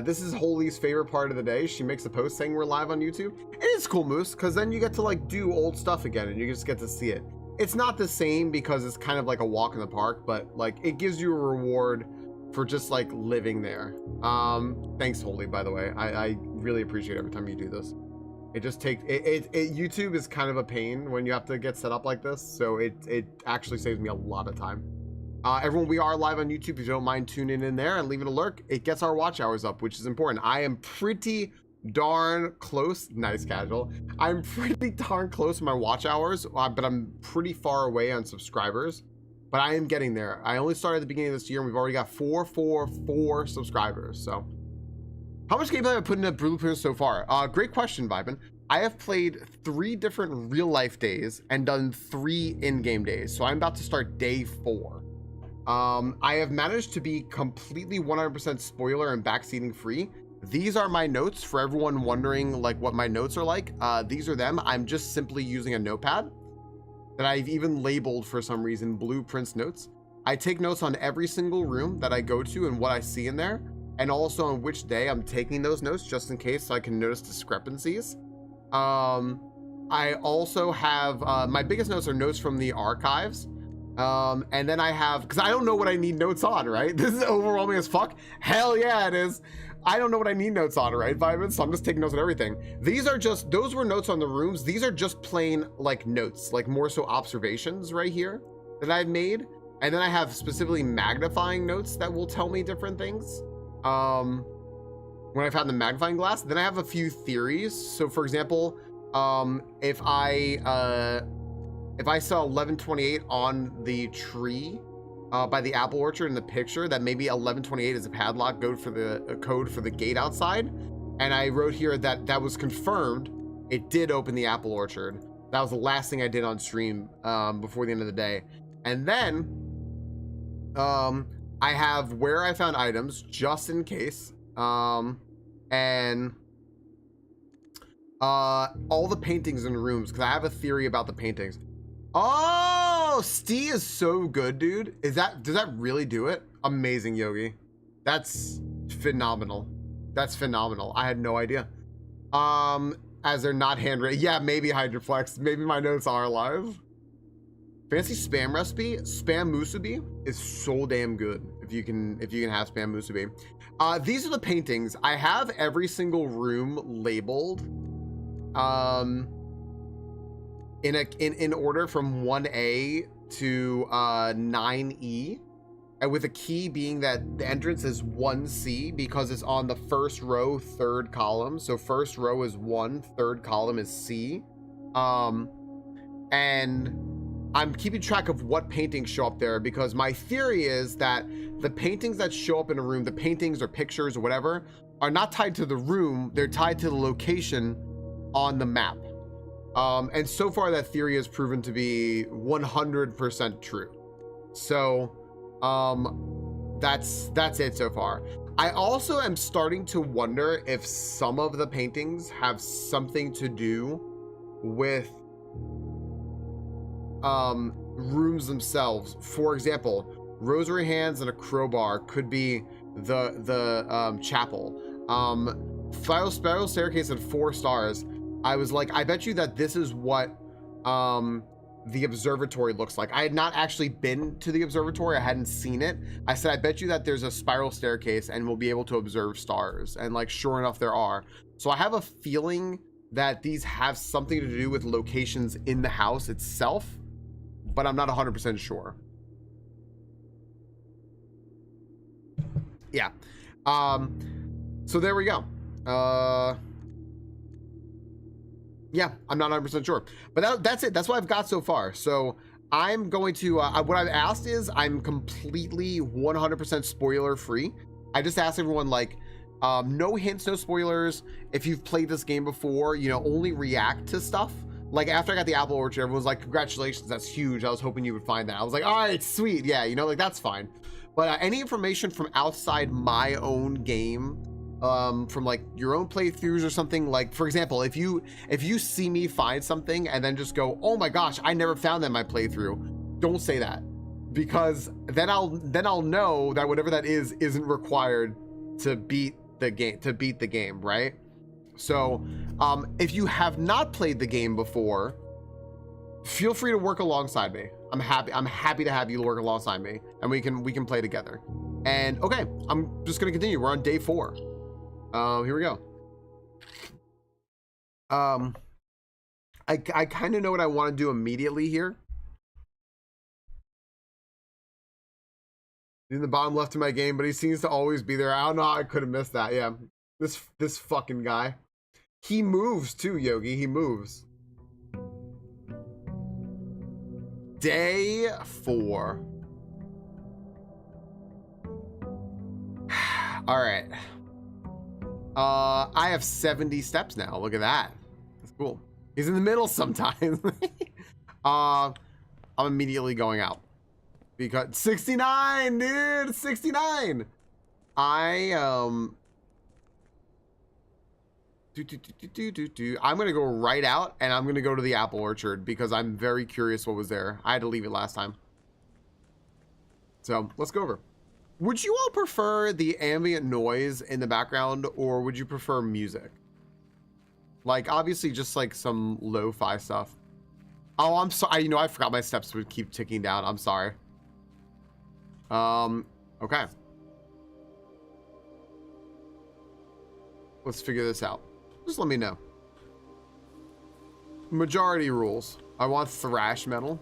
This is Holy's favorite part of the day. She makes a post saying we're live on YouTube. It is cool, Moose, because then you get to like do old stuff again and you just get to see it. It's not the same because it's kind of like a walk in the park, but like it gives you a reward for just like living there. Thanks, Holy, by the way. I really appreciate every time you do this. It just takes YouTube is kind of a pain when you have to get set up like this, so it actually saves me a lot of time. Everyone, we are live on YouTube. If you don't mind tuning in there and leaving a lurk, it gets our watch hours up, which is important. I am pretty darn close. Nice, Casual. I'm pretty darn close to my watch hours, but I'm pretty far away on subscribers. But I am getting there. I only started at the beginning of this year, and we've already got 444 subscribers. So, how much gameplay have I put into Blueprint so far? Great question, Vibin. I have played 3 different real-life days and done 3 in-game days. So I'm about to start day 4. I have managed to be completely 100% spoiler and backseating free. These are my notes for everyone wondering like what my notes are like. These are them. I'm just simply using a notepad that I've even labeled for some reason Blueprints notes. I take notes on every single room that I go to and what I see in there, and also on which day I'm taking those notes just in case so I can notice discrepancies. I also have my biggest notes are notes from the archives. And then I have, because I don't know what I need notes on, right? This is overwhelming as fuck. Hell yeah, it is. I don't know what I need notes on, right, Vibin? So I'm just taking notes on everything. These are just, those were notes on the rooms. These are just plain like notes, like more so observations right here that I've made. And then I have specifically magnifying notes that will tell me different things. When I found the magnifying glass, then I have a few theories. So for example, if I saw 1128 on the tree by the apple orchard in the picture, that maybe 1128 is a padlock code for the gate outside. And I wrote here that that was confirmed. It did open the apple orchard. That was the last thing I did on stream before the end of the day. And then I have where I found items just in case. And all the paintings in rooms, because I have a theory about the paintings. Oh, Stee is so good, dude. Does that really do it? Amazing, Yogi. That's phenomenal. That's phenomenal. I had no idea. As they're not handwritten. Yeah, maybe Hydroflex. Maybe my notes are live. Fancy spam recipe. Spam musubi is so damn good. If you can have spam musubi. These are the paintings. I have every single room labeled. In order from 1A to 9E, and with a key being that the entrance is 1C because it's on the first row, 3rd column. So first row is 1, 3rd column is C. And I'm keeping track of what paintings show up there because my theory is that the paintings that show up in a room, the paintings or pictures or whatever, are not tied to the room, they're tied to the location on the map. And so far that theory has proven to be 100% true. So that's it so far. I also am starting to wonder if some of the paintings have something to do with rooms themselves. For example, rosary hands and a crowbar could be the chapel. Spiral staircase had 4 stars. I was like, I bet you that this is what the observatory looks like. I had not actually been to the observatory. I hadn't seen it. I said, I bet you that there's a spiral staircase and we'll be able to observe stars. And like, sure enough, there are. So I have a feeling that these have something to do with locations in the house itself, but I'm not 100% sure. Yeah. So there we go. Yeah, I'm not 100% sure, but that's it. That's what I've got so far. So I'm going to, what I've asked is I'm completely 100% spoiler free. I just asked everyone like, no hints, no spoilers. If you've played this game before, you know, only react to stuff. Like after I got the apple orchard, everyone was like, congratulations, that's huge. I was hoping you would find that. I was like, all right, sweet. Yeah, you know, like that's fine. But any information from outside my own game, from like your own playthroughs or something, like for example, if you see me find something and then just go, oh my gosh, I never found that in my playthrough, don't say that, because then I'll know that whatever that is isn't required to beat the game, to beat the game, right? So if you have not played the game before, feel free to work alongside me. I'm happy to have you work alongside me, and we can play together. And okay, I'm just gonna continue. We're on day 4. Here we go. I kind of know what I want to do immediately here. In the bottom left of my game, but he seems to always be there. I don't know how I could have missed that. Yeah, this fucking guy. He moves too, Yogi. He moves. Day 4. All right. I have 70 steps now. Look at that. That's cool. He's in the middle sometimes. I'm immediately going out because 69, dude. 69. I'm gonna go right out, and I'm gonna go to the apple orchard because I'm very curious what was there. I had to leave it last time, so let's go over. Would you all prefer the ambient noise in the background, or would you prefer music? Like, obviously, just like some lo-fi stuff. Oh, I'm sorry. You know, I forgot my steps would keep ticking down. I'm sorry. Okay. Let's figure this out. Just let me know. Majority rules. I want thrash metal.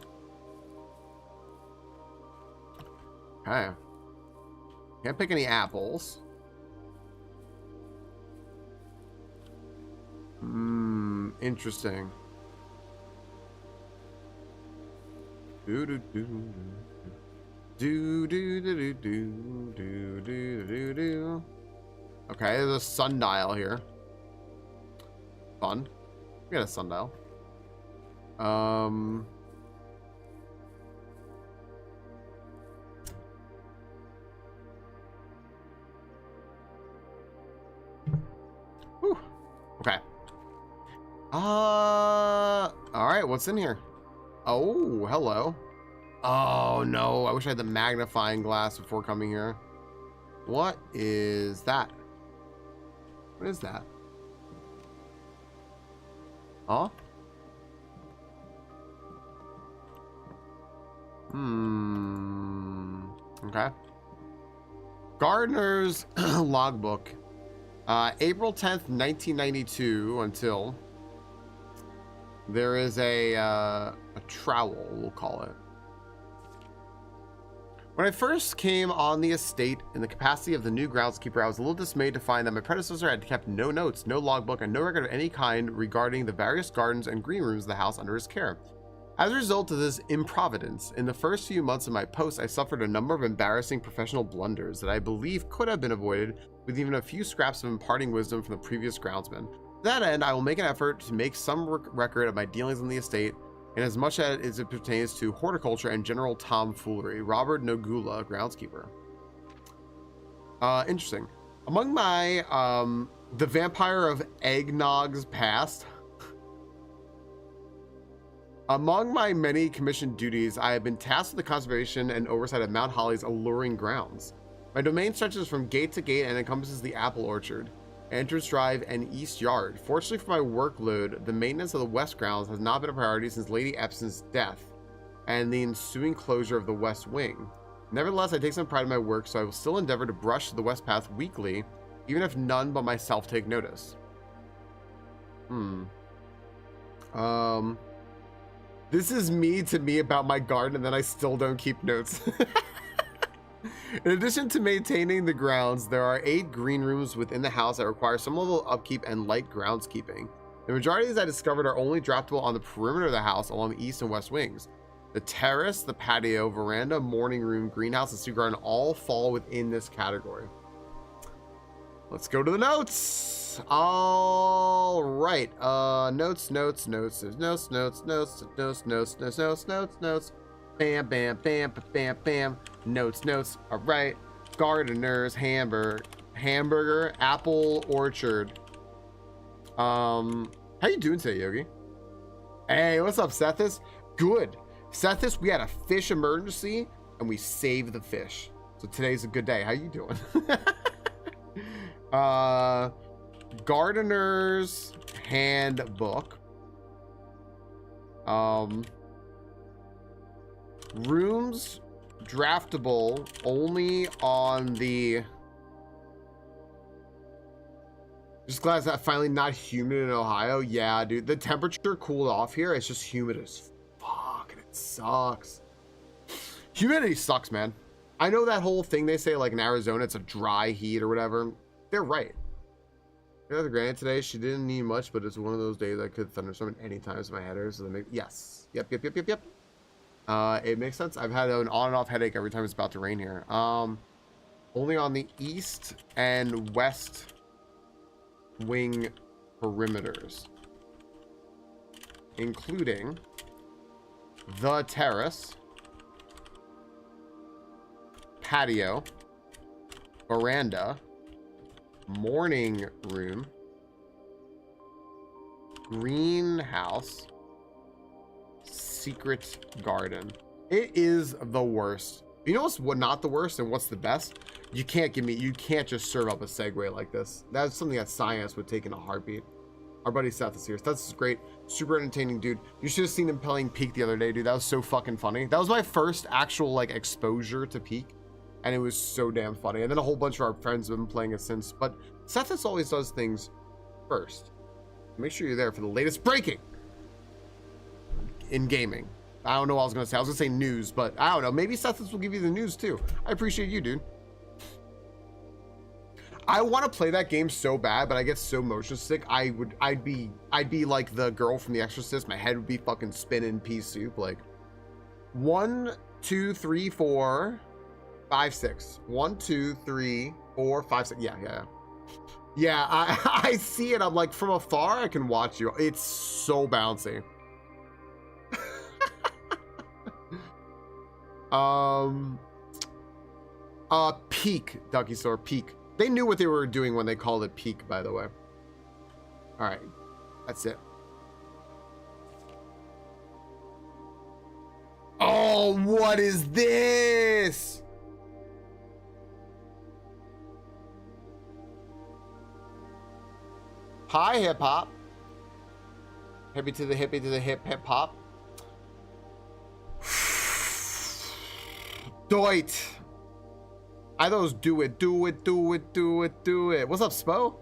Okay. Can't pick any apples. Interesting. Do do do do do do do do do do do. Okay, there's a sundial here. Fun. We got a sundial. Whew. Okay. All right, what's in here? Oh, hello. Oh no, I wish I had the magnifying glass before coming here. What is that? What is that? Huh? Okay. Gardener's logbook. April 10th, 1992 until there is a trowel, we'll call it. When I first came on the estate in the capacity of the new groundskeeper, I was a little dismayed to find that my predecessor had kept no notes, no logbook, and no record of any kind regarding the various gardens and green rooms of the house under his care. As a result of this improvidence, in the first few months of my post, I suffered a number of embarrassing professional blunders that I believe could have been avoided with even a few scraps of imparting wisdom from the previous groundsman. To that end, I will make an effort to make some record of my dealings on the estate, in as much as it pertains to horticulture and general tomfoolery. Robert Nogula, groundskeeper. Interesting. Among my, the vampire of eggnog's past. Among my many commissioned duties, I have been tasked with the conservation and oversight of Mount Holly's alluring grounds. My domain stretches from gate to gate and encompasses the apple orchard, entrance drive, and east yard. Fortunately for my workload, the maintenance of the west grounds has not been a priority since Lady Epson's death and the ensuing closure of the west wing. Nevertheless, I take some pride in my work, so I will still endeavor to brush the west path weekly, even if none but myself take notice. This is me to me about my garden, and then I still don't keep notes. In addition to maintaining the grounds, there are 8 green rooms within the house that require some level of upkeep and light groundskeeping. The majority of these I discovered are only draftable on the perimeter of the house along the east and west wings. The terrace, the patio, veranda, morning room, greenhouse, and sea garden all fall within this category. Let's go to the notes. All right. Notes. Bam, bam, bam, bam, bam. Notes. All right. Gardener's hamburger, apple orchard. How you doing today, Yogi? Hey, what's up, Sethis? Good. Sethis, we had a fish emergency and we saved the fish. So today's a good day. How you doing? Uh, Gardener's Handbook. Rooms draftable only on the. Just glad it's not finally not humid in Ohio. Yeah, dude, the temperature cooled off here. It's just humid as fuck, and it sucks. Humidity sucks, man. I know that whole thing they say, like in Arizona, it's a dry heat or whatever. They're right. Granted, today she didn't need much, but it's one of those days I could thunderstorm at any time. So my header, so they make yes, yep. It makes sense. I've had an on and off headache every time it's about to rain here. Only on the east and west wing perimeters, including the terrace, patio, veranda, morning room, greenhouse, secret garden. It is the worst. You know what's not the worst and what's the best? You can't just serve up a segue like this. That's something that science would take in a heartbeat. Our buddy Seth is here. Seth is great. Super entertaining dude. You should have seen him playing Peak the other day, dude. That was so fucking funny. That was my first actual like exposure to Peak, and it was so damn funny. And then a whole bunch of our friends have been playing it since. But Seth just always does things first. Make sure you're there for the latest breaking in gaming. I don't know what I was gonna say. I was gonna say news, but I don't know. Maybe Seth will give you the news too. I appreciate you, dude. I want to play that game so bad, but I get so motion sick. I'd be like the girl from The Exorcist. My head would be fucking spinning pea soup. Like 1, 2, 3, 4, 5, 6. 1, 2, 3, 4, 5, 6. Yeah. I see it. I'm like from afar. I can watch you. It's so bouncy. Peak, Ducky Store, Peak. They knew what they were doing when they called it Peak, by the way. All right, that's it. Oh, what is this? Hi, hip hop. Hippie to the hippie to the hip hip hop. Doit. I those do it. What's up, Spo?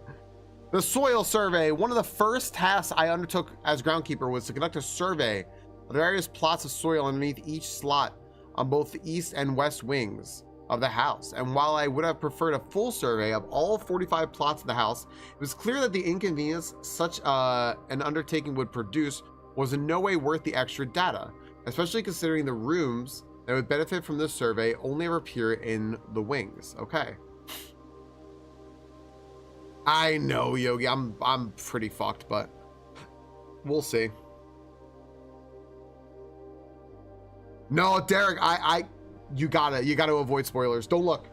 The soil survey. One of the first tasks I undertook as groundkeeper was to conduct a survey of the various plots of soil underneath each slot on both the east and west wings of the house. And while I would have preferred a full survey of all 45 plots of the house, it was clear that the inconvenience such an undertaking would produce was in no way worth the extra data, especially considering the rooms that would benefit from this survey only ever appear in the wings. Okay. I know, Yogi. I'm pretty fucked, but we'll see. No, Derek, you gotta avoid spoilers. Don't look.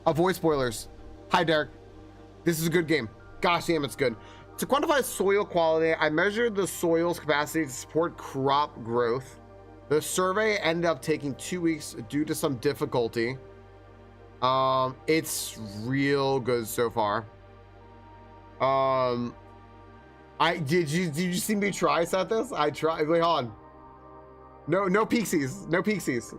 Avoid spoilers. Hi, Derek. This is a good game. Gosh damn, it's good. To quantify soil quality, I measured the soil's capacity to support crop growth. The survey ended up taking 2 weeks due to some difficulty. It's real good so far. Did you see me try set this? I tried. Wait, hold on. No pixies. No pixies.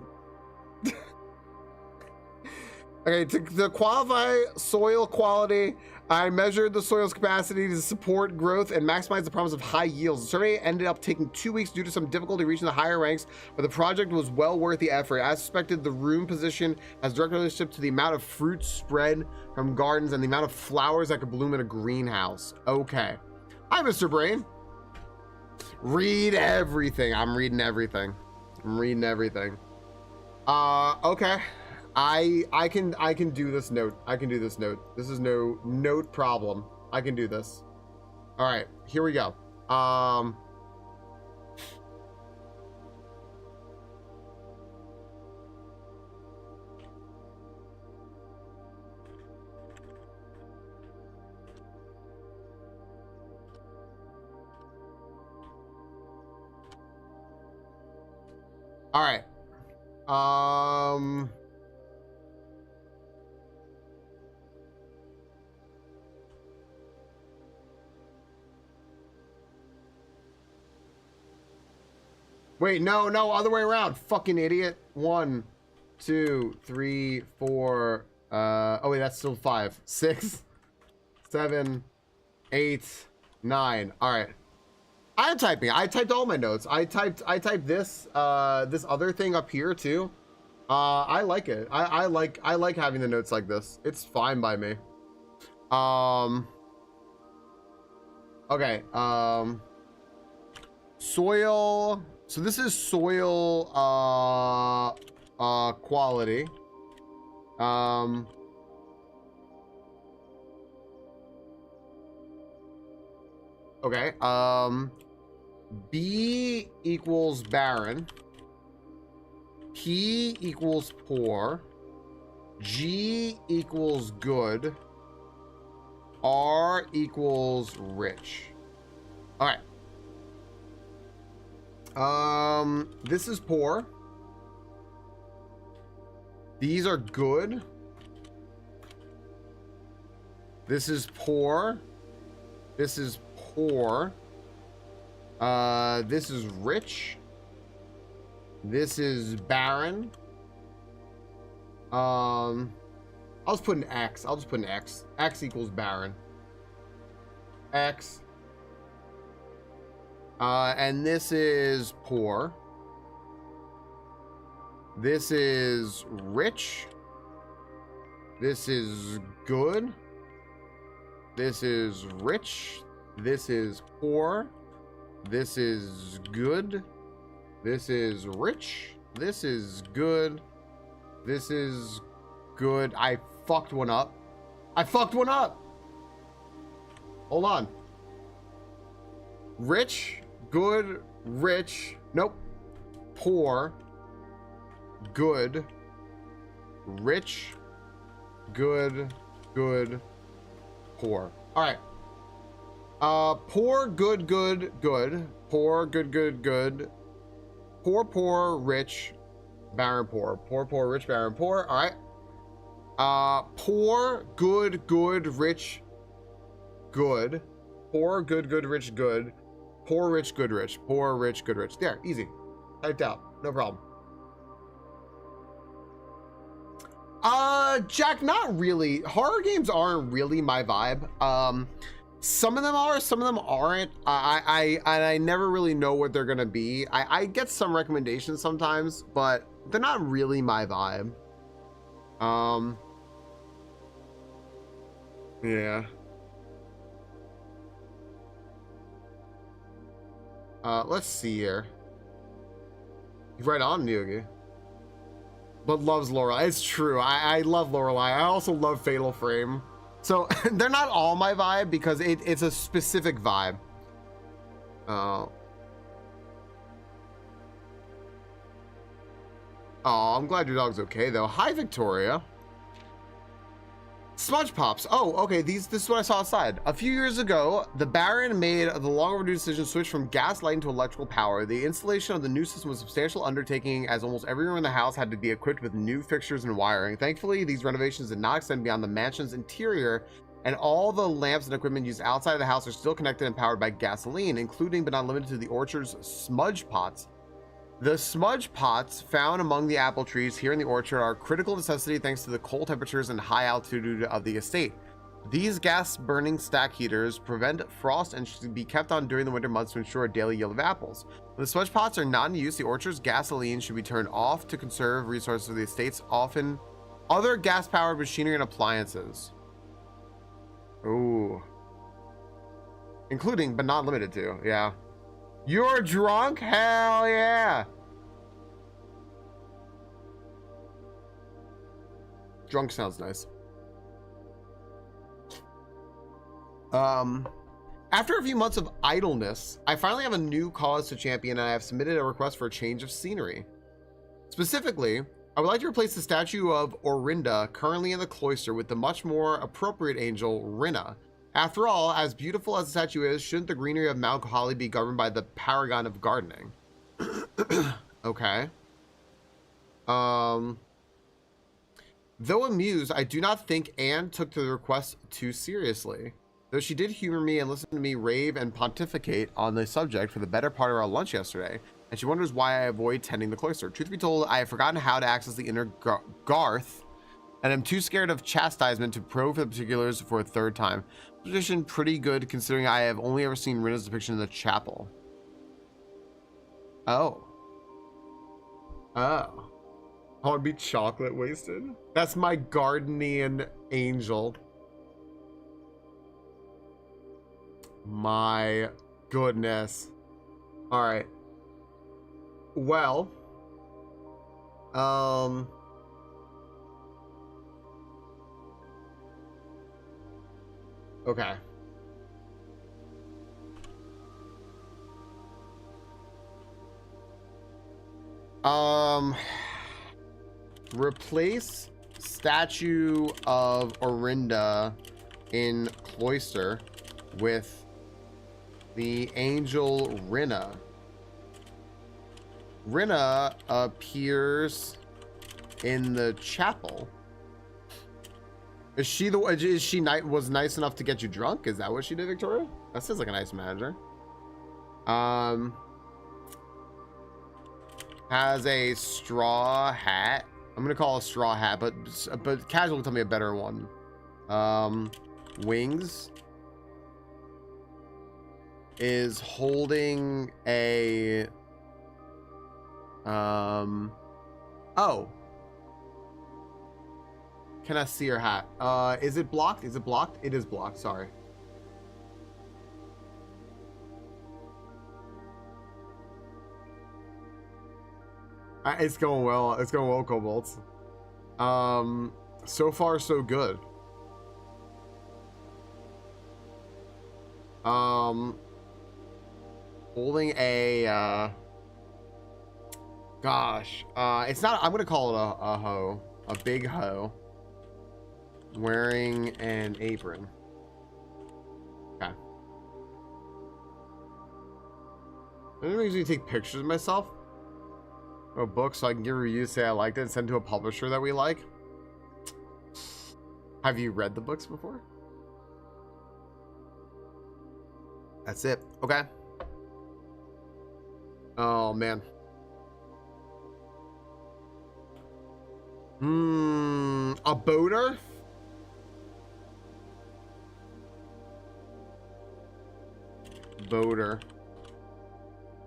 Okay, to qualify soil quality, I measured the soil's capacity to support growth and maximize the promise of high yields. The survey ended up taking 2 weeks due to some difficulty reaching the higher ranks, but the project was well worth the effort. As suspected, the room position has direct relationship to the amount of fruit spread from gardens and the amount of flowers that could bloom in a greenhouse. Okay. Hi, Mr. Brain. Read everything. I'm reading everything. Okay. I can do this note. This is no note problem. I can do this. All right, here we go. All right. Wait, no, other way around. Fucking idiot. 1, 2, 3, 4. Oh wait, that's still 5. 6, 7, 8, 9. All right. I'm typing. I typed all my notes. I typed this this other thing up here too. I like it. I like having the notes like this. It's fine by me. Okay. Soil. So this is soil quality. Okay. B equals barren. P equals poor. G equals good. R equals rich. All right. This is poor. These are good. This is poor. This is poor. This is rich. This is barren. I'll just put an X. I'll just put an X. X equals barren. X. And this is poor. This is rich. This is good. This is rich. This is poor. This is good. This is rich. This is good. This is good. I fucked one up. I fucked one up. Hold on. Rich, good, rich. Nope. Poor, good, rich, good, good, poor. All right. Poor, good, good, good. Poor, good, good, good. Poor, poor, rich, barren, poor. Poor, poor, rich, barren, poor. All right. Poor, good, good, rich, good. Poor, good, good, rich, good. Poor, rich, good, rich. Poor, rich, good, rich. There, easy. Typed out. No problem. Jack, not really. Horror games aren't really my vibe. Some of them are, some of them aren't. I never really know what they're gonna be. I get some recommendations sometimes, but they're not really my vibe. Yeah. Let's see here. Right on, Yugi. But loves Lorelei. It's true. I love Lorelei. I also love Fatal Frame. So they're not all my vibe because it's a specific vibe. Oh, I'm glad your dog's okay though. Hi, Victoria. Smudge Pops. Oh, okay. This is what I saw outside. A few years ago, the Baron made the long overdue decision to switch from gas lighting to electrical power. The installation of the new system was a substantial undertaking, as almost every room in the house had to be equipped with new fixtures and wiring. Thankfully, these renovations did not extend beyond the mansion's interior, and all the lamps and equipment used outside of the house are still connected and powered by gasoline, including but not limited to the orchard's smudge pots. The smudge pots found among the apple trees here in the orchard are a critical necessity thanks to the cold temperatures and high altitude of the estate. These gas-burning stack heaters prevent frost and should be kept on during the winter months to ensure a daily yield of apples. When the smudge pots are not in use, the orchard's gasoline should be turned off to conserve resources of the estate's often other gas-powered machinery and appliances. Ooh. Including, but not limited to, yeah. You're drunk? Hell yeah. Drunk sounds nice. After a few months of idleness, I finally have a new cause to champion, and I have submitted a request for a change of scenery. Specifically, I would like to replace the statue of Orinda currently in the cloister with the much more appropriate angel Rinna. After all, as beautiful as the statue is, shouldn't the greenery of Mount Kohali be governed by the paragon of gardening? Okay. Though amused, I do not think Anne took the request too seriously. Though she did humor me and listen to me rave and pontificate on the subject for the better part of our lunch yesterday. and she wonders why I avoid tending the cloister. Truth be told, I have forgotten how to access the inner Garth, and I'm too scared of chastisement to probe for the particulars for a third time. Position pretty good considering I have only ever seen Rinna's depiction in the chapel. Oh. Oh. I want to be chocolate wasted. That's my Gardenian angel. My goodness. All right. Well. Okay. Replace statue of Orinda in cloister with the angel Rinna. Rinna appears in the chapel. Is she was nice enough to get you drunk? Is that what she did, Victoria? That sounds like a nice manager. Has a straw hat. I'm gonna call it a straw hat, but casual will tell me a better one. Wings. Is holding a oh. Can I see her hat? Is it blocked? Is it blocked? It is blocked, sorry. It's going well. It's going well, Cobalt. So far so good. Holding a gosh, it's not, I'm gonna call it a hoe, a big hoe, wearing an apron. Okay. I don't usually take pictures of myself or a book so I can give reviews, say I liked it, and send to a publisher that we like. Have you read the books before? That's it. Okay. Oh man. A boater? Boater.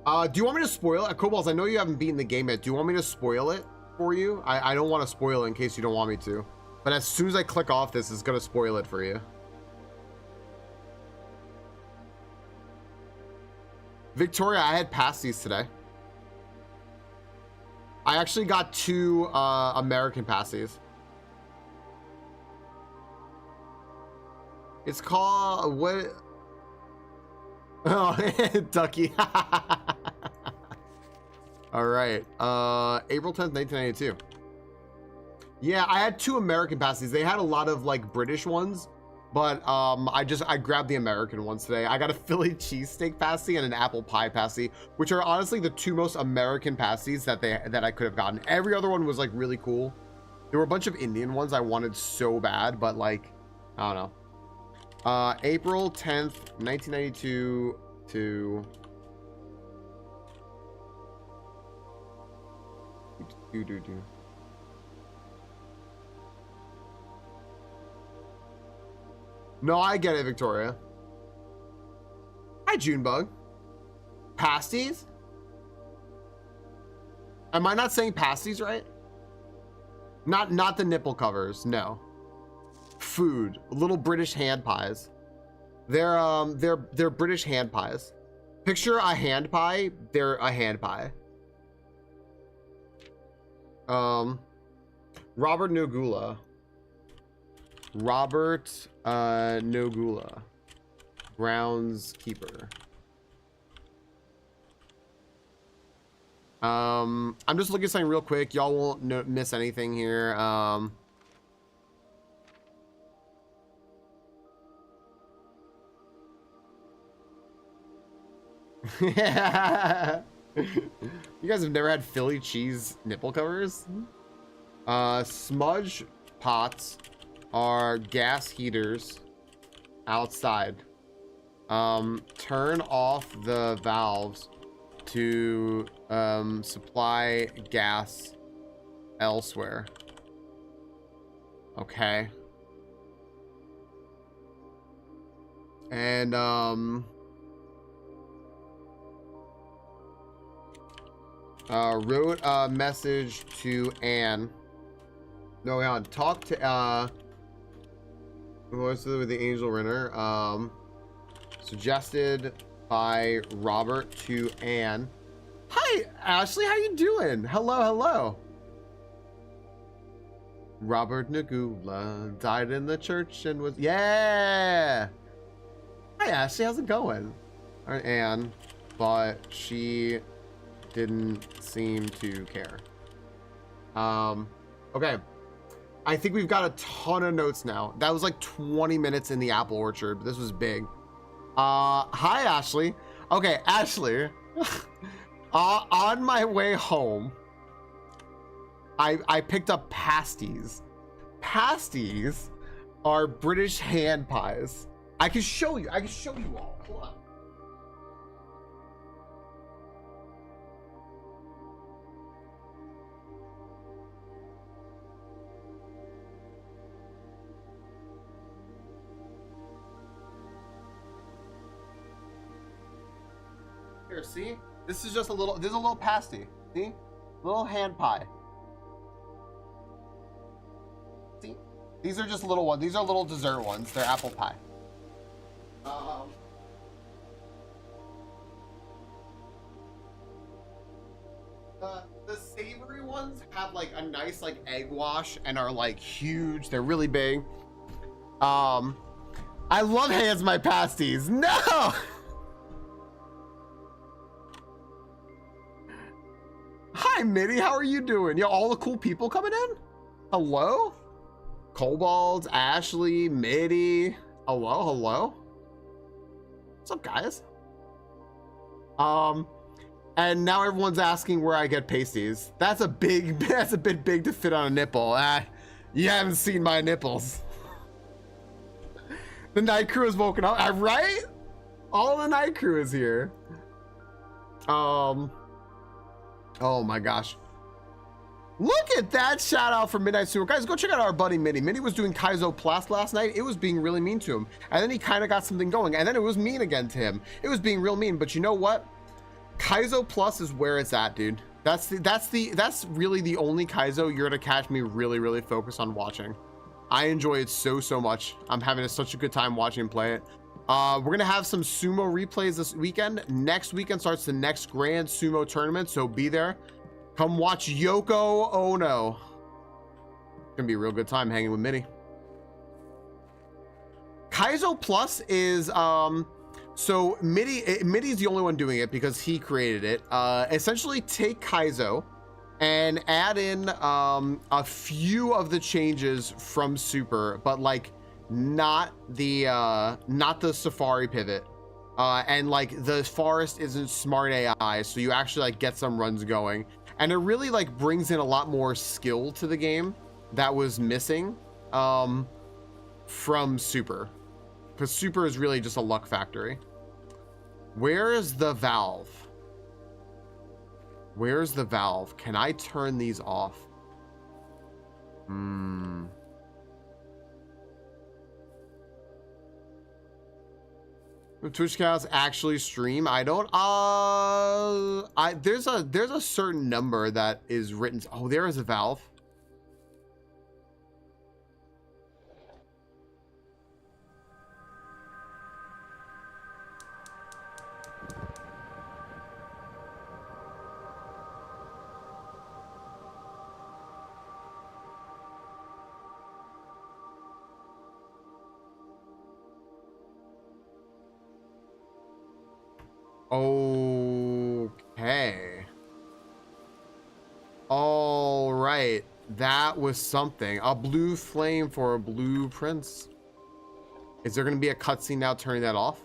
Do you want me to spoil it? Kobolds, I know you haven't beaten the game yet. Do you want me to spoil it for you? I don't want to spoil it in case you don't want me to. But as soon as I click off this, it's going to spoil it for you. Victoria, I had pasties today. I actually got 2 American pasties. It's called what? Oh, Ducky. All right. April 10th, 1992. Yeah, I had 2 American pasties. They had a lot of like British ones, but I grabbed the American ones today. I got a Philly cheesesteak pasty and an apple pie pasty, which are honestly the 2 most American pasties that I could have gotten. Every other one was like really cool. There were a bunch of Indian ones I wanted so bad, but like, I don't know. April 10th, 1992 to No, I get it, Victoria. Hi, Junebug. Pasties? Am I not saying pasties right? Not the nipple covers, no. Food, little British hand pies. They're British hand pies. Picture a hand pie, they're a hand pie. Robert Nogula. Robert Nogula. Groundskeeper. I'm just looking at something real quick. Y'all won't miss anything here. Yeah. You guys have never had Philly cheese nipple covers? Smudge pots are gas heaters outside. Turn off the valves to Supply gas elsewhere. Okay. And wrote a message to Anne. No, wait on. Talk to with the Angel Renner. Suggested by Robert to Anne. Hi, Ashley. How you doing? Hello, hello. Robert Nagula died in the church and was... Yeah! Hi, Ashley. How's it going? All right, Anne. But she didn't seem to care. Okay. I think we've got a ton of notes now. That was like 20 minutes in the apple orchard, but this was big. Hi, Ashley. Okay, Ashley. On my way home, I picked up pasties. Pasties are British hand pies. I can show you. I can show you all. Hold on. Here, see? This is just a little, there's a little pasty. See? Little hand pie. See? These are just little ones. These are little dessert ones. They're apple pie. The savory ones have like a nice like egg wash and are like huge. They're really big. I love hands my pasties. No! Hi, Mitty. How are you doing? Yo, all the cool people coming in? Hello? Cobalt, Ashley, Mitty. Hello, hello. What's up, guys? And now everyone's asking where I get pasties. That's a bit big to fit on a nipple. You haven't seen my nipples. The night crew is woken up, right? All the night crew is here. Oh my gosh. Look at that shout out for Midnight Sewer. Guys, go check out our buddy Mitty. Mitty was doing Kaizo Plus last night. It was being really mean to him. And then he kind of got something going. And then it was mean again to him. It was being real mean. But you know what? Kaizo Plus is where it's at, dude. That's really the only Kaizo you're gonna catch me really focus on watching. I enjoy it so much. I'm having such a good time watching him play it. We're gonna have some sumo replays this weekend. Next weekend starts the next grand sumo tournament, so be there. Come watch Yoko Ono. It's gonna be a real good time hanging with Mitty. Kaizo Plus is so Mitty's the only one doing it because he created it. Essentially take Kaizo and add in a few of the changes from Super, but like not the Safari pivot, and like the forest isn't smart AI, so you actually like get some runs going, and it really like brings in a lot more skill to the game that was missing from Super, because Super is really just a luck factory. Where is the valve? Where's the valve? Can I turn these off? Twitch counts actually stream. I don't there's a certain number that is written. Oh, there is a valve. Okay. All right. That was something. A blue flame for a blue prince. Is there going to be a cutscene now turning that off?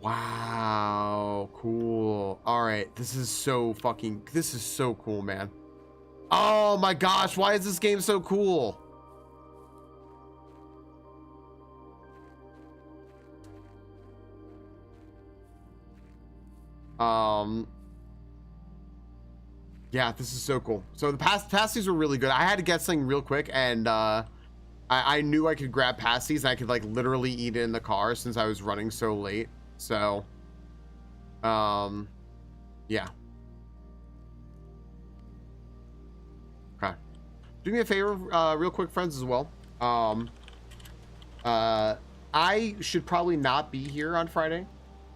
Wow. Cool. All right. This is so cool, man. Oh my gosh. Why is this game so cool? Um, yeah, this is so cool. So the pasties were really good. I had to get something real quick, and I knew I could grab pasties, and I could like literally eat it in the car since I was running so late. So, yeah. Okay. Do me a favor, real quick, friends, as well. I should probably not be here on Friday.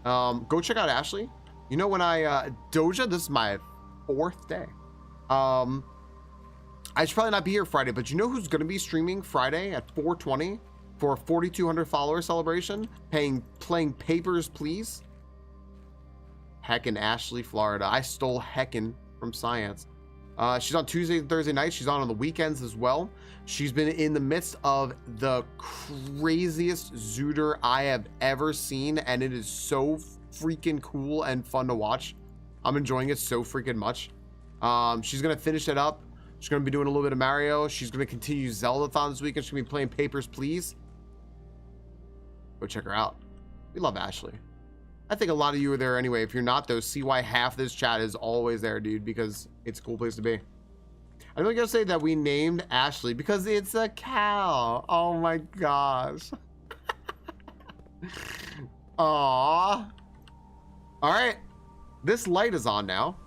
Go check out Ashley. You know, when I Doja, this is my 4th day. I should probably not be here Friday, but you know who's going to be streaming Friday at 4:20 for a 4,200 follower celebration, playing Papers, Please? Heckin' Ashley, Florida. I stole Heckin' from Science. She's on Tuesday and Thursday nights. She's on the weekends as well. She's been in the midst of the craziest zooter I have ever seen, and it is so freaking cool and fun to watch. I'm enjoying it so freaking much. She's gonna finish it up. She's gonna be doing a little bit of Mario. She's gonna continue Zelda-thon this weekend. She's gonna be playing Papers, Please. Go check her out. We love Ashley. I think a lot of you are there anyway. If you're not, though, see why half this chat is always there, dude, because it's a cool place to be. I'm only gonna say that we named Ashley because it's a cow. Oh my gosh. Aww. All right. This light is on now.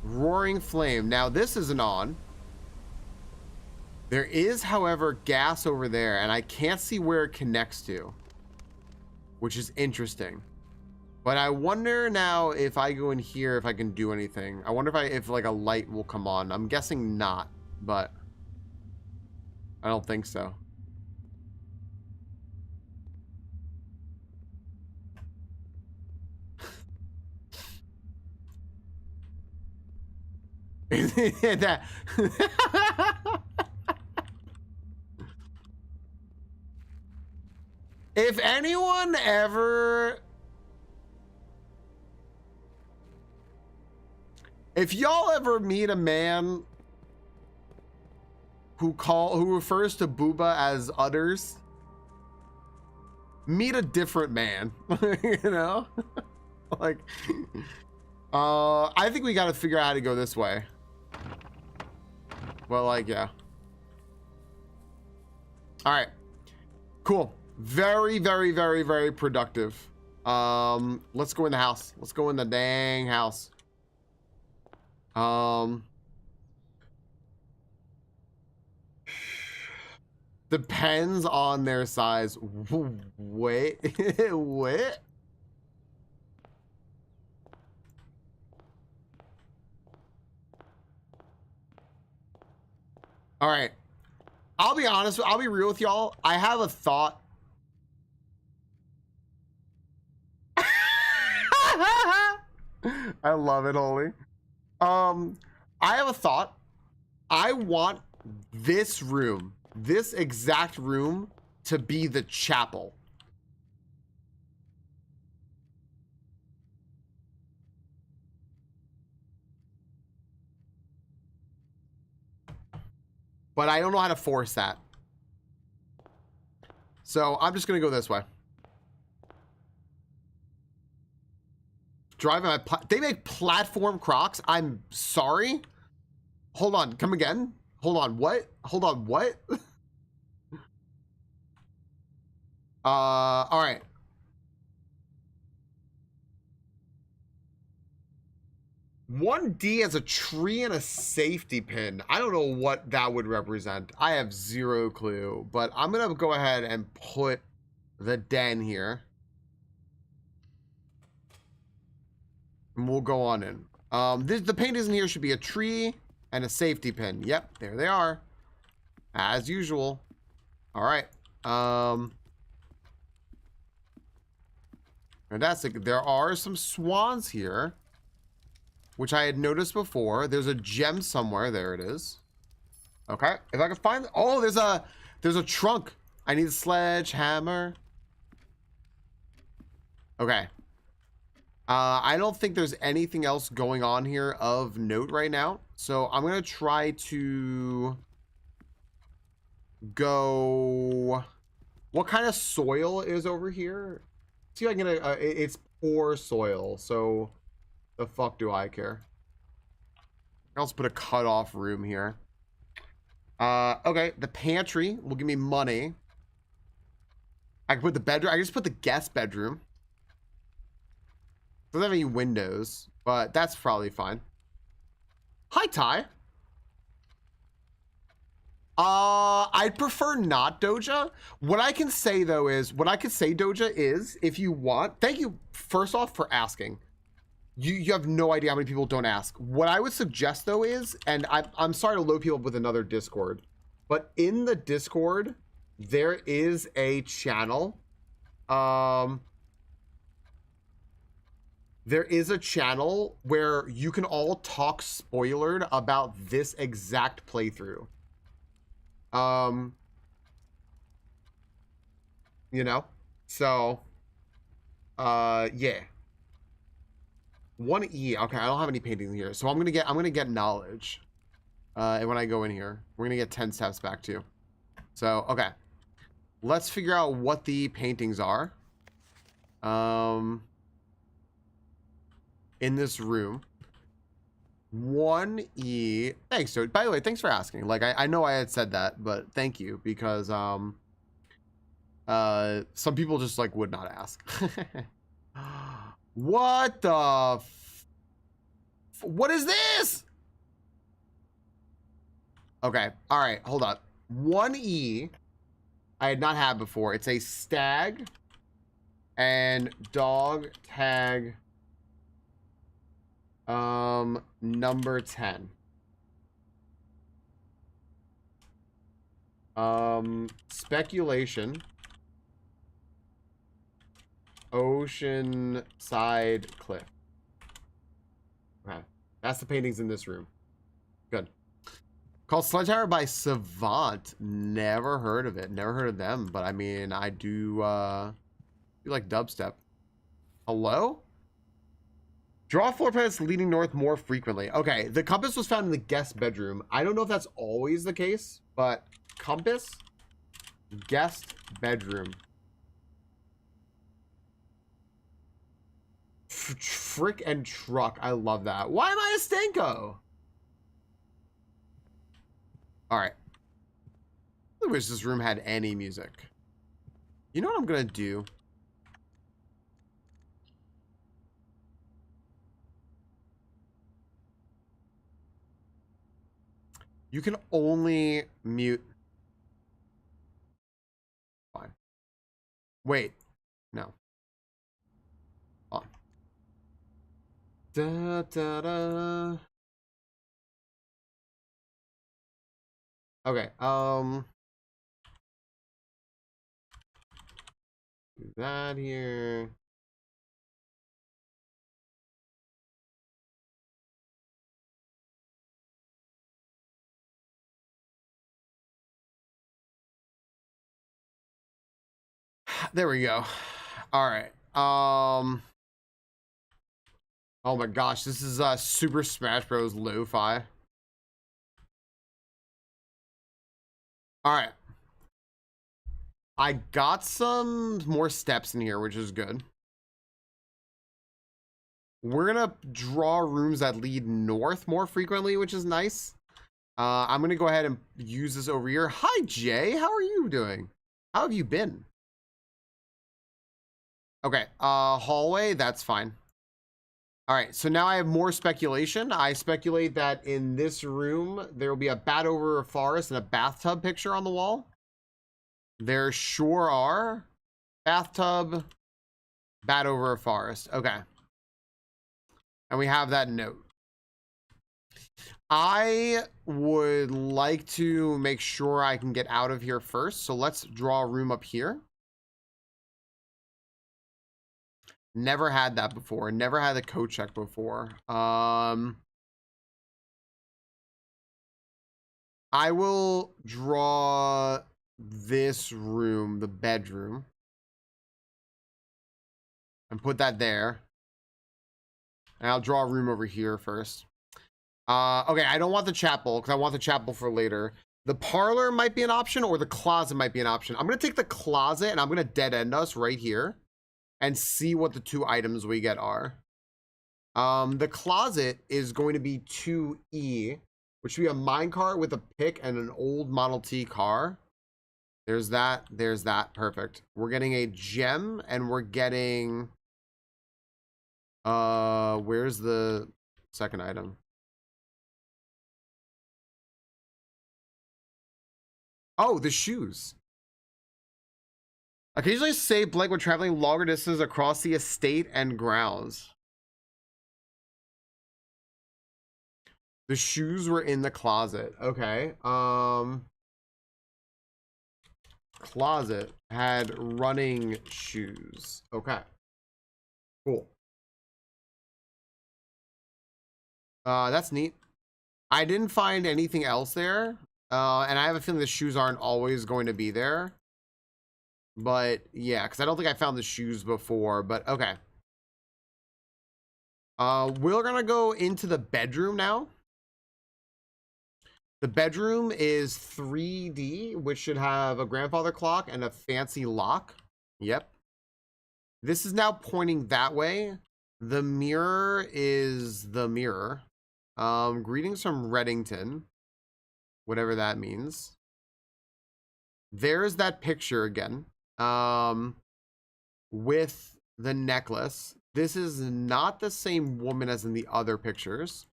Roaring flame. Now this isn't on. There is, however, gas over there, and I can't see where it connects to, which is interesting. But I wonder now if I go in here, if I can do anything. I wonder if like a light will come on. I'm guessing not, but I don't think so. That if anyone ever, if y'all ever meet a man who refers to Booba as udders, meet a different man. You know? Like, I think we got to figure out how to go this way. Well, like, yeah. All right, cool. Very, very, very, very productive. Let's go in the house. Let's go in the dang house. Depends on their size. Wait, wait. All right. I'll be honest. I'll be real with y'all. I have a thought. I love it, Holy. I have a thought. I want this room, this exact room, to be the chapel. But I don't know how to force that. So I'm just going to go this way. Driving my they make platform Crocs. I'm sorry. Hold on. Come again. Hold on. What? Hold on. What? All right. One D as a tree and a safety pin. I don't know what that would represent. I have zero clue, but I'm going to go ahead and put the den here. And we'll go on in. The paint in here should be a tree and a safety pin. Yep, there they are. As usual. All right. Fantastic. There are some swans here, which I had noticed before. There's a gem somewhere. There it is. Okay. If I can find... Oh, there's a trunk. I need a sledgehammer. Okay. I don't think there's anything else going on here of note right now. So I'm going to try to go... What kind of soil is over here? See if I can get it's poor soil, so the fuck do I care? I'll also put a cutoff room here. Okay, the pantry will give me money. I can put the bedroom. I can just put the guest bedroom. Doesn't have any windows, but that's probably fine. Hi, Ty. I'd prefer not Doja. What I can say though is, Doja, is if you want, thank you first off for asking. You have no idea how many people don't ask. What I would suggest though is, and I'm sorry to load people up with another Discord, but in the Discord, there is a channel. There is a channel where you can all talk spoilered about this exact playthrough. You know, so, yeah. 1E. Okay, I don't have any paintings here, so I'm gonna get knowledge. And when I go in here, we're gonna get 10 steps back too. So, okay, let's figure out what the paintings are. In this room. 1E. Thanks, dude. By the way, thanks for asking. Like, I know I had said that, but thank you, because some people just like would not ask. What the what is this? Okay, all right, hold up. 1E I had not had before. It's a stag and dog tag number 10. Speculation. Ocean side cliff. Okay, that's the paintings in this room. Good. Called Sledgehammer by Savant. Never heard of it. Never heard of them, but I mean, I do like dubstep. Hello? Draw floor plans leading north more frequently. Okay, the compass was found in the guest bedroom. I don't know if that's always the case, but compass, guest bedroom. Frick and truck. I love that. Why am I a Stanko? All right. I wish this room had any music. You know what I'm gonna do? You can only mute. Fine. Wait. No. On. Da, da, da. Okay. Do that here. There we go. All right. Oh my gosh, this is Super Smash Bros. Lo-fi. All right. I got some more steps in here, which is good. We're gonna draw rooms that lead north more frequently, which is nice. I'm gonna go ahead and use this over here. Hi, Jay. How are you doing? How have you been? Okay, hallway, that's fine. All right, so now I have more speculation. I speculate that in this room, there will be a bat over a forest and a bathtub picture on the wall. There sure are. Bathtub, bat over a forest. Okay. And we have that note. I would like to make sure I can get out of here first. So let's draw a room up here. Never had that before. Never had the code check before. I will draw this room, the bedroom, and put that there. And I'll draw a room over here first. Okay, I don't want the chapel because I want the chapel for later. The parlor might be an option, or the closet might be an option. I'm going to take the closet and I'm going to dead end us right here. and see what the 2 items we get are. The closet is going to be 2E, which would be a minecart with a pick and an old Model T car. There's that. There's that. Perfect. We're getting a gem, and we're getting... where's the second item? Oh, the shoes. Occasionally save blank when traveling longer distances across the estate and grounds. The shoes were in the closet. Okay. Closet had running shoes. Okay. Cool. That's neat. I didn't find anything else there. And I have a feeling the shoes aren't always going to be there. But yeah, because I don't think I found the shoes before, but okay. We're gonna go into the bedroom now. The bedroom is 3D, which should have a grandfather clock and a fancy lock. Yep. This is now pointing that way. The mirror is the mirror. Greetings from Reddington. Whatever that means. There's that picture again. With the necklace. This is not the same woman as in the other pictures.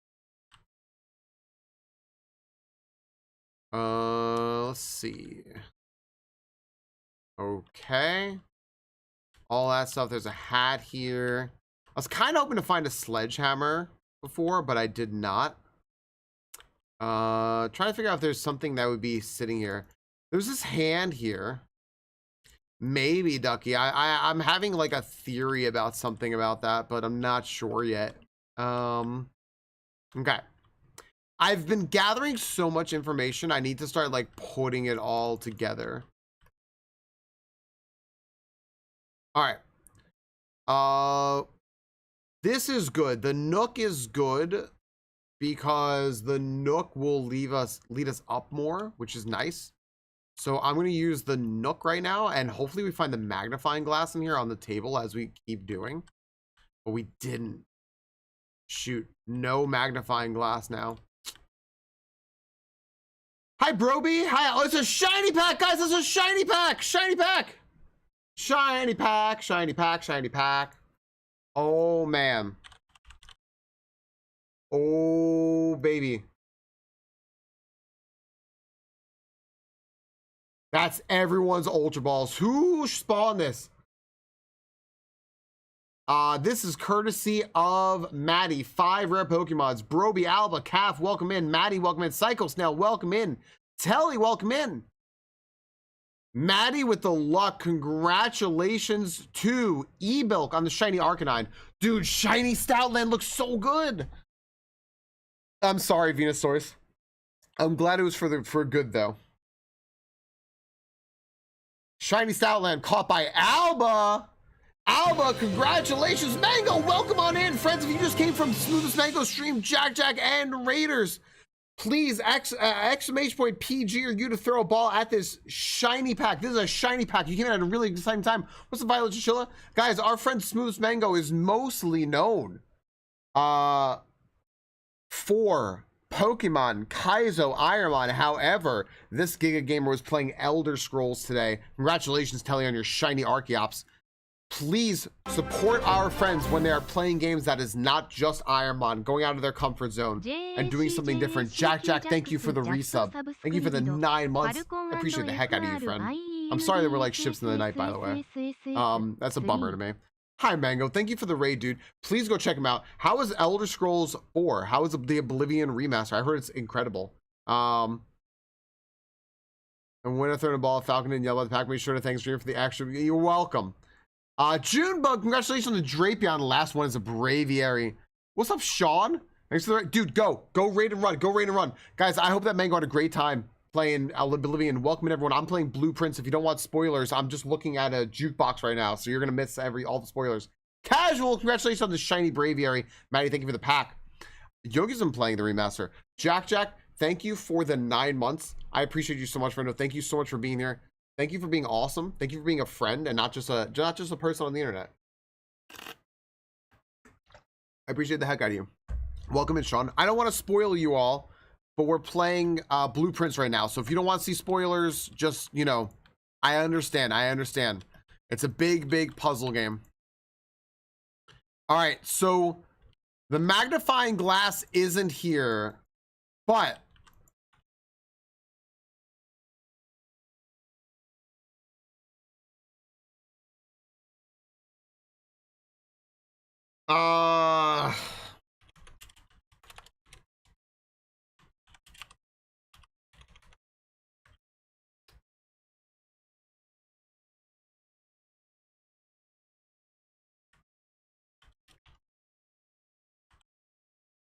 Let's see. Okay. All that stuff. There's a hat here. I was kind of hoping to find a sledgehammer before, but I did not. Trying to figure out if there's something that would be sitting here. There's this hand here. Maybe, Ducky. I'm having like a theory about something about that, but I'm not sure yet. Okay. I've been gathering so much information. I need to start like putting it all together. All right. This is good. The Nook is good because the Nook will lead us up more, which is nice. So I'm going to use the Nook right now, and hopefully we find the magnifying glass in here on the table as we keep doing. But we didn't. Shoot. No magnifying glass now. Hi, Broby. Hi. Oh, it's a shiny pack, guys. It's a shiny pack. Shiny pack. Shiny pack. Shiny pack. Shiny pack. Oh, man. Oh, baby. That's everyone's Ultra Balls. Who spawned this? This is courtesy of Maddie. 5 rare Pokemons. Broby, Alba, Calf, welcome in. Maddie, welcome in. Psycho Snail, welcome in. Telly, welcome in. Maddie with the luck. Congratulations to Ebilk on the shiny Arcanine. Dude, shiny Stoutland looks so good. I'm sorry, Venusaurus. I'm glad it was for good though. Shiny Stoutland caught by Alba. Alba, congratulations. Mango, welcome on in. Friends, if you just came from Smoothest Mango stream, Jack and Raiders, please, exclamation point PG or you to throw a ball at this shiny pack. This is a shiny pack. You came in at a really exciting time. What's the Violet Chinchilla? Guys, our friend Smoothest Mango is mostly known for Pokemon, Kaizo, Ironmon. However, this Giga Gamer was playing Elder Scrolls today. Congratulations, Telly, on your shiny Archeops. Please support our friends when they are playing games that is not just Ironmon, going out of their comfort zone and doing something different. Jack, thank you for the resub. Thank you for the 9 months. I appreciate the heck out of you, friend. I'm sorry that we're like ships in the night, by the way. That's a bummer to me. Hi, Mango. Thank you for the raid, dude. Please go check him out. How is Elder Scrolls 4? How is the Oblivion remaster? I heard it's incredible. And when I throw the ball, Falcon and yell at the pack, make sure to thank stream for the extra. You're welcome. Junebug, congratulations on the Drapion. The last one is a Braviary. What's up, Sean? Thanks for the dude. Go raid and run. Go raid and run, guys. I hope that Mango had a great time playing Oblivion. Welcome in, everyone. I'm playing Blueprints. If you don't want spoilers, I'm just looking at a jukebox right now, so you're gonna miss all the spoilers. Casual, congratulations on the shiny Braviary. Maddie, thank you for the pack. Yogi's been playing the remaster. Jack, thank you for the 9 months. I appreciate you so much, friendo. Thank you so much for being here. Thank you for being awesome. Thank you for being a friend and not just a person on the internet. I appreciate the heck out of you. Welcome in, Sean. I don't want to spoil you all, but we're playing Blueprints right now. So if you don't want to see spoilers, just, you know, I understand. I understand. It's a big puzzle game. All right, so the magnifying glass isn't here, but uh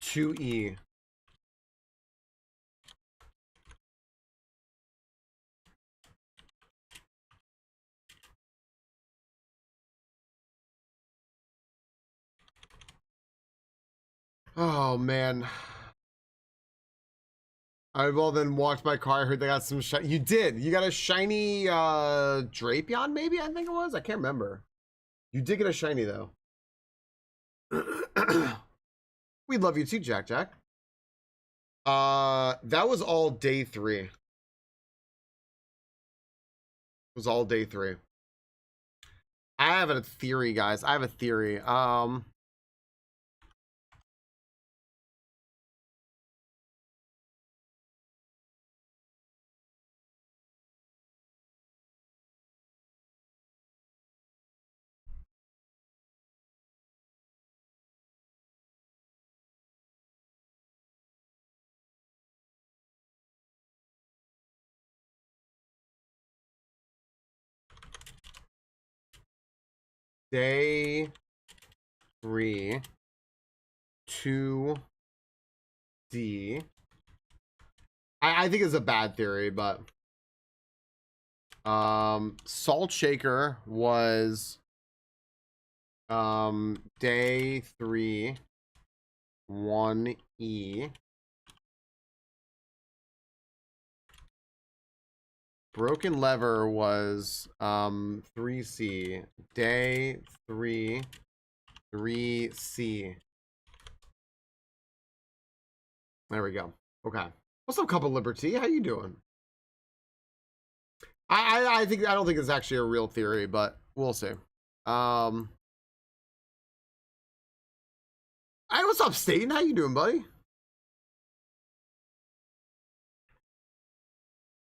2E. Oh man. I well then walked my car. I heard they got some shiny. You did. You got a shiny Drapion, maybe? I think it was. I can't remember. You did get a shiny though. We love you too, Jack. That was all day 3. It was all day 3. I have a theory, guys. I have a theory. Day 3, 2D. I think it's a bad theory, but Salt Shaker was day 3, 1E. Broken Lever was 3C. Day 3, 3C. There we go. Okay. What's up, Cup of Liberty? How you doing? I don't think it's actually a real theory, but we'll see. Hey, what's up, Staten? How you doing, buddy?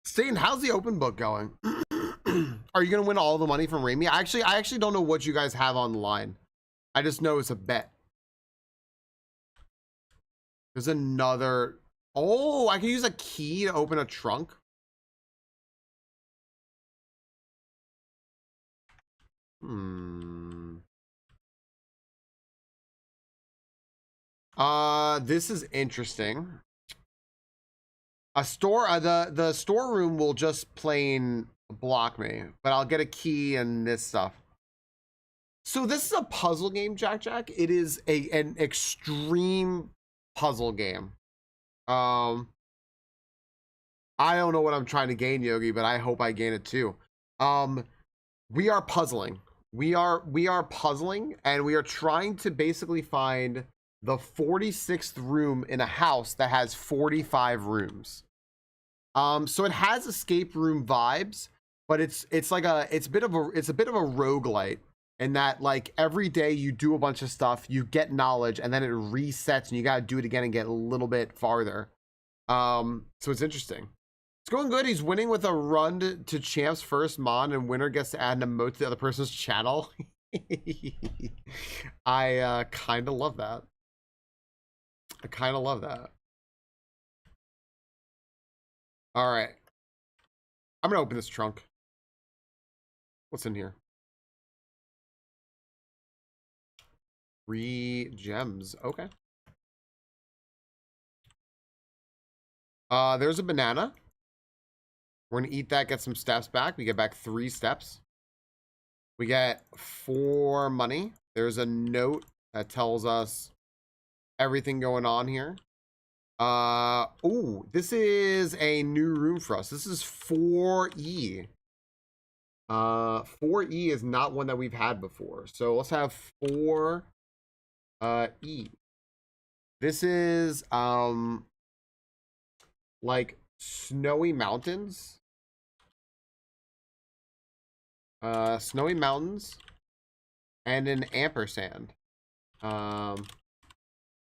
Staten, how's the open book going? Are you gonna win all the money from Raimi? I actually don't know what you guys have on the line. I just know it's a bet. There's another. Oh, I can use a key to open a trunk. This is interesting. A store, the storeroom will just plain block me, but I'll get a key and this stuff. So this is a puzzle game, Jack. It is an extreme puzzle game. I don't know what I'm trying to gain, Yogi, but I hope I gain it too. We are puzzling. We are puzzling, and we are trying to basically find the 46th room in a house that has 45 rooms. So it has escape room vibes, but it's a bit of a roguelite in that, like, every day you do a bunch of stuff, you get knowledge, and then it resets and you gotta do it again and get a little bit farther. So it's interesting. It's going good. He's winning with a run to champ's first mon, and winner gets to add an emote to the other person's channel. I kind of love that. All right. I'm gonna open this trunk. What's in here? 3 gems. Okay. There's a banana. We're gonna eat that, get some steps back. We get back 3 steps. We get 4 money. There's a note that tells us everything going on here. Oh, this is a new room for us. This is 4E. 4E is not one that we've had before. So let's have 4 E. This is like snowy mountains. Snowy mountains and an ampersand.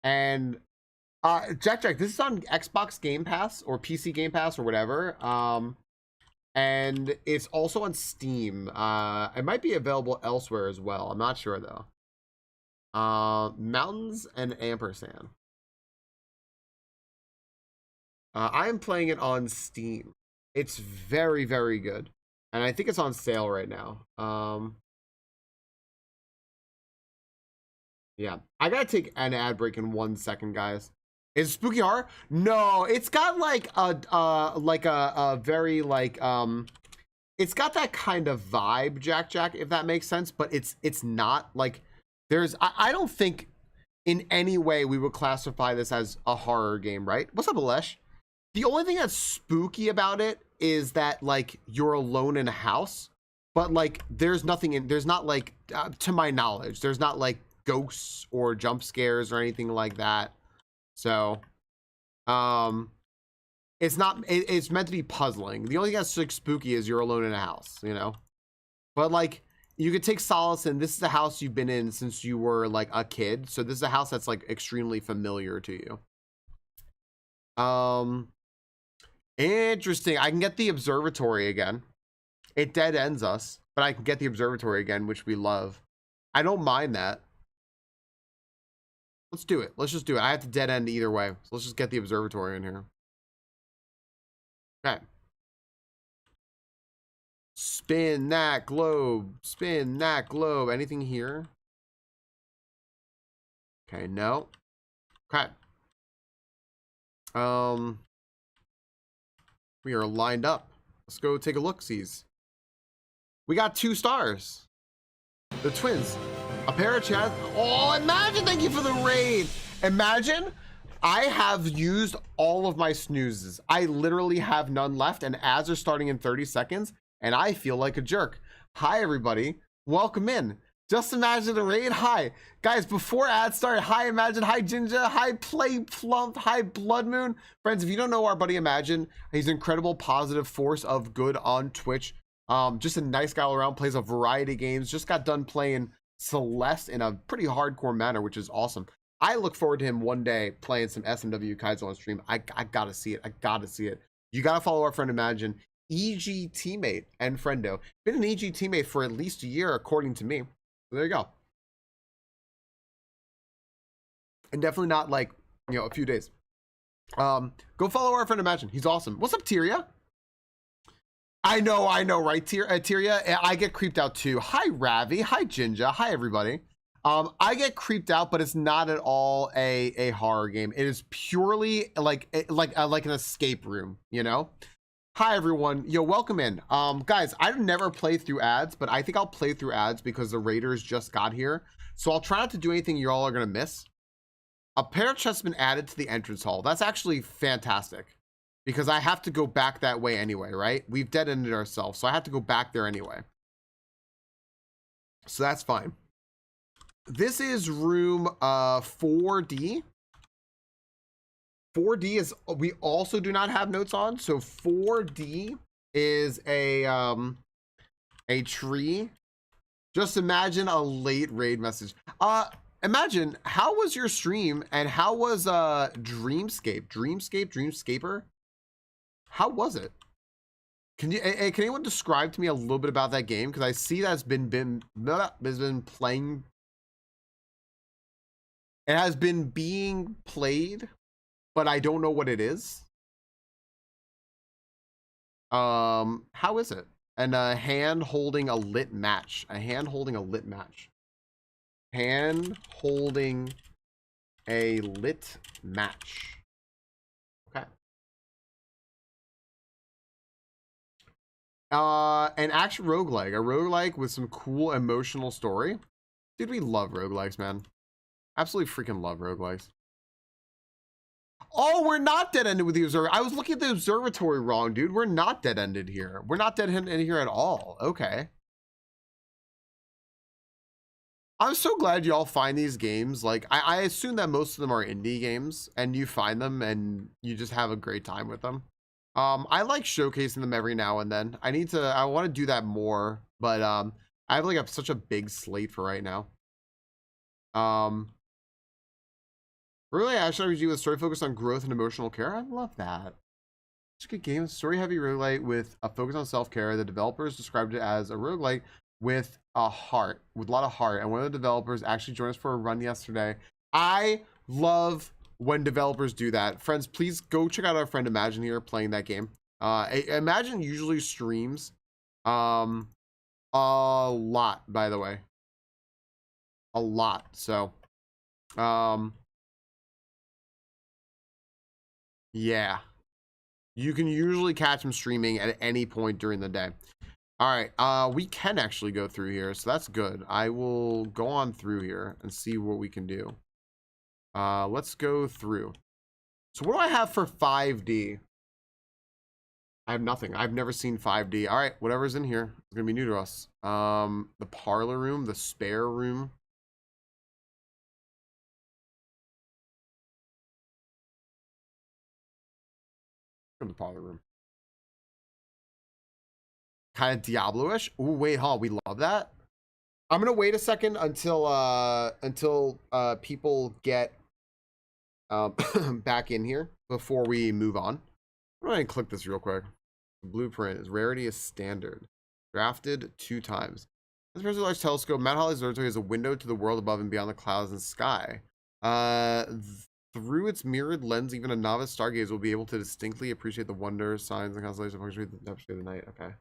And Jack, this is on Xbox Game Pass or PC Game Pass or whatever. And it's also on Steam. It might be available elsewhere as well. I'm not sure though. Mountains and ampersand. I am playing it on Steam. It's very, very good. And I think it's on sale right now. Yeah. I gotta take an ad break in 1 second, guys. Is it spooky horror? No, it's got like a very like it's got that kind of vibe, Jack, if that makes sense, but it's not like I don't think in any way we would classify this as a horror game, right? What's up, Alesh? The only thing that's spooky about it is that like you're alone in a house, but like there's not like to my knowledge, there's not like ghosts or jump scares or anything like that. So it's meant to be puzzling. The only thing that's like spooky is you're alone in a house, you know. But like you could take solace in this is the house you've been in since you were like a kid, so this is a house that's like extremely familiar to you. Interesting. I can get the observatory again. It dead ends us, but I can get the observatory again, which we love. I don't mind that. Let's do it. Let's just do it. I have to dead end either way, so let's just get the observatory in here. Okay. Spin that globe. Spin that globe. Anything here? Okay, no. Okay. We are lined up. Let's go take a look-sees. We got 2 stars. The twins. A pair of chat. Oh, Imagine, thank you for the raid. Imagine, I have used all of my snoozes. I literally have none left, and ads are starting in 30 seconds, and I feel like a jerk. Hi, everybody. Welcome in. Just Imagine the raid. Hi. Guys, before ads start, hi, Imagine. Hi, Jinja. Hi, Play Plump. Hi, Blood Moon. Friends, if you don't know our buddy Imagine, he's an incredible positive force of good on Twitch. Just a nice guy all around, plays a variety of games. Just got done playing Celeste in a pretty hardcore manner, which is awesome. I look forward to him one day playing some SMW Kaizo on stream. I gotta see it. I gotta see it. You gotta follow our friend Imagine, EG teammate and friendo. Been an EG teammate for at least a year, according to me. So there you go. And definitely not like, you know, a few days. Go follow our friend Imagine. He's awesome. What's up, Tyria? I know, right, Tyria? I get creeped out too. Hi, Ravi. Hi, Jinja. Hi, everybody. I get creeped out, but it's not at all a horror game. It is purely like an escape room, you know? Hi, everyone. Yo, welcome in. Guys, I never play through ads, but I think I'll play through ads because the Raiders just got here. So I'll try not to do anything you all are going to miss. A pair of chests has been added to the entrance hall. That's actually fantastic because I have to go back that way anyway, right? We've dead-ended ourselves, so I have to go back there anyway. So that's fine. This is room 4D. 4D is, we also do not have notes on. So 4D is a tree. Just imagine a late raid message. Imagine, how was your stream and how was Dreamscaper? How was it? Can anyone describe to me a little bit about that game? Because I see that's been playing. It has been being played, but I don't know what it is. How is it? And a hand holding a lit match. A hand holding a lit match. Hand holding a lit match. Okay. An action roguelike. A roguelike with some cool emotional story. Dude, we love roguelikes, man. Absolutely freaking love roguelikes. Oh, we're not dead-ended with the observatory. I was looking at the observatory wrong, dude. We're not dead-ended here. We're not dead-ended here at all. Okay. I'm so glad y'all find these games. Like, I assume that most of them are indie games, and you find them and you just have a great time with them. I like showcasing them every now and then. I want to do that more, but I have like such a big slate for right now. Really, action RPG with story focused on growth and emotional care. I love that. It's a good game. Story heavy roguelite with a focus on self care. The developers described it as a roguelite with a heart, with a lot of heart. And one of the developers actually joined us for a run yesterday. I love when developers do that. Friends, please go check out our friend Imagine here playing that game. Imagine usually streams a lot, by the way. A lot. So, yeah. You can usually catch him streaming at any point during the day. All right, we can actually go through here, so that's good. I will go on through here and see what we can do. Let's go through. So what do I have for 5D? I have nothing. I've never seen 5D. All right, whatever's in here is gonna be new to us. The parlor room, the spare room. The parlor room. Kind of Diablo-ish. Ooh, wait, huh? We love that. I'm gonna wait a second until people get back in here before we move on. I'm gonna click this real quick. Blueprint is rarity is standard. Drafted 2 times. This very large telescope, Mount Holly Observatory is a window to the world above and beyond the clouds and sky. Through its mirrored lens, even a novice stargazer will be able to distinctly appreciate the wonder, signs, and constellations of the night. Okay.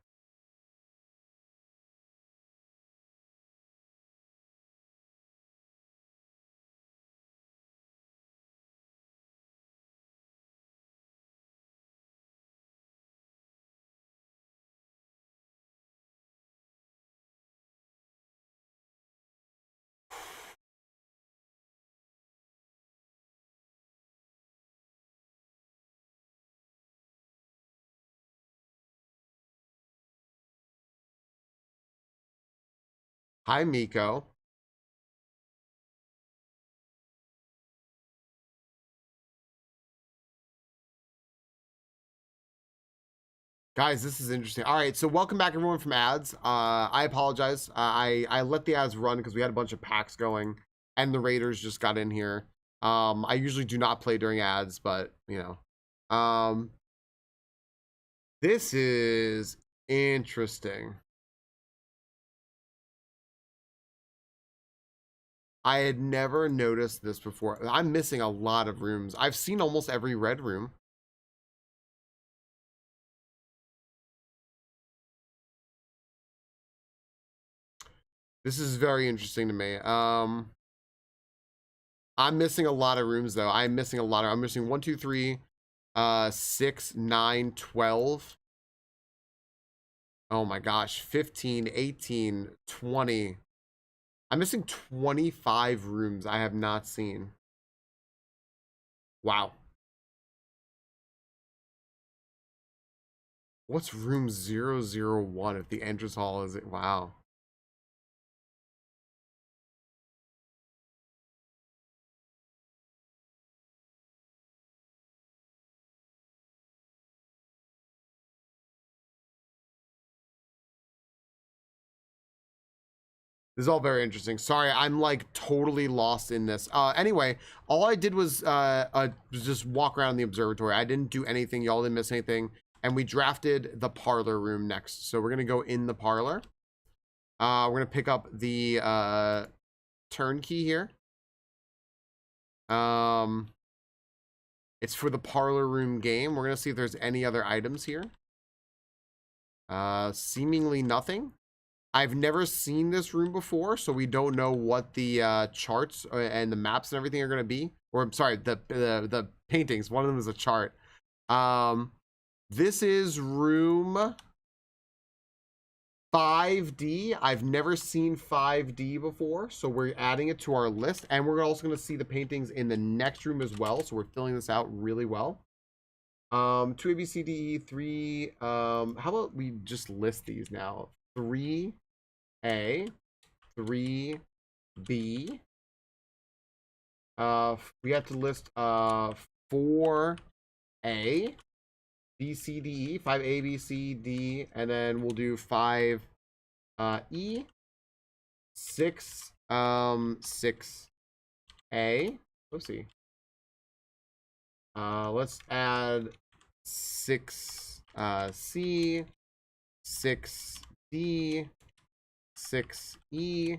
Hi, Miko. Guys, this is interesting. All right, so welcome back everyone from ads. I apologize. I let the ads run because we had a bunch of packs going and the Raiders just got in here. I usually do not play during ads, but you know. This is interesting. I had never noticed this before. I'm missing a lot of rooms. I've seen almost every red room. This is very interesting to me. I'm missing a lot of rooms though. I'm missing 1, 2, 3, 6, 9, 12. Oh my gosh, 15, 18, 20. I'm missing 25 rooms I have not seen. Wow. What's room 001 if the entrance hall is it? Wow. This is all very interesting. Sorry, I'm like totally lost in this. Anyway, all I did was just walk around the observatory. I didn't do anything. Y'all didn't miss anything. And we drafted the parlor room next. So we're gonna go in the parlor. We're gonna pick up the turnkey here. It's for the parlor room game. We're gonna see if there's any other items here. Seemingly nothing. I've never seen this room before, so we don't know what the charts and the maps and everything are going to be. Or I'm sorry, the paintings. One of them is a chart. This is room 5D. I've never seen 5D before, so we're adding it to our list. And we're also going to see the paintings in the next room as well, so we're filling this out really well. 2 A, B, C, D, E, 3. How about we just list these now? 3A, 3 B. We have to list 4A, B, C, D, E, 5A, B, C, D, and then we'll do 5 E, 6 6A. Oopsie. Let's add 6 C, 6D, 6E,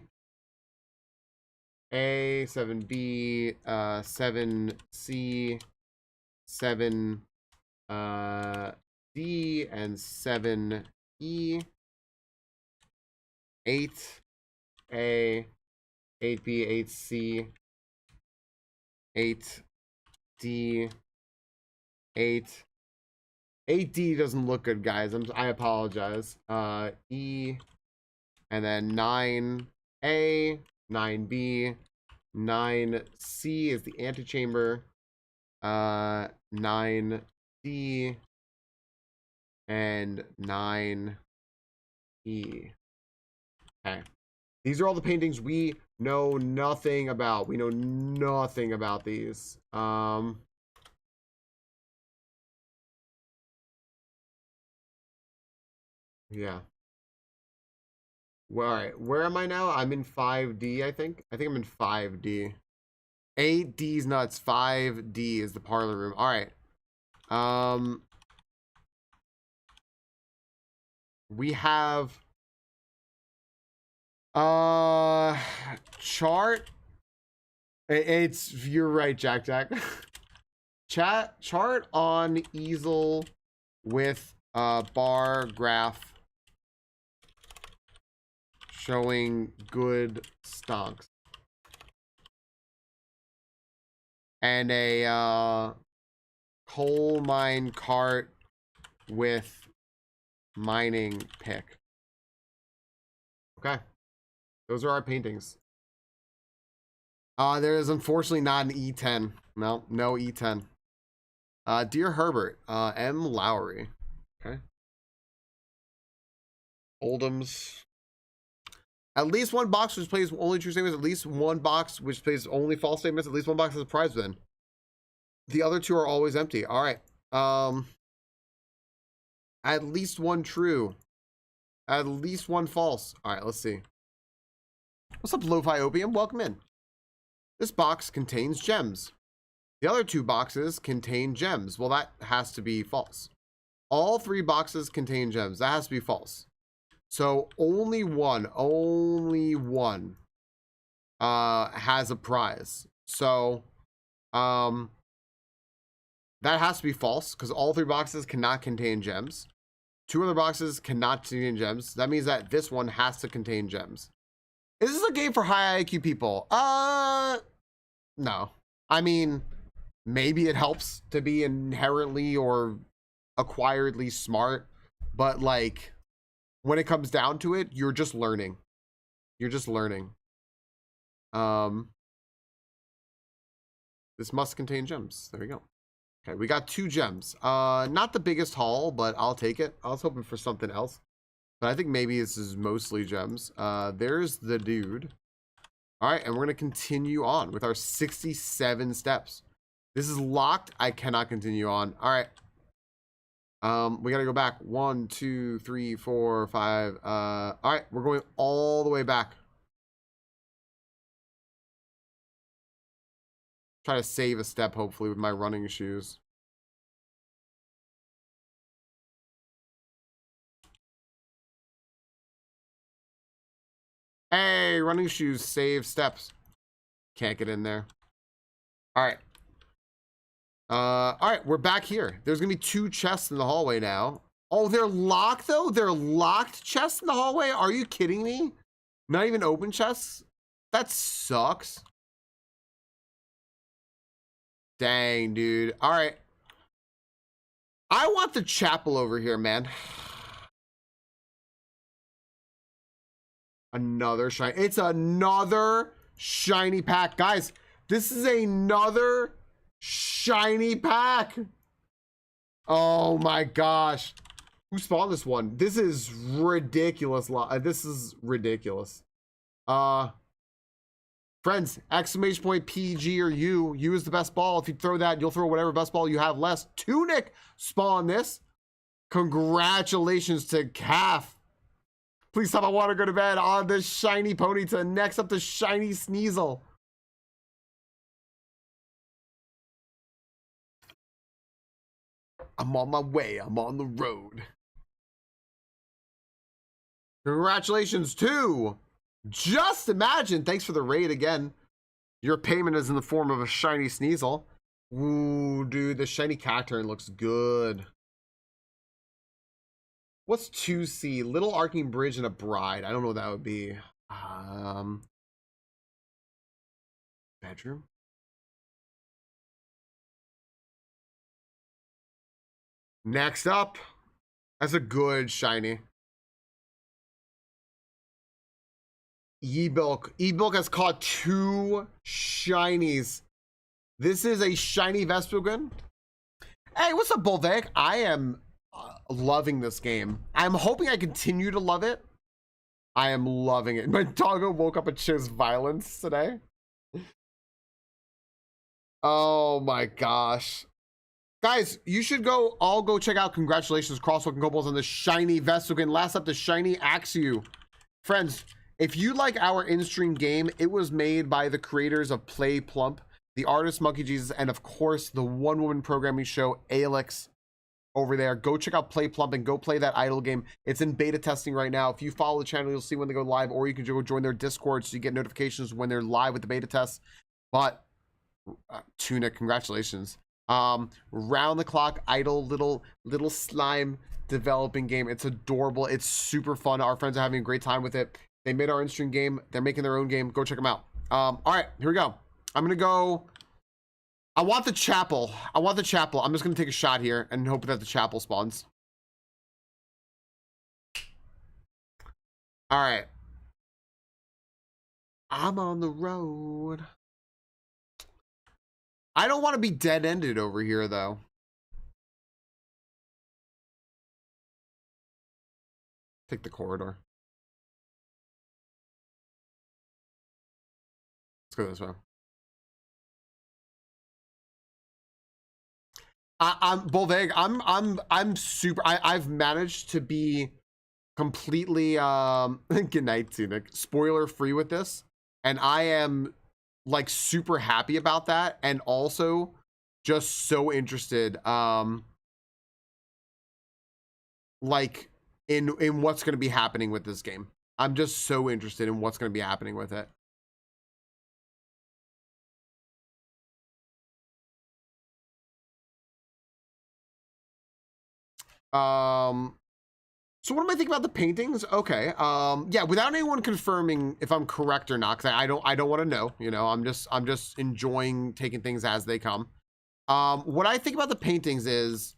A, 7B, 7C, 7 D, and 7E, 8A, 8B, 8C, 8D, 8D doesn't look good, guys. I apologize. E, and then 9A, 9B, 9C is the antechamber, 9D, and 9E. Okay. These are all the paintings we know nothing about. We know nothing about these. Yeah. Well, all right. Where am I now? I'm in 5D, I think. I think I'm in 5D. 8D's nuts. 5D is the parlor room. All right. We have chart. It's, you're right, Jack. Chart on easel with bar graph showing good stonks. And a coal mine cart with mining pick. Okay. Those are our paintings. There is unfortunately not an E10. No E10. Dear Herbert, M. Lowry. Okay. Oldham's. At least one box which plays only true statements. At least one box which plays only false statements. At least one box has a prize within. The other two are always empty. All right. At least one true. At least one false. All right, let's see. What's up, Lo-Fi Opium? Welcome in. This box contains gems. The other two boxes contain gems. Well, that has to be false. All three boxes contain gems. That has to be false. So only one has a prize. So that has to be false because all three boxes cannot contain gems. Two other boxes cannot contain gems. That means that this one has to contain gems. Is this a game for high IQ people? No. I mean, maybe it helps to be inherently or acquiredly smart, but like when it comes down to it, you're just learning. You're just learning. This must contain gems. There we go. Okay, we got 2 gems. Not the biggest haul, but I'll take it. I was hoping for something else, but I think maybe this is mostly gems. There's the dude. All right, and we're gonna continue on with our 67 steps. This is locked. I cannot continue on. All right. We gotta go back. 1, 2, 3, 4, 5. All right, we're going all the way back. Try to save a step, hopefully, with my running shoes. Hey, running shoes save steps. Can't get in there. All right. All right, we're back here. There's gonna be 2 chests in the hallway now. Oh, they're locked though? They're locked chests in the hallway? Are you kidding me? Not even open chests? That sucks. Dang, dude. All right. I want the chapel over here, man. Another shiny. It's another shiny pack. Guys, this is another shiny pack. Oh my gosh. Who spawned this one? This is ridiculous. This is ridiculous. Friends, exclamation point PG or U. U is the best ball. If you throw that, you'll throw whatever best ball you have less. Tunic spawn this. Congratulations to Calf. Please stop. I want to go to bed on this shiny Ponyta. Next up, the shiny Sneasel. I'm on my way. I'm on the road. Congratulations to Just Imagine. Thanks for the raid again. Your payment is in the form of a shiny Sneasel. Ooh, dude, the shiny Cacturn looks good. What's 2C? Little Arcing Bridge and a Bride. I don't know what that would be. Bedroom. Next up, that's a good shiny. Ebilk. Ebilk has caught 2 shinies. This is a shiny Vespiquen. Hey, what's up, Bolvec? I am loving this game. I'm hoping I continue to love it. I am loving it. My doggo woke up and chose violence today. Oh my gosh. Guys, you should all go check out Congratulations Crosswalk and Kobolds on the shiny Vespiquen. Last up, the shiny Axew. Friends, if you like our in-stream game, it was made by the creators of Play Plump, the artist Monkey Jesus, and of course the one-woman programming show Alex over there. Go check out Play Plump and go play that idle game. It's in beta testing right now. If you follow the channel, you'll see when they go live, or you can go join their Discord so you get notifications when they're live with the beta tests. But Tunic, congratulations. Round the clock idle little slime developing game. It's adorable. It's super fun. Our friends are having a great time with it. They made our in-stream game. They're making their own game. Go check them out. All right, here we go. I'm gonna go. I want the chapel. I'm just gonna take a shot here and hope that the chapel spawns. All right. I'm on the road. I don't want to be dead-ended over here, though. Take the corridor. Let's go this way. I'm Bolveg. I'm super. I've managed to be completely good night, Tunic. Spoiler free with this, and I am like super happy about that, and also just so interested like in what's going to be happening with this game. I'm just so interested in what's going to be happening with it. So what am I thinking about the paintings? Okay. Yeah, without anyone confirming if I'm correct or not, because I don't want to know, you know. I'm just enjoying taking things as they come. What I think about the paintings is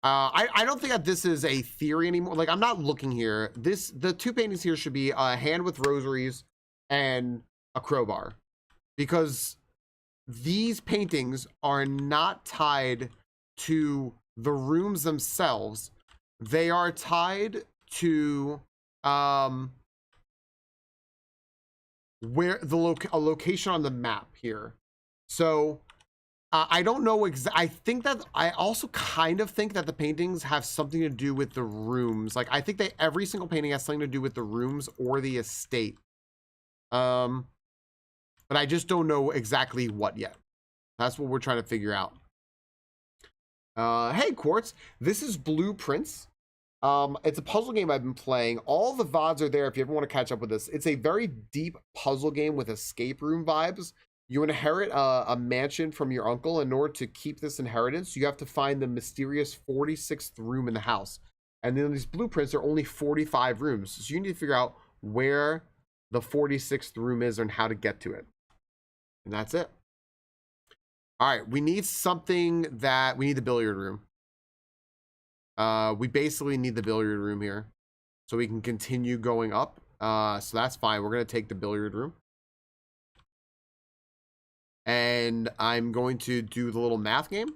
I don't think that this is a theory anymore. Like, I'm not looking here. The 2 paintings here should be a hand with rosaries and a crowbar, because these paintings are not tied to the rooms themselves. They are tied to where a location on the map here. So I don't know I also kind of think that the paintings have something to do with the rooms. Like, I think every single painting has something to do with the rooms or the estate. But I just don't know exactly what yet. That's what we're trying to figure out. Hey Quartz, this is Blueprints. It's a puzzle game I've been playing. All the VODs are there if you ever want to catch up with this. It's a very deep puzzle game with escape room vibes. You inherit a mansion from your uncle. In order to keep this inheritance, you have to find the mysterious 46th room in the house. And then these blueprints are only 45 rooms. So you need to figure out where the 46th room is and how to get to it. And that's it. All right, we need something we need the billiard room. We basically need the billiard room here so we can continue going up. So that's fine. We're going to take the billiard room. And I'm going to do the little math game.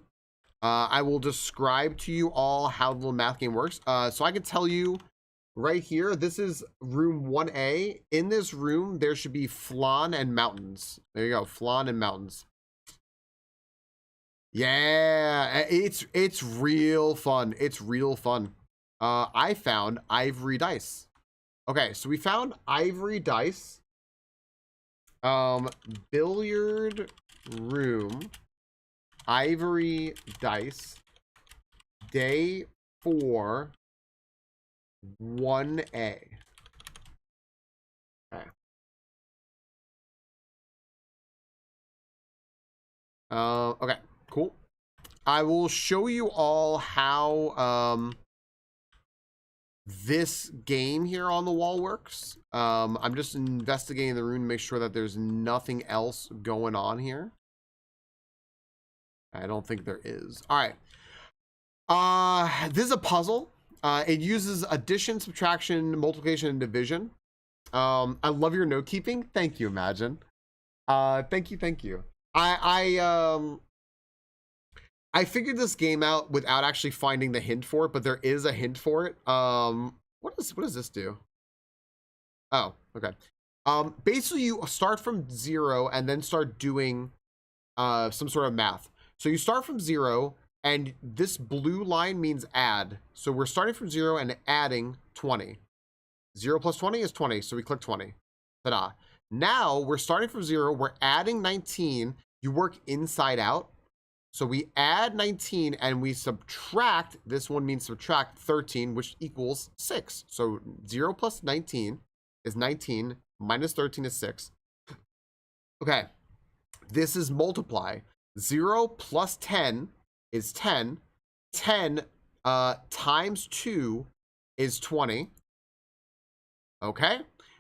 I will describe to you all how the little math game works. So I can tell you right here, this is room 1A. In this room, there should be flan and mountains. There you go, flan and mountains. Yeah, it's real fun. It's real fun. I found ivory dice. Okay, so we found ivory dice. Billiard room, ivory dice, day 4, 1A. Okay. Okay, cool. I will show you all how this game here on the wall works. I'm just investigating the room to make sure that there's nothing else going on here. I don't think there is. All right. This is a puzzle. It uses addition, subtraction, multiplication, and division. I love your note keeping. Thank you, Imagine. Thank you. I figured this game out without actually finding the hint for it, but there is a hint for it. What does this do? Oh, okay. Basically you start from 0 and then start doing some sort of math. So you start from 0 and this blue line means add. So we're starting from 0 and adding 20. 0 plus 20 is 20, so we click 20. Ta-da. Now we're starting from 0, we're adding 19. You work inside out. So we add 19 and we subtract, this one means subtract 13, which equals 6. So 0 plus 19 is 19, minus 13 is 6. Okay, this is multiply. 0 plus 10 is 10. 10 times 2 is 20. Okay,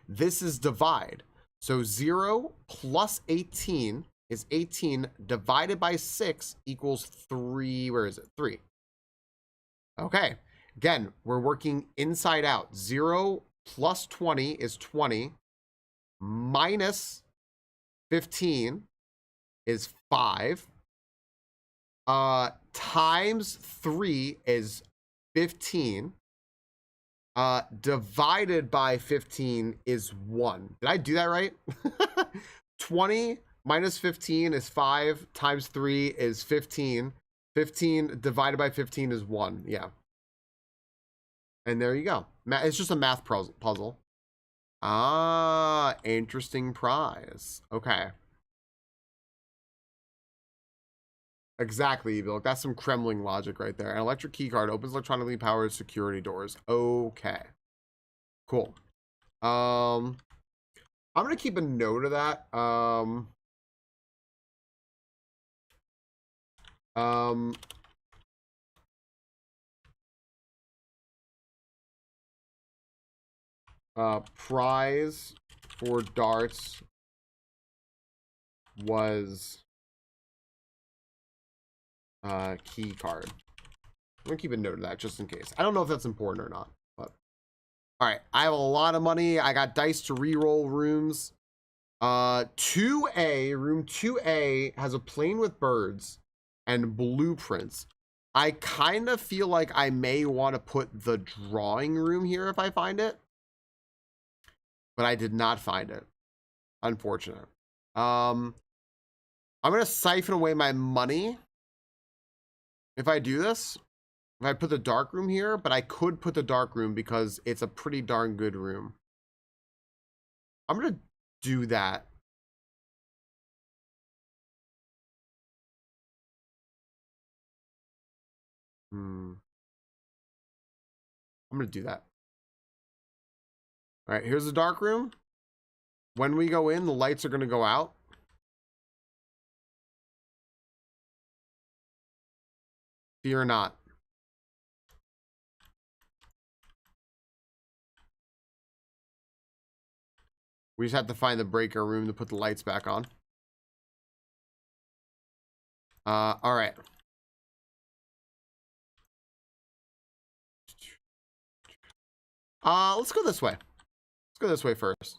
this is divide. So 0 plus 18 is 18 divided by 6 equals 3. Where is it? 3. Okay. Again, we're working inside out. 0 plus 20 is 20. Minus 15 is 5. Times 3 is 15. Divided by 15 is 1. Did I do that right? 20 minus 15 is 5, times 3 is 15. 15 divided by 15 is 1. Yeah. And there you go. It's just a math puzzle. Ah, interesting prize. Okay. Exactly, Bill. That's some Kremlin logic right there. An electric key card opens electronically powered security doors. Okay. Cool. I'm gonna keep a note of that. Prize for darts was key card. I'm gonna keep a note of that just in case. I don't know if that's important or not, but all right. I have a lot of money. I got dice to re-roll rooms. 2A, room 2A has a plane with birds and blueprints. I kind of feel like I may want to put the drawing room here if I find it, but I did not find it. Unfortunate. I'm gonna siphon away my money if I do this. If I put the dark room here, but I could put the dark room because it's a pretty darn good room. I'm gonna do that. I'm gonna do that. All right, here's the dark room. When we go in, the lights are gonna go out. Fear not. We just have to find the breaker room to put the lights back on. All right. Let's go this way. Let's go this way first.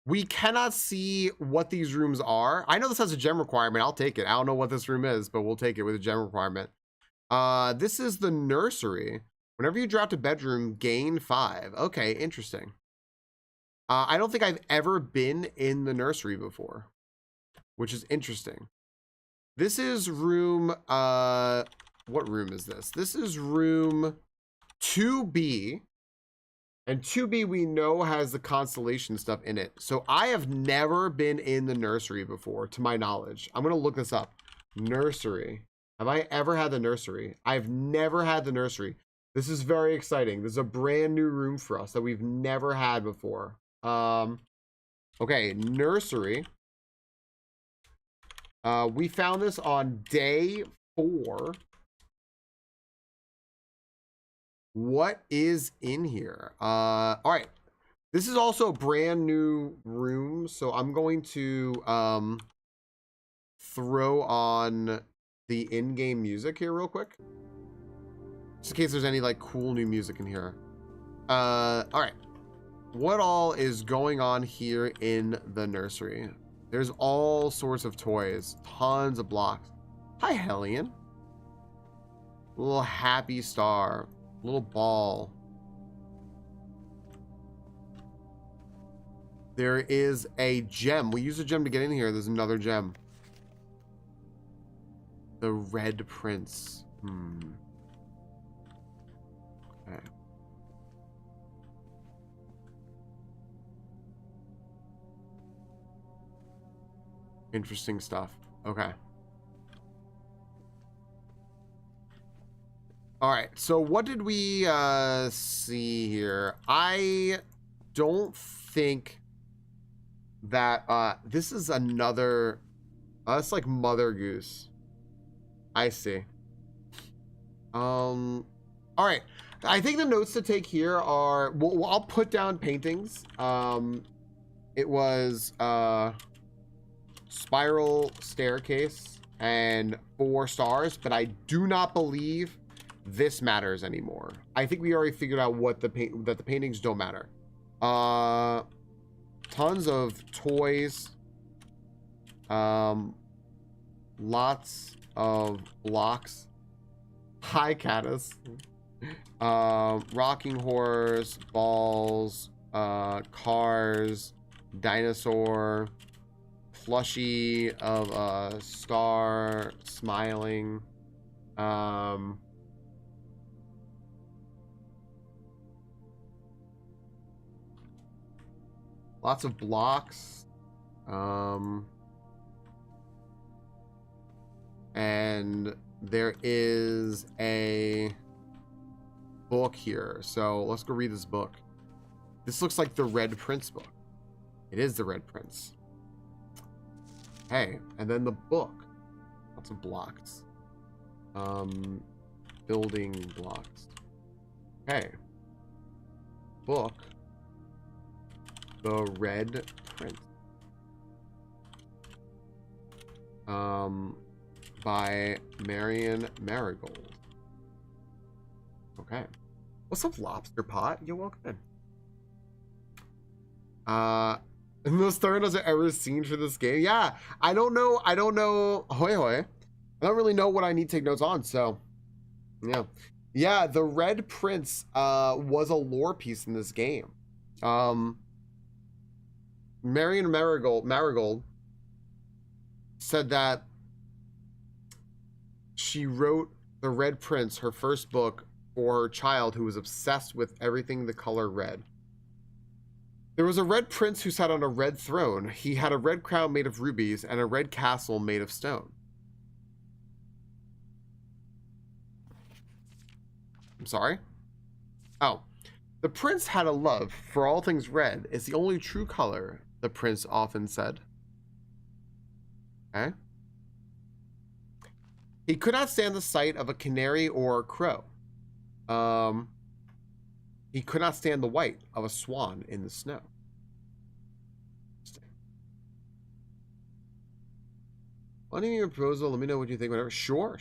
We cannot see what these rooms are. I know this has a gem requirement. I'll take it. I don't know what this room is, but we'll take it with a gem requirement. This is the nursery. Whenever you drop to bedroom, gain 5. Okay, interesting. I don't think I've ever been in the nursery before, which is interesting. This is room, what room is this? This is room 2B. And 2B we know has the constellation stuff in it. So I have never been in the nursery before, to my knowledge. I'm going to look this up. Nursery. Have I ever had the nursery? I've never had the nursery. This is very exciting. This is a brand new room for us that we've never had before. Okay, nursery. We found this on day 4. What is in here? All right. This is also a brand new room, so I'm going to throw on the in-game music here real quick. Just in case there's any like cool new music in here. All right. What all is going on here in the nursery? There's all sorts of toys, tons of blocks. Hi, Hellion. Little happy star, little ball. There is a gem. We use a gem to get in here. There's another gem. The Red Prince. Okay. Interesting stuff. Okay. All right. So what did we see here? I don't think that this is another it's like Mother Goose. I see. All right. I think the notes to take here are well, I'll put down paintings. It was spiral staircase and 4 stars, but I do not believe this matters anymore. I think we already figured out what that the paintings don't matter. Tons of toys, lots of blocks. Hi, Caddis. Rocking horse, balls, cars, dinosaur, plushie of a star smiling. Lots of blocks. And there is a book here. So let's go read this book. This looks like the Red Prince book. It is the Red Prince. Hey, and then the book. Lots of blocks. Building blocks. Okay. Book. The Red Prince. By Marion Marigold. Okay. What's up, Lobster Pot? You're welcome in. And those thoroughness I've ever seen for this game. Yeah, I don't know. Hoi hoi. I don't really know what I need to take notes on, so yeah. Yeah, the Red Prince was a lore piece in this game. Marion Marigold said that she wrote The Red Prince, her first book, for her child who was obsessed with everything the color red. There was a red prince who sat on a red throne. He had a red crown made of rubies and a red castle made of stone. I'm sorry? Oh. The prince had a love for all things red. It's the only true color, the prince often said. Okay. He could not stand the sight of a canary or a crow. He could not stand the white of a swan in the snow. Want any proposal? Let me know what you think. Whatever. Sure.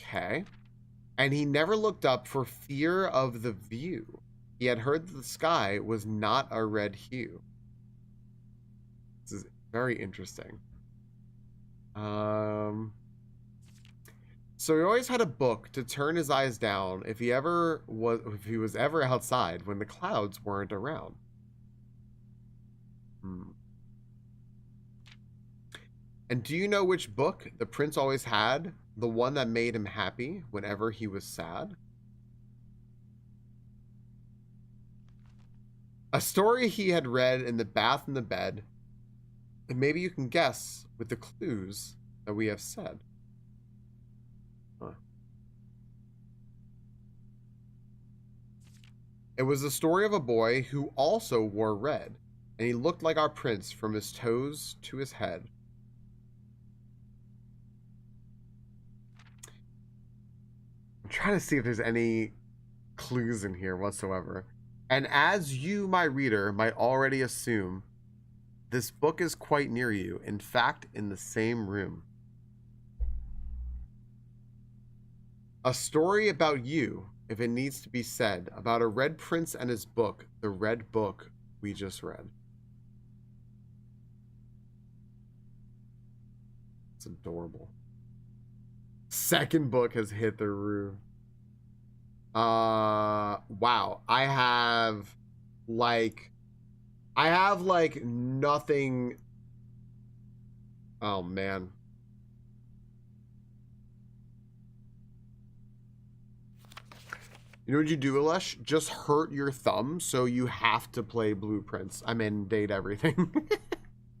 Okay. And he never looked up for fear of the view. He had heard that the sky was not a red hue. This is very interesting. So he always had a book to turn his eyes down if he was ever outside when the clouds weren't around. And do you know which book the prince always had? The one that made him happy whenever he was sad? A story he had read in the bath in the bed. And maybe you can guess with the clues that we have said. Huh. It was the story of a boy who also wore red, and he looked like our prince from his toes to his head. I'm trying to see if there's any clues in here whatsoever. And as you, my reader, might already assume, this book is quite near you, in fact, in the same room. A story about you, if it needs to be said, about a red prince and his book, the red book we just read. It's adorable. Second book has hit the roof. Wow. I have like nothing. Oh man. You know what you do, Alesh? Just hurt your thumb so you have to play Blueprints. I mean, date everything.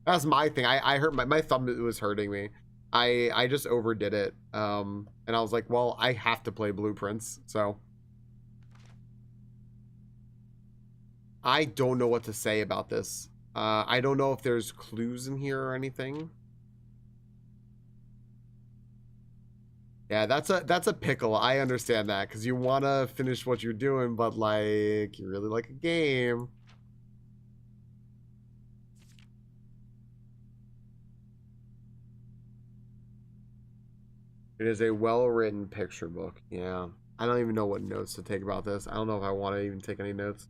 That's my thing. I hurt my thumb was hurting me. I just overdid it. And I was like, well, I have to play Blueprints, so. I don't know what to say about this. I don't know if there's clues in here or anything. Yeah, that's a pickle. I understand that because you want to finish what you're doing, but like you really like a game. It is a well-written picture book. Yeah. I don't even know what notes to take about this. I don't know if I want to even take any notes.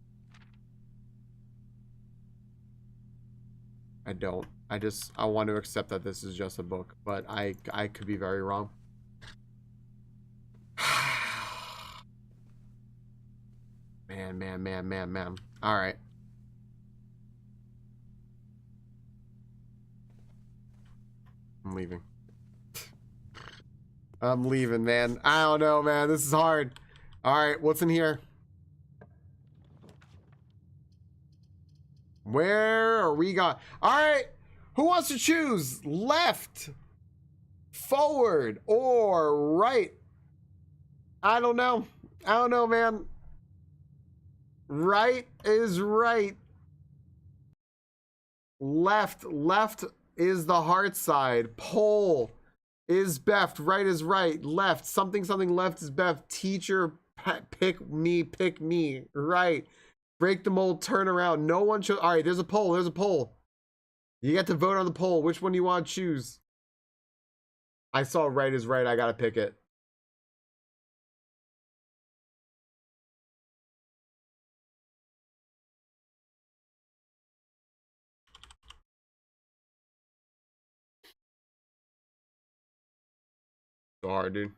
I don't. I want to accept that this is just a book, but I could be very wrong. Man. All right. I'm leaving. I'm leaving, man. I don't know, man. This is hard. All right, what's in here? Where are we going? All right. Who wants to choose left, forward, or right? I don't know. I don't know, man. Right is right. Left is the heart side. Pole is beft. Right is right. Left, something left is beft. Teacher, pick me. Right. Break the mold, turn around. No one should. All right, there's a poll. You get to vote on the poll. Which one do you want to choose? I saw right is right. I got to pick it. So hard, dude.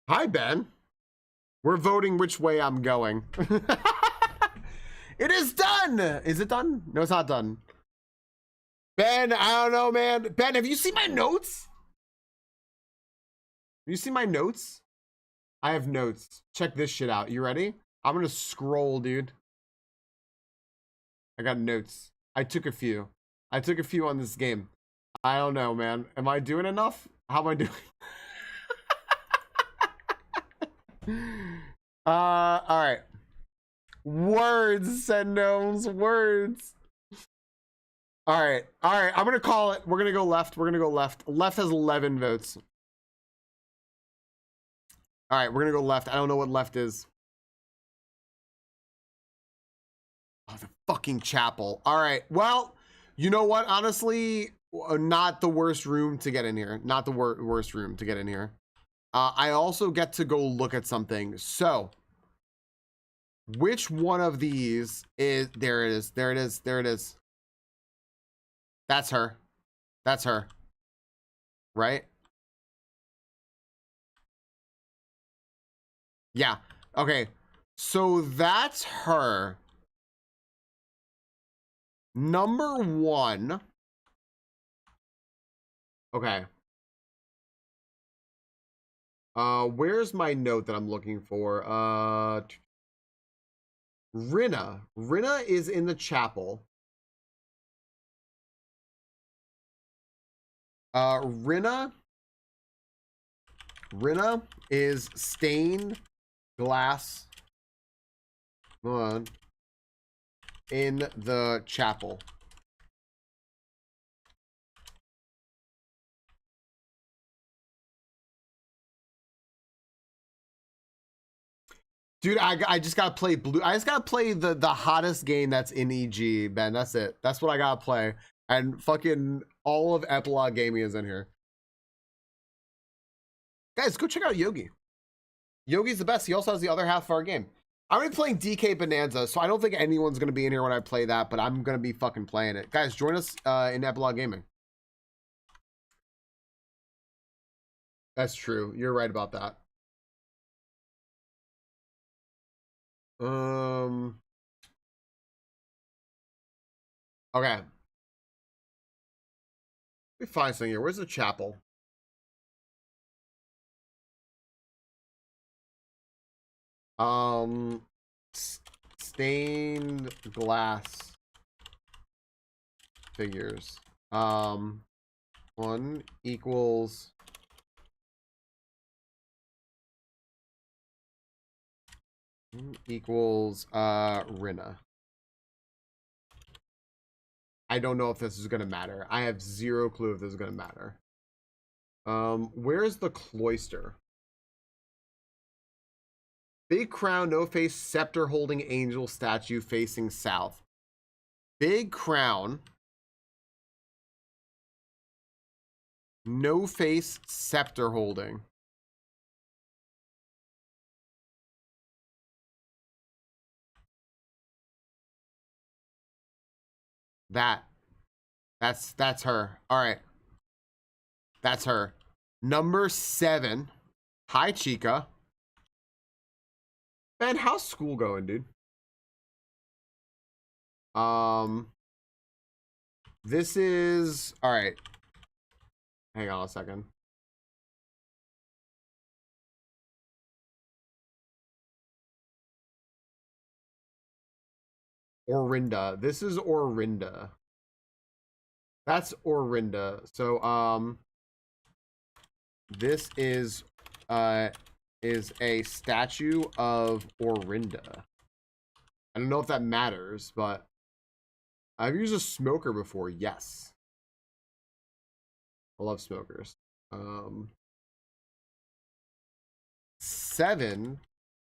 Hi, Ben. We're voting which way I'm going. It is done. Is it done? No, it's not done. Ben, I don't know, man. Ben, have you seen my notes? Have you seen my notes? I have notes. Check this shit out. You ready? I'm gonna scroll, dude. I got notes. I took a few on this game. I don't know, man. Am I doing enough? How am I doing? All right. Words, said gnomes. Words. All right. I'm gonna call it. We're gonna go left. Left has 11 votes. All right, we're gonna go left. I don't know what left is. Oh, the fucking chapel. All right. Well, You know what? Honestly, not the worst room to get in here. Not the worst room to get in here. I also get to go look at something. So, which one of these is... There it is. There it is. There it is. That's her. That's her. Right? Yeah. Okay. So that's her. Number one. Okay. Where's my note that I'm looking for? Rinna. Rinna is in the chapel. Rinna is stained glass in the chapel. Dude, I just gotta play blue. I just gotta play the hottest game that's in EG, Ben. That's it. That's what I gotta play. And fucking all of Epilogue Gaming is in here. Guys, go check out Yogi. Yogi's the best. He also has the other half of our game. I'm gonna be playing DK Bonanza, so I don't think anyone's gonna be in here when I play that, but I'm gonna be fucking playing it. Guys, join us in Epilogue Gaming. That's true. You're right about that. Okay. Let me find something here. Where's the chapel? Stained glass figures. 1 equals Rinna. I don't know if this is gonna matter. I have zero clue if this is gonna matter. Where's the cloister? Big crown, no face, scepter holding angel statue facing south. Big crown, no face, scepter holding. That's her. All right. That's her. Number 7. Hi, Chica. Man, how's school going, dude? This is... All right. Hang on a second. Orinda. This is Orinda. That's Orinda. So, this is a statue of Orinda. I don't know if that matters, but I've used a smoker before. Yes. I love smokers. 7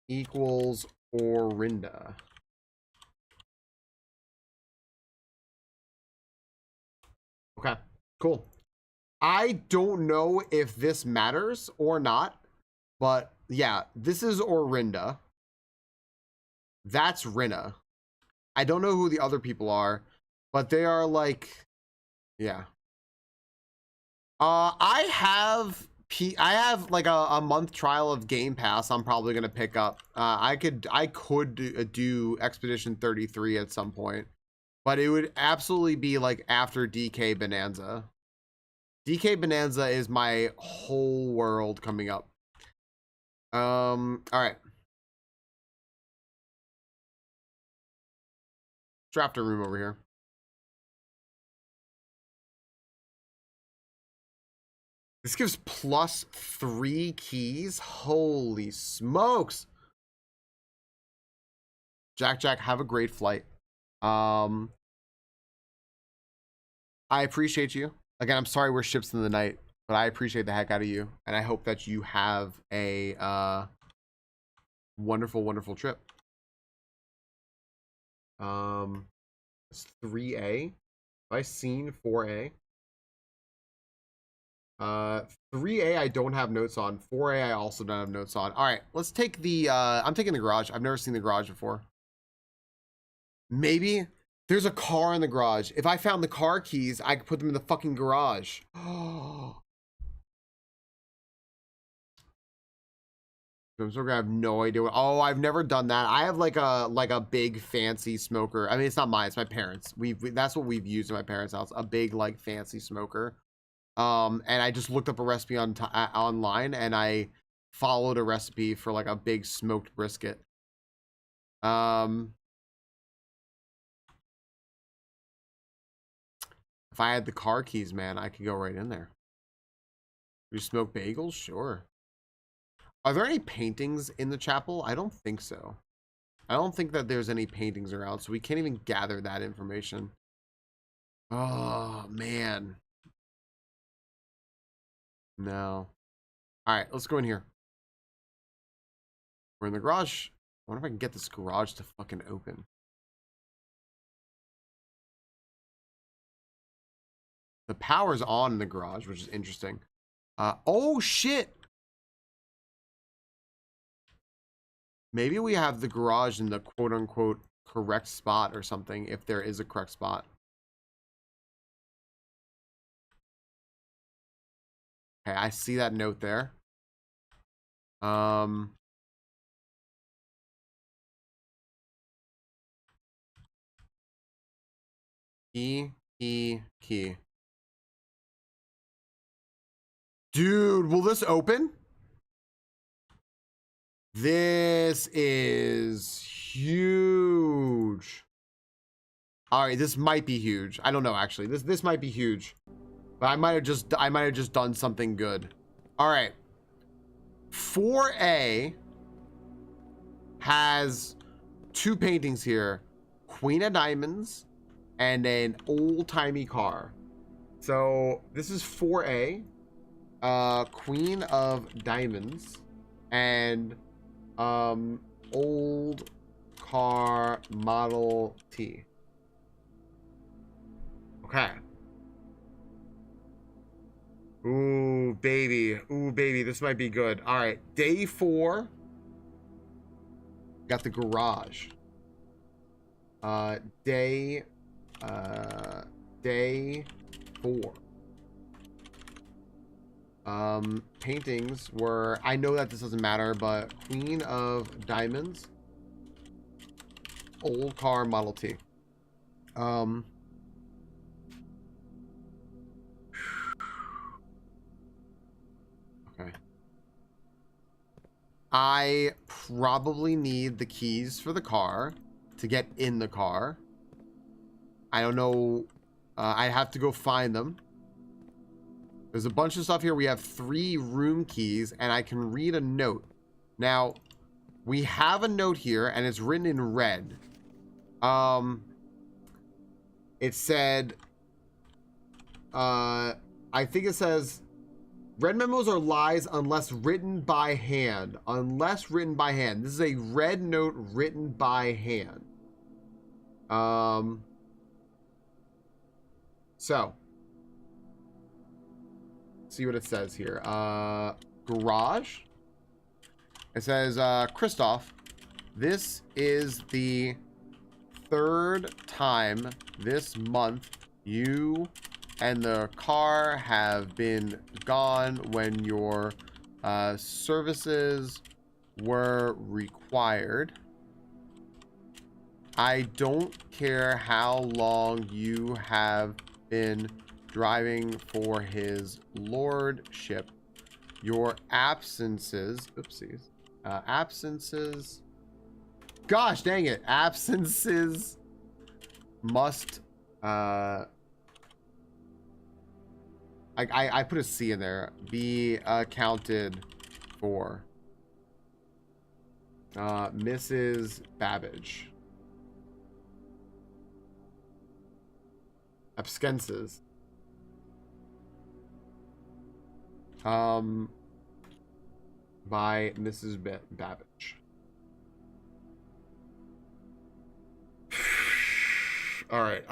equals Orinda. Okay, cool. I don't know if this matters or not, but yeah, this is Orinda. That's Rinna. I don't know who the other people are, but they are like, yeah. I have like a month trial of Game Pass. I'm probably gonna pick up. I could do Expedition 33 at some point, but it would absolutely be like after DK Bonanza. DK Bonanza is my whole world coming up. All right. Drafter room over here. This gives +3 keys. Holy smokes. Jack, have a great flight. I appreciate you. Again, I'm sorry we're ships in the night, but I appreciate the heck out of you. And I hope that you have a wonderful, wonderful trip. It's 3A. I seen 4A? 3A I don't have notes on. 4A I also don't have notes on. All right, let's take the I'm taking the garage. I've never seen the garage before. Maybe there's a car in the garage. If I found the car keys, I could put them in the fucking garage. Oh. I'm still gonna have no idea what, oh, I've never done that. I have like a big fancy smoker. I mean, it's not mine, it's my parents. That's what we've used in my parents' house. A big like fancy smoker. And I just looked up a recipe on online, and I followed a recipe for like a big smoked brisket. If I had the car keys, man, I could go right in there. You smoke bagels? Sure. Are there any paintings in the chapel? I don't think so. I don't think that there's any paintings around, so we can't even gather that information. Oh, man. No. All right, let's go in here. We're in the garage. I wonder if I can get this garage to fucking open. The power's on in the garage, which is interesting. Oh, shit. Maybe we have the garage in the quote-unquote correct spot or something, if there is a correct spot. Okay, I see that note there. Key. Dude, will this open? This is huge. All right, this might be huge. I don't know, actually. This might be huge. But I might have just done something good. All right. 4A has two paintings here. Queen of Diamonds and an old-timey car. So this is 4A. Queen of Diamonds and old car Model T. Okay. Ooh, baby. Ooh, baby. This might be good. All right. Day 4. Got the garage. Day 4. Paintings were, I know that this doesn't matter, but Queen of Diamonds, old car Model T. Okay. I probably need the keys for the car to get in the car. I don't know. I have to go find them. There's a bunch of stuff here. We have 3 room keys, and I can read a note. Now, we have a note here, and it's written in red. It said, I think it says, red memos are lies unless written by hand. Unless written by hand. This is a red note written by hand. So, see what it says here. Garage. It says, Christoph, this is the 3rd time this month you and the car have been gone when your services were required. I don't care how long you have been driving for his lordship. Your absences, oopsies, absences, gosh dang it, absences must, I put a C in there, be accounted for. Mrs. Babbage. Absences. By Mrs. Babbage. All right.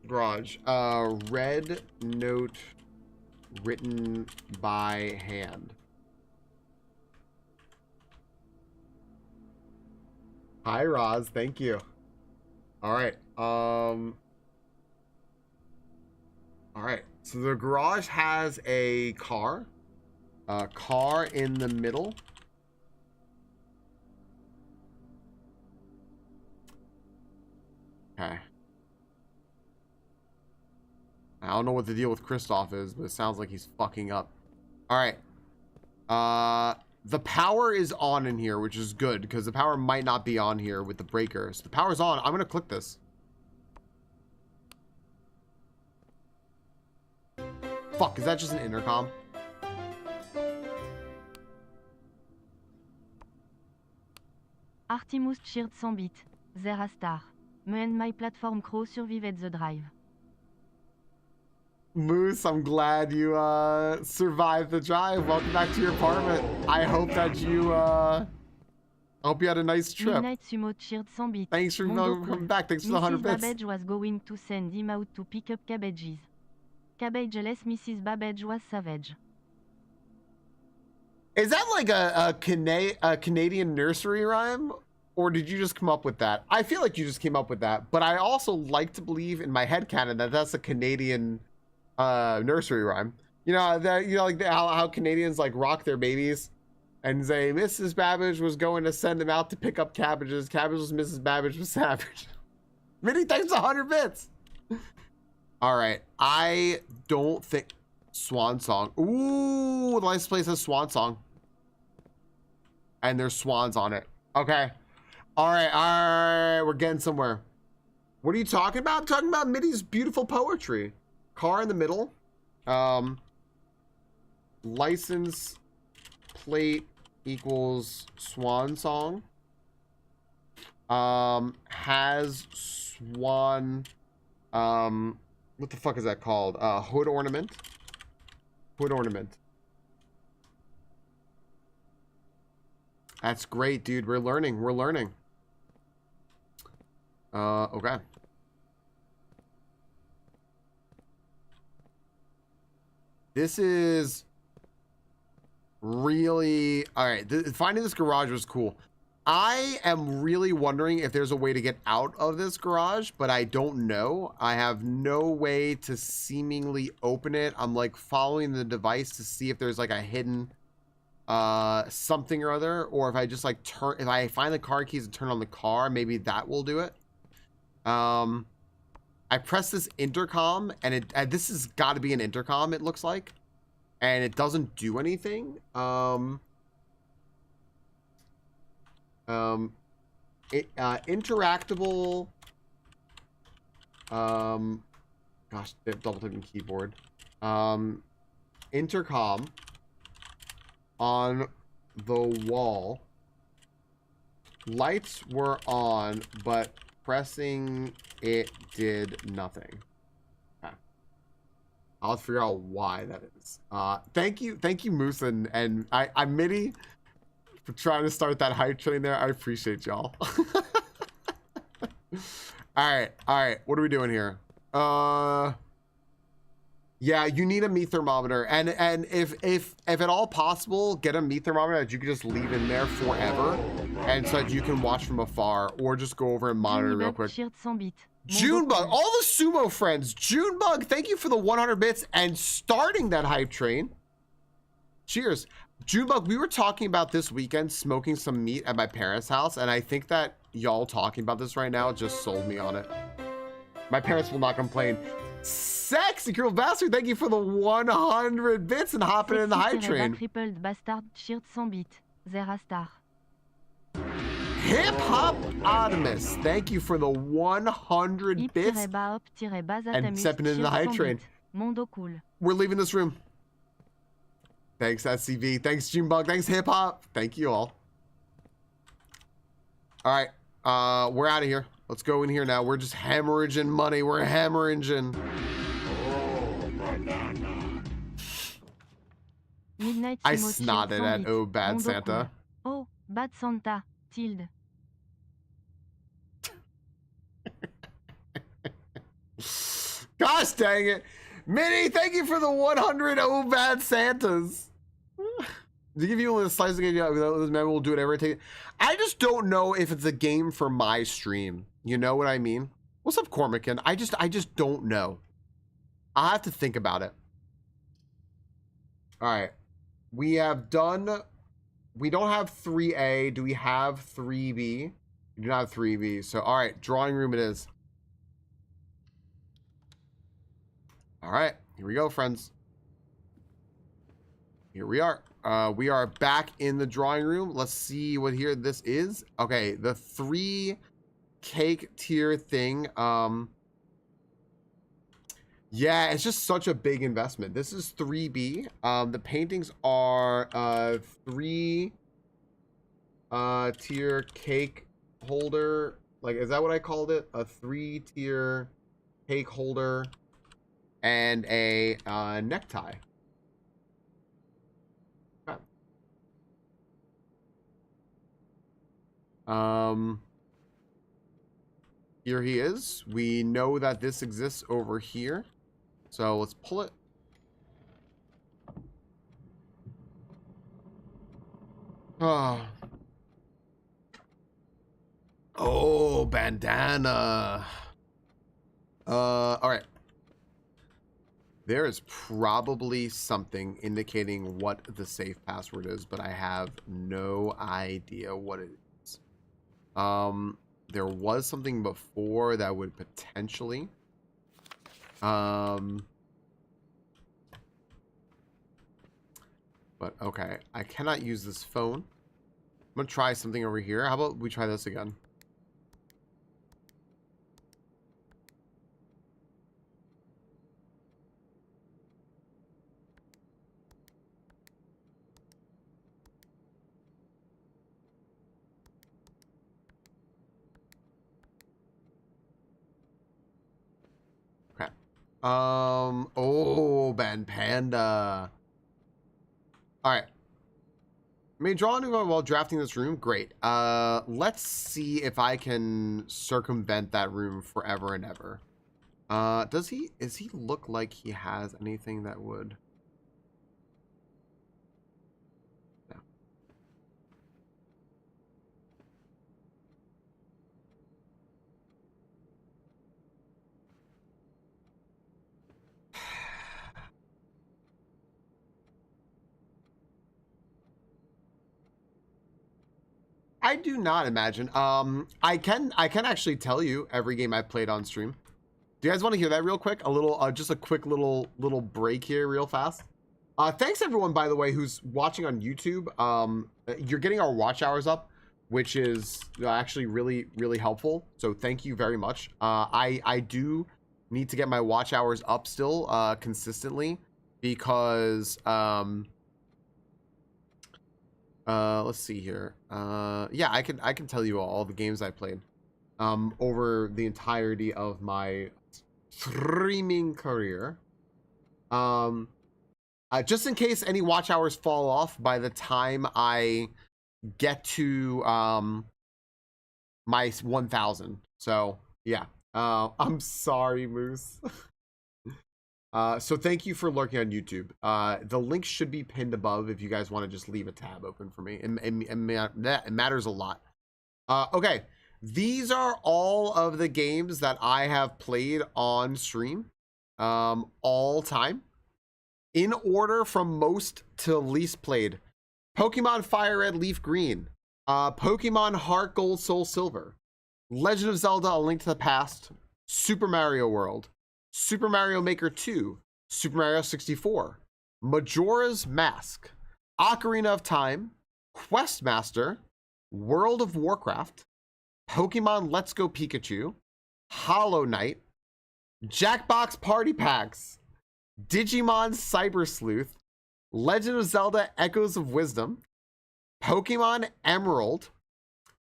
Garage. Red note written by hand. Hi, Roz. Thank you. All right. All right. So the garage has a car. A car in the middle. Okay. I don't know what the deal with Kristoff is, but it sounds like he's fucking up. All right. The power is on in here, which is good because the power might not be on here with the breaker. So the power's on. I'm gonna click this. Fuck, is that just an intercom? Artimus cheered 100 bits. There a star. Me and my platform crew survived the drive. Moose, I'm glad you survived the drive. Welcome back to your apartment. I hope that you I hope you had a nice trip. Midnight Sumo cheered 100 bits. Thanks for coming back. Thanks for the 100 Mrs. bits. Babbage was going to send him out to pick up cabbages. Cabbageless Mrs. Babbage was savage. Is that like a Canadian nursery rhyme? Or did you just come up with that? I feel like you just came up with that. But I also like to believe in my headcanon that that's a Canadian nursery rhyme. You know, that, you know, like how Canadians like rock their babies and say Mrs. Babbage was going to send them out to pick up cabbages. Cabbages, Mrs. Babbage was savage. Many thanks 100 bits. All right, I don't think Swan Song. Ooh, the license plate says Swan Song, and there's swans on it. Okay, all right, we're getting somewhere. What are you talking about? I'm talking about Mitty's beautiful poetry. Car in the middle. License plate equals Swan Song. Has swan. What the fuck is that called? Hood ornament. Hood ornament. That's great, dude. We're learning. We're learning. Okay. This is really... Alright, finding this garage was cool. I am really wondering if there's a way to get out of this garage, but I don't know. I have no way to seemingly open it. I'm like following the device to see if there's like a hidden something or other, or if I just like if I find the car keys and turn on the car, maybe that will do it. I press this intercom and this has got to be an intercom, it looks like, and it doesn't do anything. Interactable, gosh, double clicking keyboard, intercom on the wall. Lights were on, but pressing it did nothing. Okay. I'll figure out why that is. Thank you, Moose, and I'm Mitty for trying to start that hype train there. I appreciate y'all. all right, what are we doing here? Yeah, you need a meat thermometer, and if at all possible, get a meat thermometer that you can just leave in there forever, and so that you can watch from afar, or just go over and monitor real quick. Junebug, all the sumo friends, Junebug, thank you for the 100 bits and starting that hype train. Cheers. Junebug, we were talking about this weekend smoking some meat at my parents' house, and I think that y'all talking about this right now just sold me on it. My parents will not complain. Sexy girl bastard, thank you for the 100 bits and hopping in the hype train. Crippled bastard cheered 100 bits. There a star. Hip Hop Optimus, thank you for the 100 bits and stepping into the hype train. Mondo cool. We're leaving this room. Thanks, SCV. Thanks, Junebug. Thanks, Hip Hop. Thank you all. All right, we're out of here. Let's go in here now. We're just hemorrhaging money. We're hemorrhaging. I snotted at Oh Bad Santa. Oh, Bad Santa. Tilde. Gosh dang it. Minnie, thank you for the 100 Oh Bad Santas. To give you a slice of game, maybe we'll do whatever it takes. I just don't know if it's a game for my stream. You know what I mean? What's up, Cormacan? I just don't know. I have to think about it. All right. We have done. We don't have 3A. Do we have 3B? We do not have 3B. So, all right. Drawing room it is. All right. Here we go, friends. Here we are. We are back in the drawing room. Let's see what here this is. Okay. The 3 cake tier thing. Yeah, it's just such a big investment. This is 3B. The paintings are 3 tier cake holder. Like, is that what I called it? A 3 tier cake holder and a necktie. Okay. Here he is. We know that this exists over here. So let's pull it. Oh, bandana. All right. There is probably something indicating what the safe password is, but I have no idea what it is. There was something before that would potentially but okay, I cannot use this phone. I'm gonna try something over here. How about we try this again? Okay. Oh, Ban Panda. All right. May draw a new one while drafting this room. Great. Let's see if I can circumvent that room forever and ever. Does he look like he has anything that would? No. I do not imagine. I can actually tell you every game I've played on stream. Do you guys want to hear that real quick? A little, just a quick little break here, real fast. Thanks everyone, by the way, who's watching on YouTube. You're getting our watch hours up, which is actually really helpful. So thank you very much. I do need to get my watch hours up still, consistently, because let's see here. Yeah, I can tell you all the games I played over the entirety of my streaming career. Just in case any watch hours fall off by the time I get to my 1000. So yeah, I'm sorry, Moose. So thank you for lurking on YouTube. The link should be pinned above if you guys want to just leave a tab open for me. It matters a lot. Okay, these are all of the games that I have played on stream, all time, in order from most to least played. Pokemon Fire Red, Leaf Green, Pokemon Heart Gold, Soul Silver, Legend of Zelda: A Link to the Past, Super Mario World, Super Mario Maker 2, Super Mario 64, Majora's Mask, Ocarina of Time, Questmaster, World of Warcraft, Pokemon Let's Go Pikachu, Hollow Knight, Jackbox Party Packs, Digimon Cyber Sleuth, Legend of Zelda: Echoes of Wisdom, Pokemon Emerald,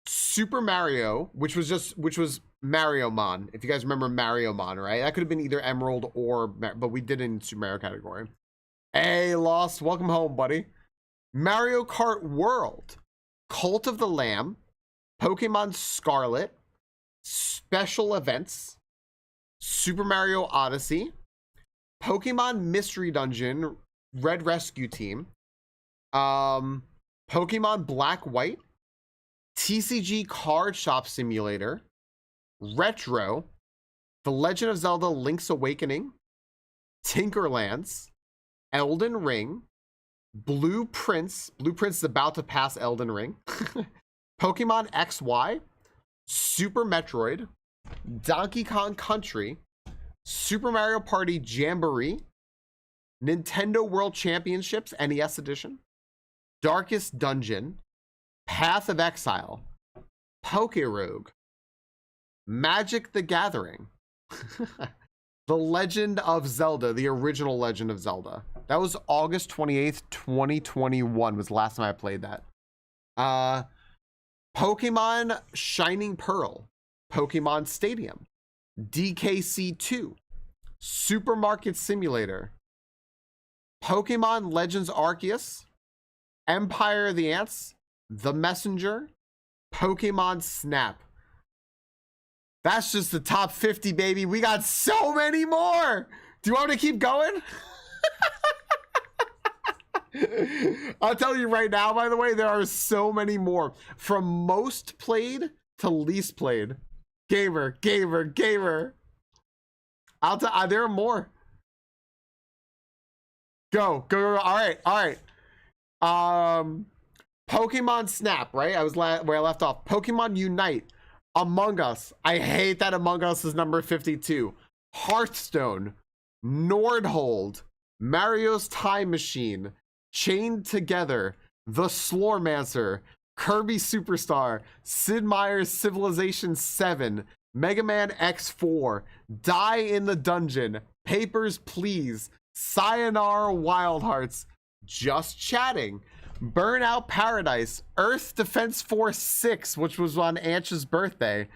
Super Mario, which was Mario-mon, if you guys remember Mario-mon, right? That could have been either Emerald or, but we did it in Super Mario category. Hey, Lost, welcome home, buddy. Mario Kart World, Cult of the Lamb, Pokemon Scarlet, Special Events, Super Mario Odyssey, Pokemon Mystery Dungeon, Red Rescue Team, Pokemon Black White, TCG Card Shop Simulator, Retro, The Legend of Zelda Link's Awakening, Tinkerlands, Elden Ring, Blue Prince is about to pass Elden Ring, Pokemon XY, Super Metroid, Donkey Kong Country, Super Mario Party Jamboree, Nintendo World Championships NES Edition, Darkest Dungeon, Path of Exile, Pokerogue, Magic the Gathering, The Legend of Zelda, the original Legend of Zelda. That was August 28th, 2021 was the last time I played that. Pokemon Shining Pearl, Pokemon Stadium, DKC2, Supermarket Simulator, Pokemon Legends Arceus, Empire of the Ants, The Messenger, Pokemon Snap. That's just the top 50, baby. We got so many more. Do you want me to keep going? I'll tell you right now, by the way, there are so many more. From most played to least played. Gamer. There are more. Go. All right. Pokemon Snap, right? I was where I left off. Pokemon Unite. Among Us. I hate that Among Us is number 52. Hearthstone. Nordhold. Mario's Time Machine. Chained Together. The Slormancer. Kirby Superstar. Sid Meier's Civilization 7. Mega Man X4. Die in the Dungeon. Papers, Please. Sayonara Wild Hearts. Just Chatting. Burnout Paradise, Earth Defense Force 6, which was on Anch's birthday,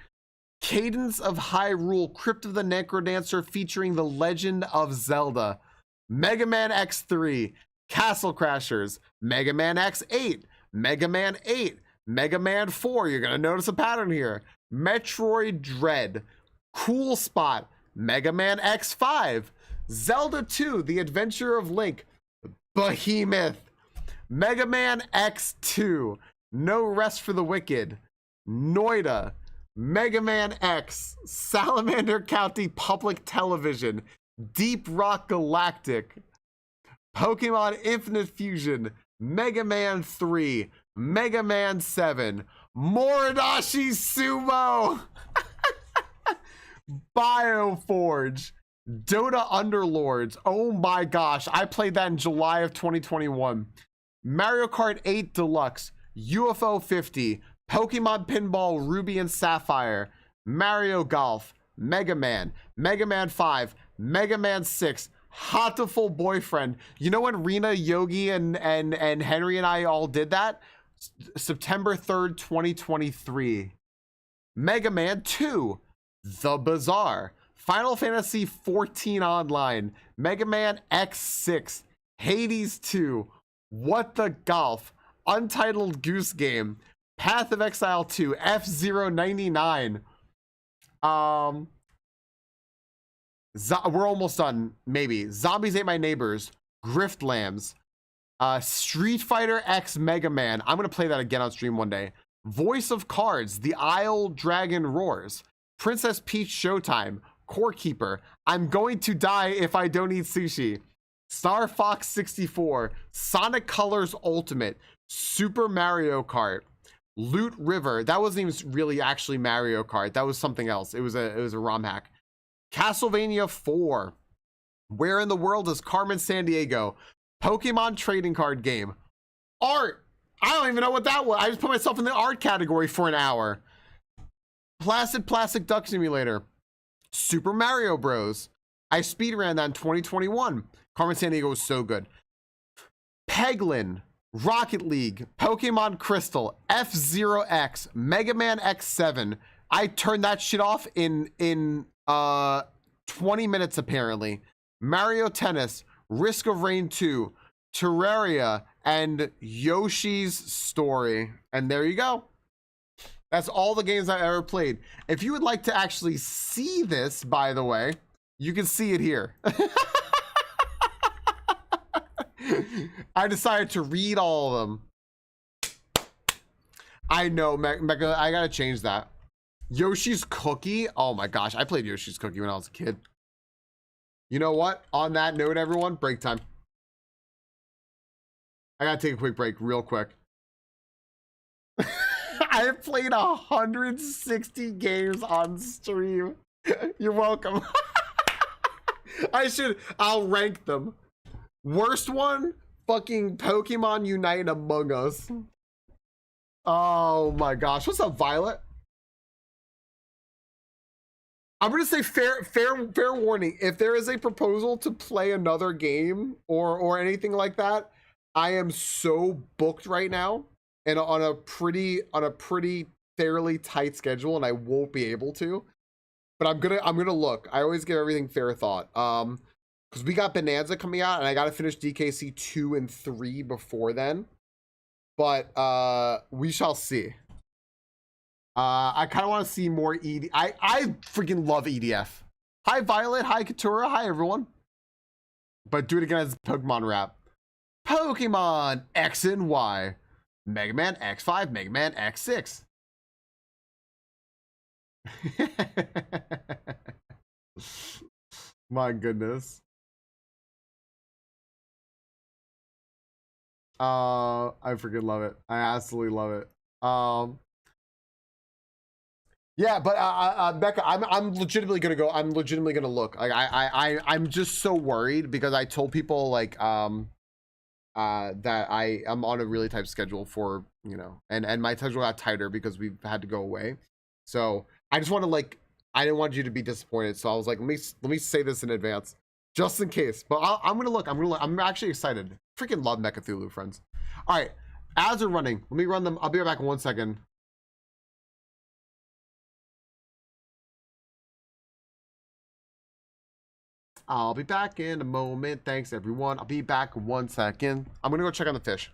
Cadence of Hyrule, Crypt of the Necrodancer featuring The Legend of Zelda, Mega Man X3, Castle Crashers, Mega Man X8, Mega Man 8, Mega Man 4, you're going to notice a pattern here, Metroid Dread, Cool Spot, Mega Man X5, Zelda 2, The Adventure of Link, Behemoth, Mega Man X2, No Rest for the Wicked, Noida, Mega Man X, Salamander County Public Television, Deep Rock Galactic, Pokemon Infinite Fusion, Mega Man 3, Mega Man 7, Moridashi Sumo, Bioforge, Dota Underlords. Oh my gosh, I played that in July of 2021. Mario Kart 8 Deluxe, UFO 50, Pokemon Pinball Ruby and Sapphire, Mario Golf, Mega Man 5, Mega Man 6, Hatoful Boyfriend. You know when Rena, Yogi, and Henry and I all did that? September 3rd, 2023. Mega Man 2, The Bazaar, Final Fantasy 14 Online, Mega Man X6, Hades 2, What the Golf, Untitled Goose Game, Path of Exile 2, F-Zero 99. We're almost done, maybe. Zombies Ate My Neighbors, Grift Lambs, Street Fighter X Mega Man. I'm gonna play that again on stream one day. Voice of Cards, The Isle Dragon Roars, Princess Peach Showtime, Core Keeper, I'm Going to Die If I Don't Eat Sushi, Star Fox 64, Sonic Colors Ultimate, Super Mario Kart, Loot River. That wasn't even really actually Mario Kart. That was something else. It was a ROM hack. Castlevania 4. Where in the World is Carmen Sandiego? Pokemon Trading Card Game. Art. I don't even know what that was. I just put myself in the art category for an hour. Placid Plastic Duck Simulator. Super Mario Bros. I speedran that in 2021. Carmen Sandiego was so good. Peglin, Rocket League, Pokemon Crystal, F-Zero X, Mega Man X7. I turned that shit off in 20 minutes apparently. Mario Tennis, Risk of Rain 2, Terraria, and Yoshi's Story. And there you go. That's all the games I've ever played. If you would like to actually see this, by the way, you can see it here. I decided to read all of them. I know, Mecca, I gotta change that. Yoshi's Cookie. Oh my gosh, I played Yoshi's Cookie when I was a kid. You know what? On that note, everyone, break time. I gotta take a quick break, real quick. I have played 160 games on stream. You're welcome. I'll rank them. Worst one, fucking Pokemon Unite Among Us. Oh my gosh. What's up, Violet? I'm gonna say fair warning. If there is a proposal to play another game or anything like that, I am so booked right now and on a pretty fairly tight schedule, and I won't be able to. But I'm gonna look. I always give everything fair thought. Because we got Bonanza coming out, and I gotta finish DKC 2 and 3 before then. But we shall see. I kind of want to see more ED. I freaking love EDF. Hi Violet. Hi Katura. Hi everyone. But do it again as Pokemon rap. Pokemon X and Y. Mega Man X5. Mega Man X6. My goodness. I freaking love it. I absolutely love it. Yeah, but Becca, I'm legitimately gonna go. I'm legitimately gonna look. Like I'm just so worried because I told people like that I am on a really tight schedule for, you know, and my schedule got tighter because we've had to go away. So I just want to like, I didn't want you to be disappointed. So I was like, let me say this in advance just in case. But I'm gonna look. I'm actually excited. Freaking love Mechacthulhu, friends. All right, ads are running. Let me run them. I'll be right back in 1 second. I'll be back in a moment. Thanks, everyone. I'll be back in 1 second. I'm gonna go check on the fish.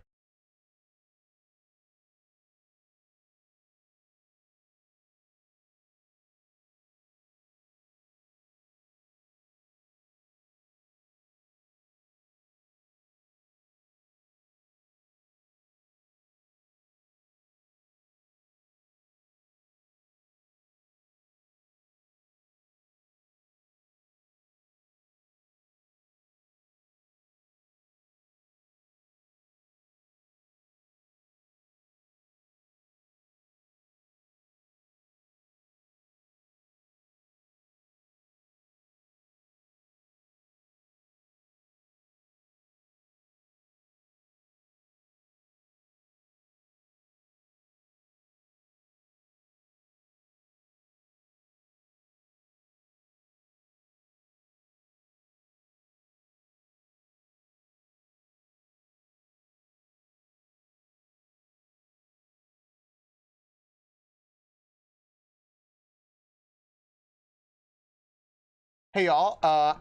Hey y'all,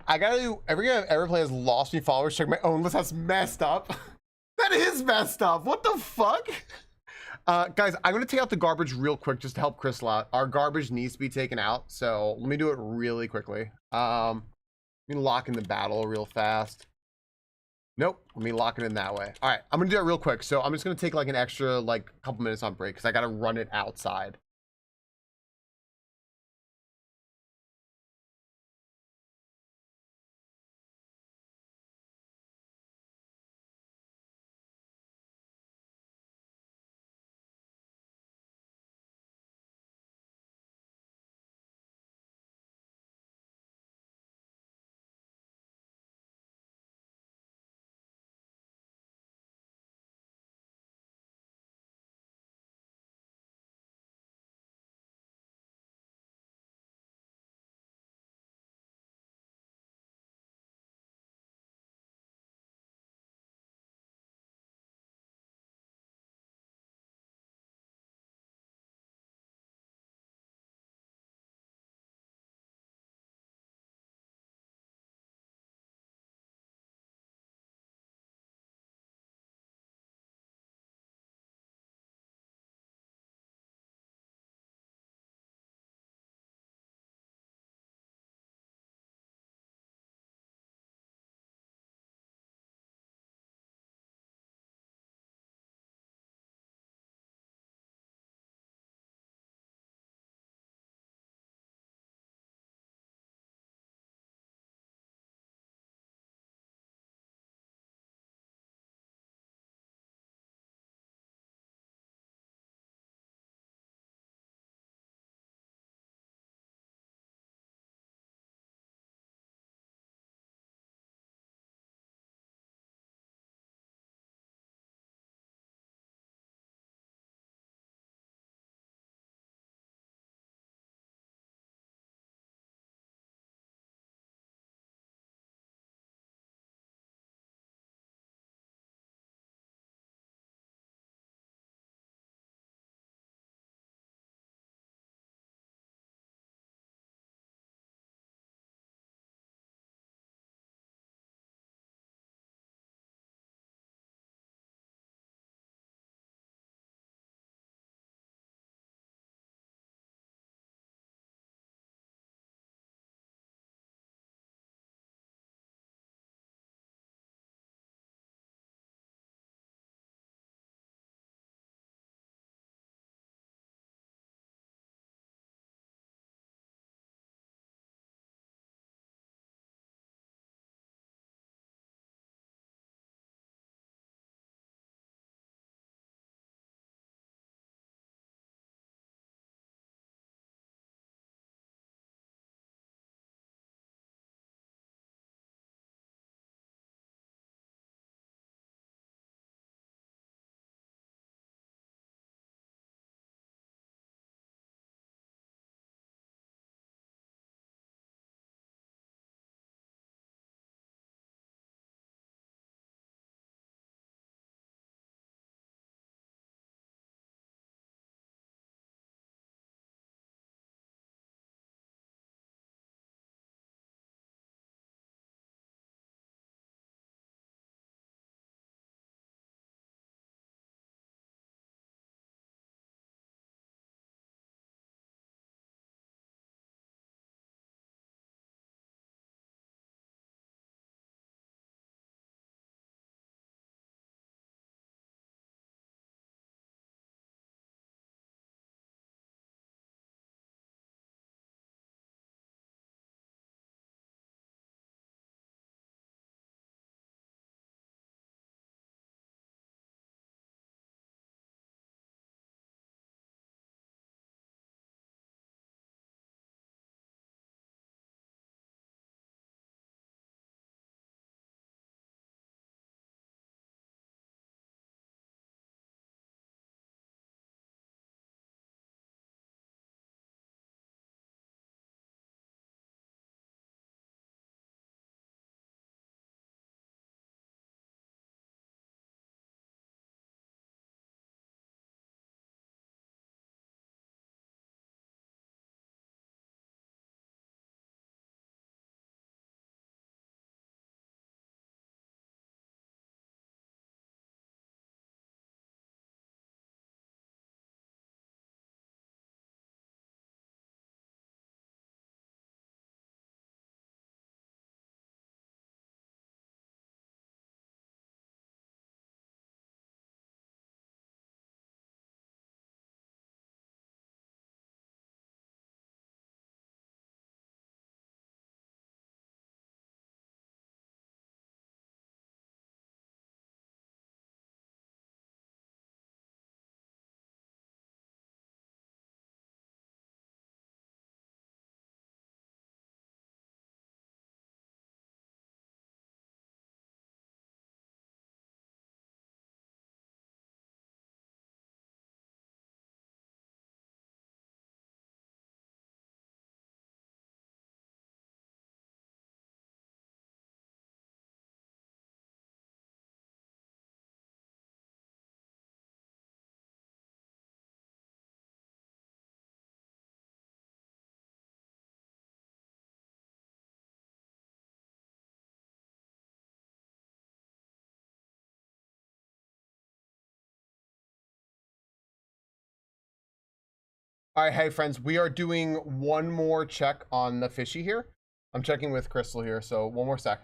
I gotta do, every game I've ever played has lost me followers. Check my own list. That's messed up. That is messed up. What the fuck? Guys, I'm gonna take out the garbage real quick just to help Crystal out. Our garbage needs to be taken out, so let me do it really quickly. Let me lock in the battle real fast. Nope, let me lock it in that way. All right, I'm gonna do it real quick. So I'm just gonna take like an extra like couple minutes on break because I gotta run it outside. All right, hey friends, we are doing one more check on the fishy here. I'm checking with Crystal here, so one more sec.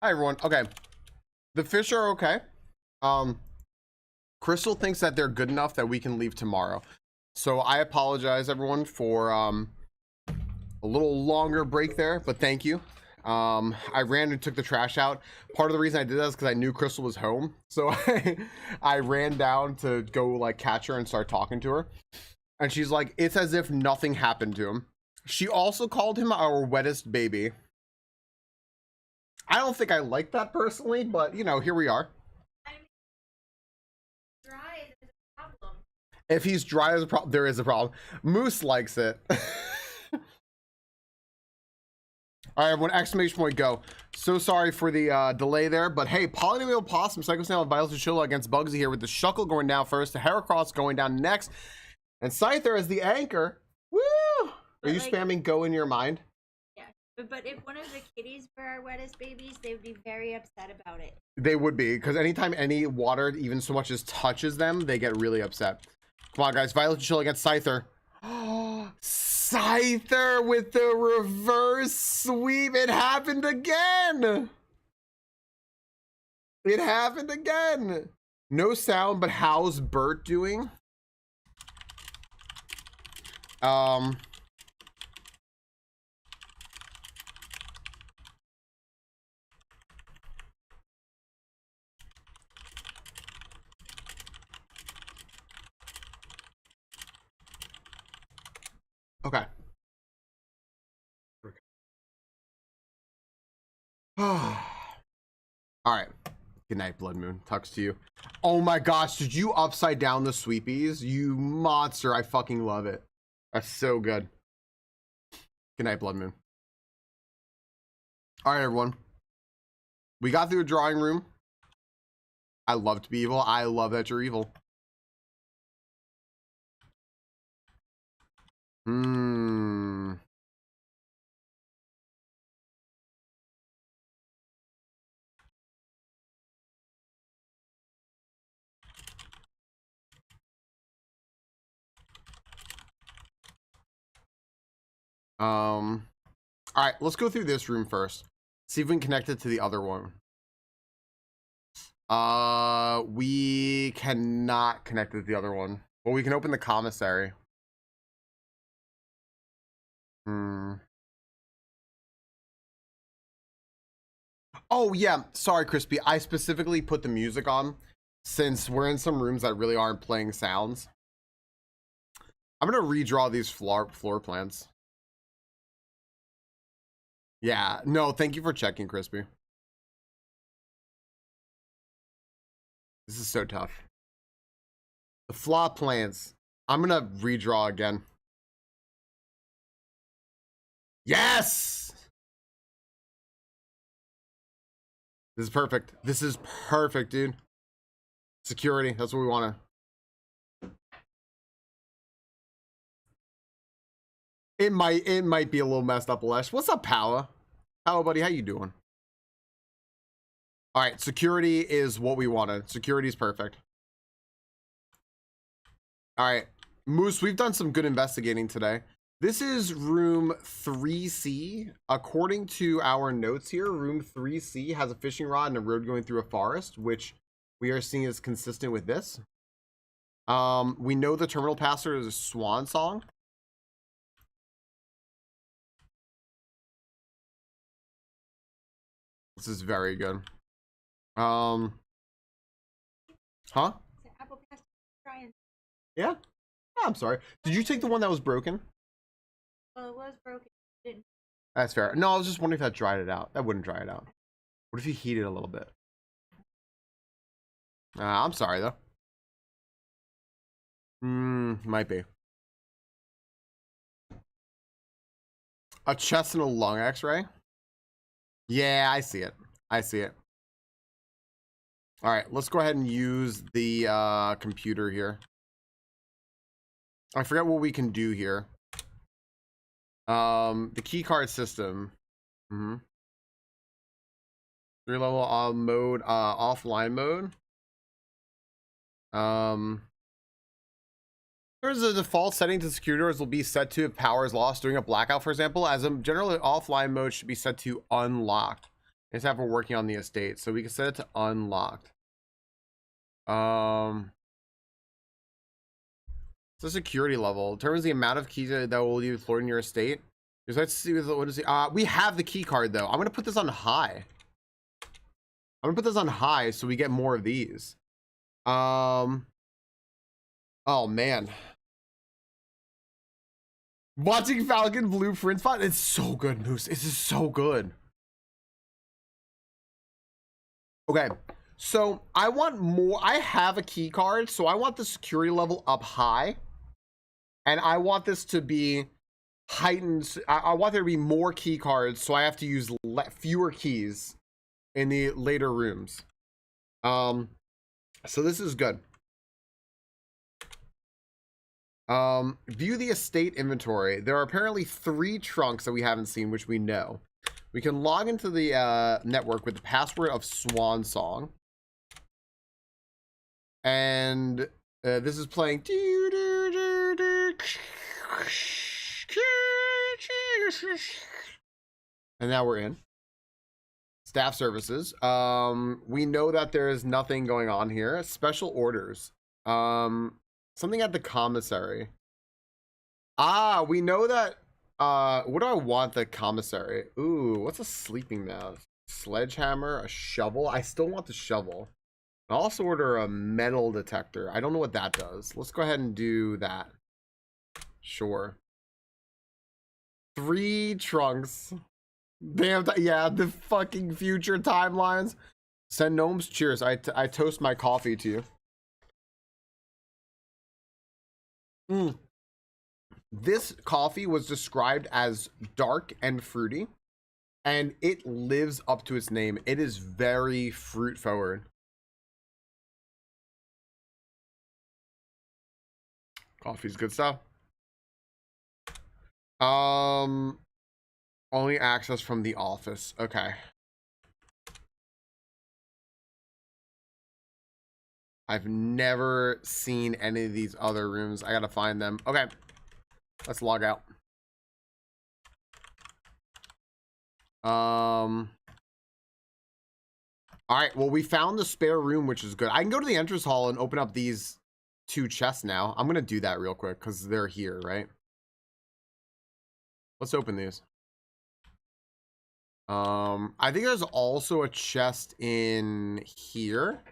Hi everyone. Okay, the fish are okay. Crystal thinks that they're good enough that we can leave tomorrow. So I apologize everyone for a little longer break there, but thank you. I ran and took the trash out. Part of the reason I did that is because I knew Crystal was home, so I ran down to go like catch her and start talking to her, and she's like, it's as if nothing happened to him. She also called him our wettest baby. I don't think I like that personally, but you know, here we are. I mean, dry is a problem. If he's dry as a problem, there is a problem. Moose likes it. All right, everyone, exclamation point, go. So sorry for the delay there, but hey, Polynomial Possum, Psycho Snail, and Vital Chinchilla against Bugsy here with the Shuckle going down first, the Heracross going down next, and Scyther as the anchor. Woo! Are you like, spamming go in your mind? Yeah. But if one of the kitties were our wettest babies, they would be very upset about it. They would be, because anytime any water even so much as touches them, they get really upset. Come on, guys. Violet chill against Scyther. Scyther with the reverse sweep. It happened again. It happened again. No sound, but how's Bert doing? Okay. All right. Good night, Blood Moon. Tucks to you. Oh my gosh, did you upside down the sweepies? You monster. I fucking love it. That's so good. Good night, Blood Moon. All right, everyone. We got through a drawing room. I love to be evil. I love that you're evil. All right, let's go through this room first. See if we can connect it to the other one. We cannot connect it to the other one. Well, we can open the commissary. Oh yeah, sorry, Crispy. I specifically put the music on since we're in some rooms that really aren't playing sounds. I'm gonna redraw these floor plans. Yeah, no, thank you for checking, Crispy. This is so tough. The floor plans. I'm gonna redraw again. Yes! This is perfect. This is perfect, dude. Security, that's what we want to. It might be a little messed up, Alesh. What's up, Power? Hello, buddy. How you doing? All right, security is what we wanted. Security is perfect. All right, Moose, we've done some good investigating today. This is room 3C. According to our notes here, room 3C has a fishing rod and a road going through a forest, which we are seeing is consistent with this. We know the terminal password is a swan song. This is very good. Huh? Yeah? Oh, I'm sorry. Did you take the one that was broken? Well, it was broken. Didn't. That's fair. No, I was just wondering if that dried it out. That wouldn't dry it out. What if you heat it a little bit? I'm sorry, though. Might be. A chest and a lung x-ray? Yeah, I see it. I see it. All right, let's go ahead and use the computer here. I forget what we can do here. The key card system. 3-level mode, offline mode. There's a default setting to security doors will be set to if power is lost during a blackout, for example. As a generally offline mode should be set to unlocked. It's after we're working on the estate, so we can set it to unlocked. It's a security level. Determines the amount of keys that will be deployed in your estate. Let's see what is it. We have the key card though. I'm gonna put this on high. I'm gonna put this on high so we get more of these. Oh man. Watching Falcon Blueprint spot. It's so good, Moose. This is so good. Okay. So I want more. I have a key card, so I want the security level up high. And I want this to be heightened. I want there to be more key cards, so I have to use fewer keys in the later rooms. So this is good. View the estate inventory. There are apparently 3 trunks that we haven't seen, which we know. We can log into the network with the password of Swan Song. And this is playing. And now we're in. Staff services. We know that there is nothing going on here. Special orders. Something at the commissary. Ah, we know that. What do I want the commissary? Ooh, what's a sleeping mask? Sledgehammer, a shovel. I still want the shovel. I'll also order a metal detector. I don't know what that does. Let's go ahead and do that. Sure. 3 trunks. Damn, yeah, the fucking future timelines. Send gnomes, cheers. I toast my coffee to you. This coffee was described as dark and fruity, and it lives up to its name. It is very fruit forward. Coffee's good stuff. Only access from the office. Okay. I've never seen any of these other rooms. I gotta find them. Okay. Let's log out. All right. Well, we found the spare room, which is good. I can go to the entrance hall and open up these 2 chests now. I'm gonna do that real quick because they're here, right? Let's open these. I think there's also a chest in here.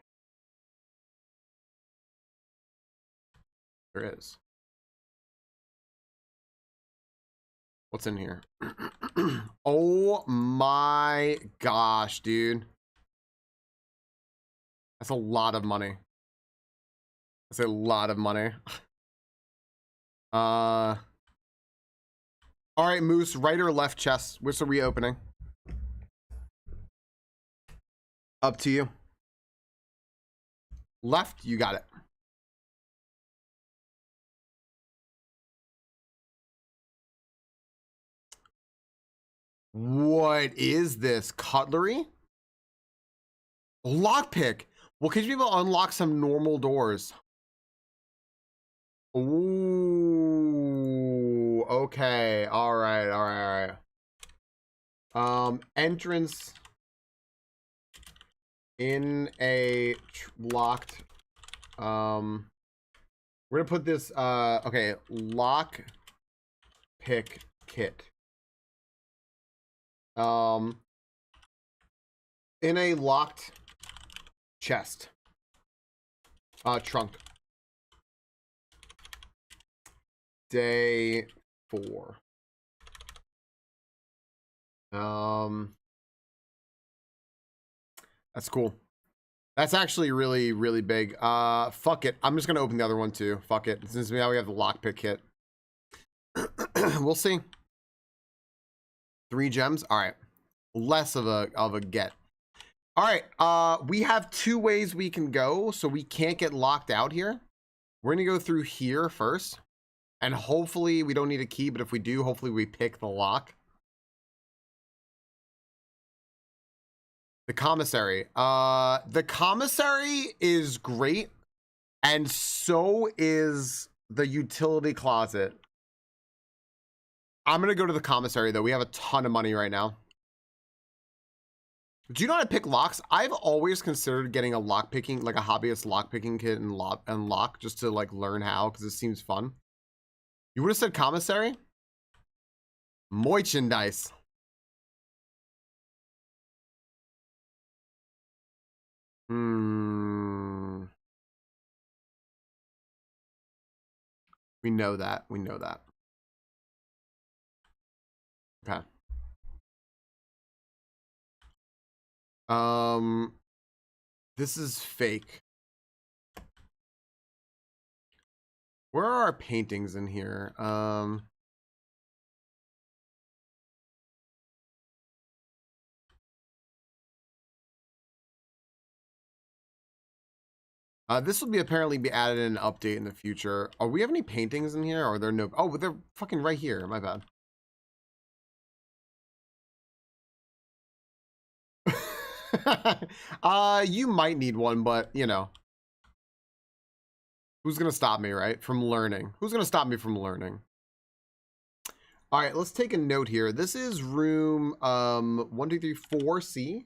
There is. What's in here? Oh my gosh, dude. That's a lot of money. That's a lot of money. All right, Moose, right or left chest? Which are we opening? Up to you. Left, you got it. What is this? Cutlery? Lockpick. Well, can you people unlock some normal doors? Ooh, okay. All right, all right, all right. Entrance in a locked. We're gonna put this. Okay, lock pick kit. In a locked chest. Trunk. Day 4. That's cool. That's actually really, really big. Fuck it. I'm just gonna open the other one too. Fuck it. Since now we have the lockpick kit. We'll see. 3 gems. All right. Less of a get. All right. We have 2 ways we can go, so we can't get locked out here. We're gonna go through here first, and hopefully we don't need a key. But if we do, hopefully we pick the lock. The commissary. The commissary is great, and so is the utility closet. I'm gonna go to the commissary though. We have a ton of money right now. Do you know how to pick locks? I've always considered getting a lock picking, like a hobbyist lock picking kit and lock just to like learn how, because it seems fun. You would have said commissary? Merchandise. We know that. We know that. Okay. This is fake. Where are our paintings in here? This will be apparently be added in an update in the future. Oh, we have any paintings in here? Or are there no? Oh, they're fucking right here. My bad. You might need one, but you know. Who's gonna stop me, right? From learning. Who's gonna stop me from learning? All right, let's take a note here. This is room 1, 2, 3, 4C.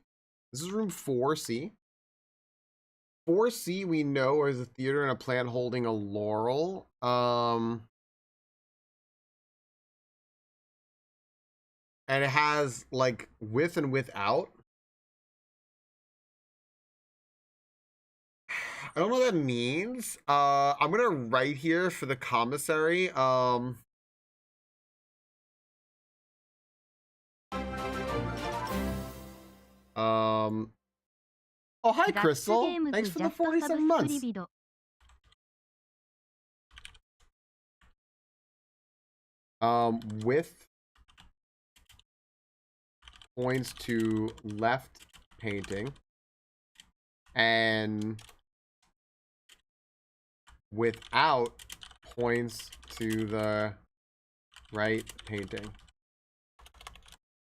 This is room 4C. 4C we know is a theater and a plant holding a laurel. And it has like with and without. I don't know what that means. I'm gonna write here for the commissary. Oh, hi, Crystal. Thanks for the 47 months. With points to left painting and without points to the right painting.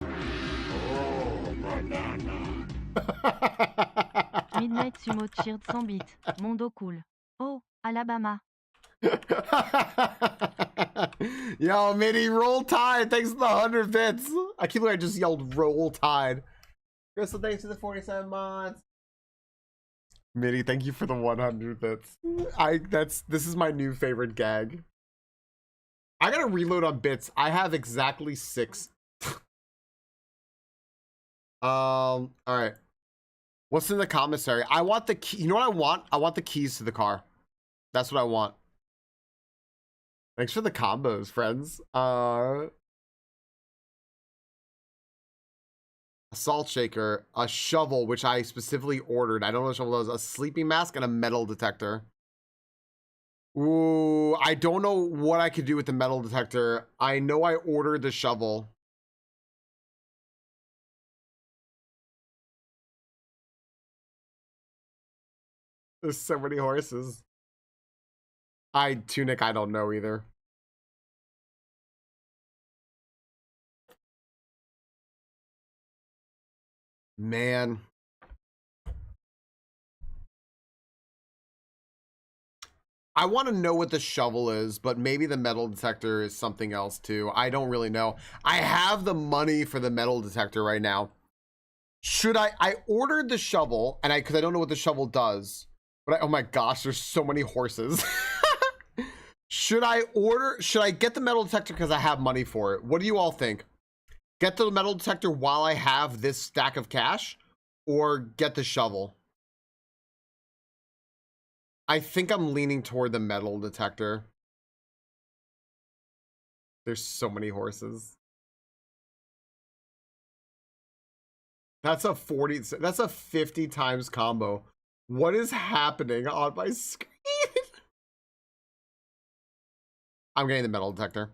Oh, banana. Midnight Sumo cheered 100 bits. Mondo cool. Oh, Alabama. Yo, Mitty, roll tide. Thanks for the 100 bits. I can't believe I just yelled roll tide. Crystal, thanks for the 47 months. Mitty, thank you for the 100 bits. This is my new favorite gag. I gotta reload on bits. I have exactly 6. All right. What's in the commissary? I want the key. You know what I want? I want the keys to the car. That's what I want. Thanks for the combos, friends. A salt shaker, a shovel, which I specifically ordered. I don't know what shovel is. A sleeping mask and a metal detector. Ooh, I don't know what I could do with the metal detector. I know I ordered the shovel. There's so many horses. Tunic, I don't know either. Man. I want to know what the shovel is, but maybe the metal detector is something else too. I don't really know. I have the money for the metal detector right now. Should I ordered the shovel and because I don't know what the shovel does, but oh my gosh, there's so many horses. Should I get the metal detector because I have money for it? What do you all think? Get the metal detector while I have this stack of cash, or get the shovel? I think I'm leaning toward the metal detector. There's so many horses. That's a 50 times combo. What is happening on my screen? I'm getting the metal detector.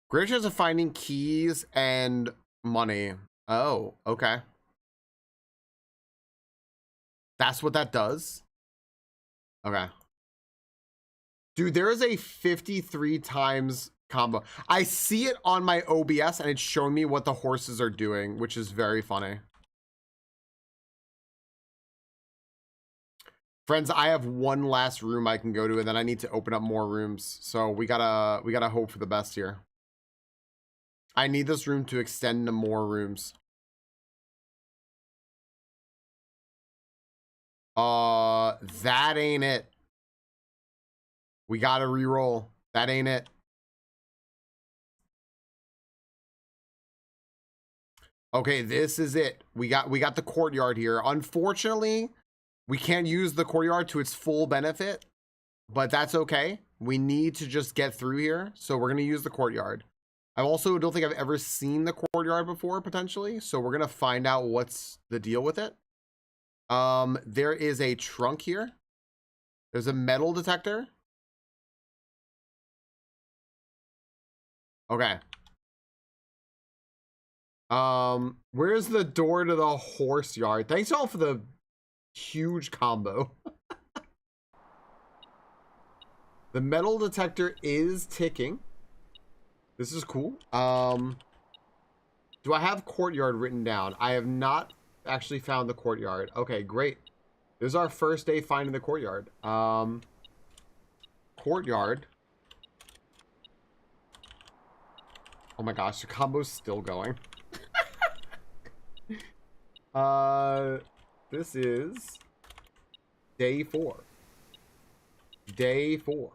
Great chance of finding keys and money. Oh, okay. That's what that does? Okay. Dude, there is a 53 times combo. I see it on my OBS and it's showing me what the horses are doing, which is very funny. Friends, I have one last room I can go to and then I need to open up more rooms. So we gotta hope for the best here. I need this room to extend to more rooms. That ain't it. We gotta re-roll. That ain't it. Okay, this is it. We got the courtyard here. Unfortunately, we can't use the courtyard to its full benefit, but that's okay. We need to just get through here, so we're gonna use the courtyard. I also don't think I've ever seen the courtyard before, potentially, so we're gonna find out what's the deal with it. There is a trunk here. There's a metal detector. Okay. Where's the door to the horse yard? Thanks all for the huge combo. The metal detector is ticking. This is cool. Do I have courtyard written down? I have not actually found the courtyard. Okay, great. This is our first day finding the courtyard. Courtyard. Oh my gosh, the combo's still going. This is day 4. Day 4.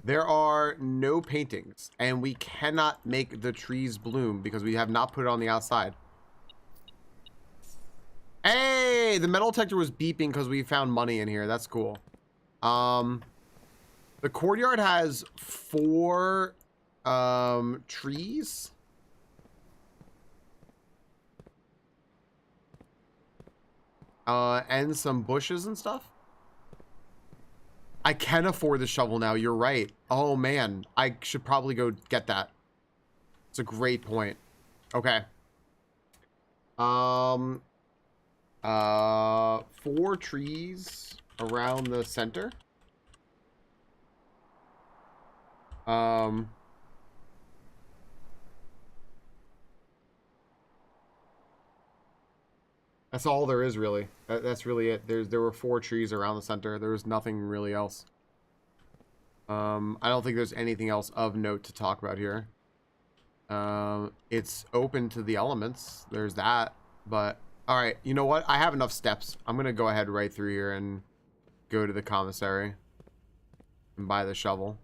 There are no paintings, and we cannot make the trees bloom because we have not put it on the outside. Hey, the metal detector was beeping because we found money in here. That's cool. The courtyard has 4 trees. And some bushes and stuff. I can afford the shovel now. You're right. Oh man, I should probably go get that. It's a great point. Okay. 4 trees around the center. That's all there is, really. That's really it. There were 4 trees around the center. There was nothing really else. I don't think there's anything else of note to talk about here. It's open to the elements. There's that. But, alright. You know what? I have enough steps. I'm going to go ahead right through here and go to the commissary. And buy the shovel.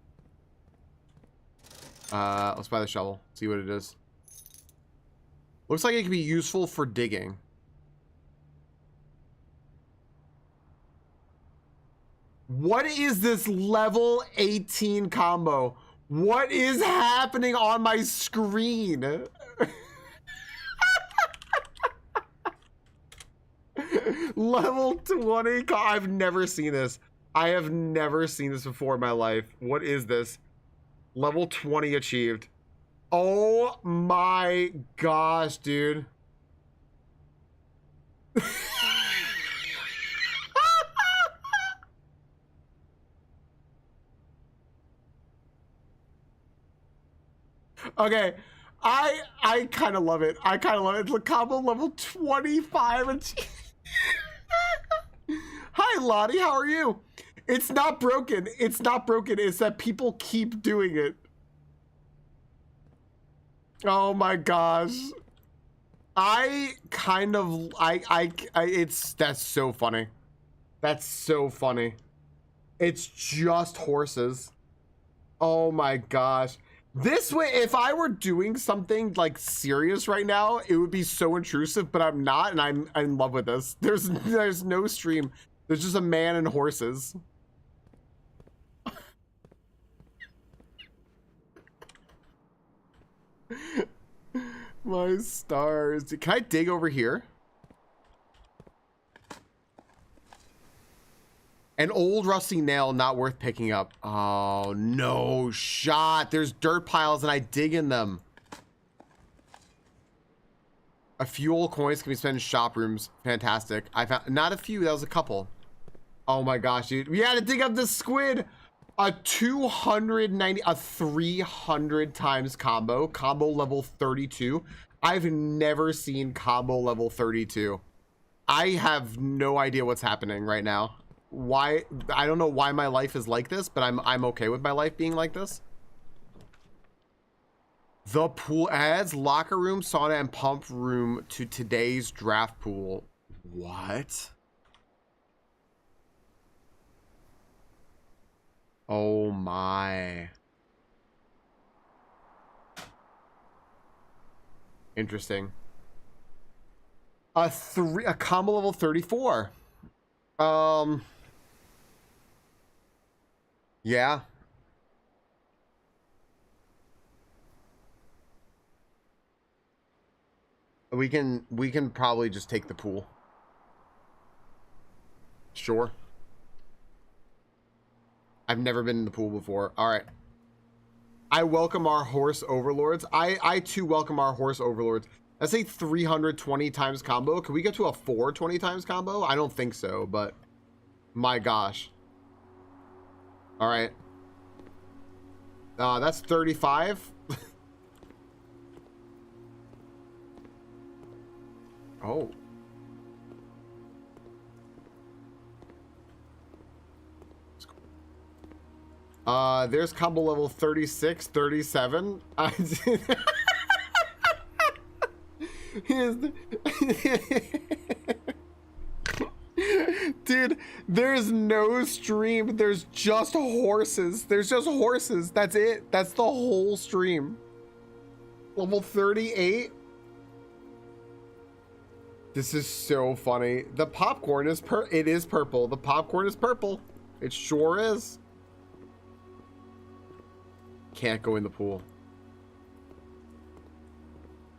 Let's buy the shovel. See what it is. Looks like it could be useful for digging. What is this level 18 combo? What is happening on my screen? Level 20. I've never seen this. I have never seen this before in my life. What is this? Level 20 achieved. Oh my gosh, dude. Okay, I kind of love it. I kind of love it. It's a combo level 25. Hi, Lottie. How are you? It's not broken. It's not broken. It's that people keep doing it. Oh my gosh. That's so funny. That's so funny. It's just horses. Oh my gosh. This way, if I were doing something like serious right now, it would be so intrusive, but I'm not, and I'm in love with this. There's no stream. There's just a man and horses. My stars. Can I dig over here? An old rusty nail, not worth picking up. Oh, no shot. There's dirt piles and I dig in them. A few old coins can be spent in shop rooms. Fantastic. I found not a few. That was a couple. Oh my gosh, dude. We had to dig up the squid. A 300 times combo. Combo level 32. I've never seen combo level 32. I have no idea what's happening right now. Why? I don't know why my life is like this, but I'm okay with my life being like this. The pool adds locker room, sauna, and pump room to today's draft pool. What? Oh my. Interesting. A combo level 34. Yeah. We can probably just take the pool. Sure. I've never been in the pool before. All right. I welcome our horse overlords. I too welcome our horse overlords. That's a 320 times combo. Can we get to a 420 times combo? I don't think so, but my gosh. All right. That's 35. Oh. There's combo level 36, 37. Dude, there's no stream. There's just horses. There's just horses. That's it. That's the whole stream. Level 38. This is so funny. The popcorn is it is purple. The popcorn is purple. It sure is. Can't go in the pool.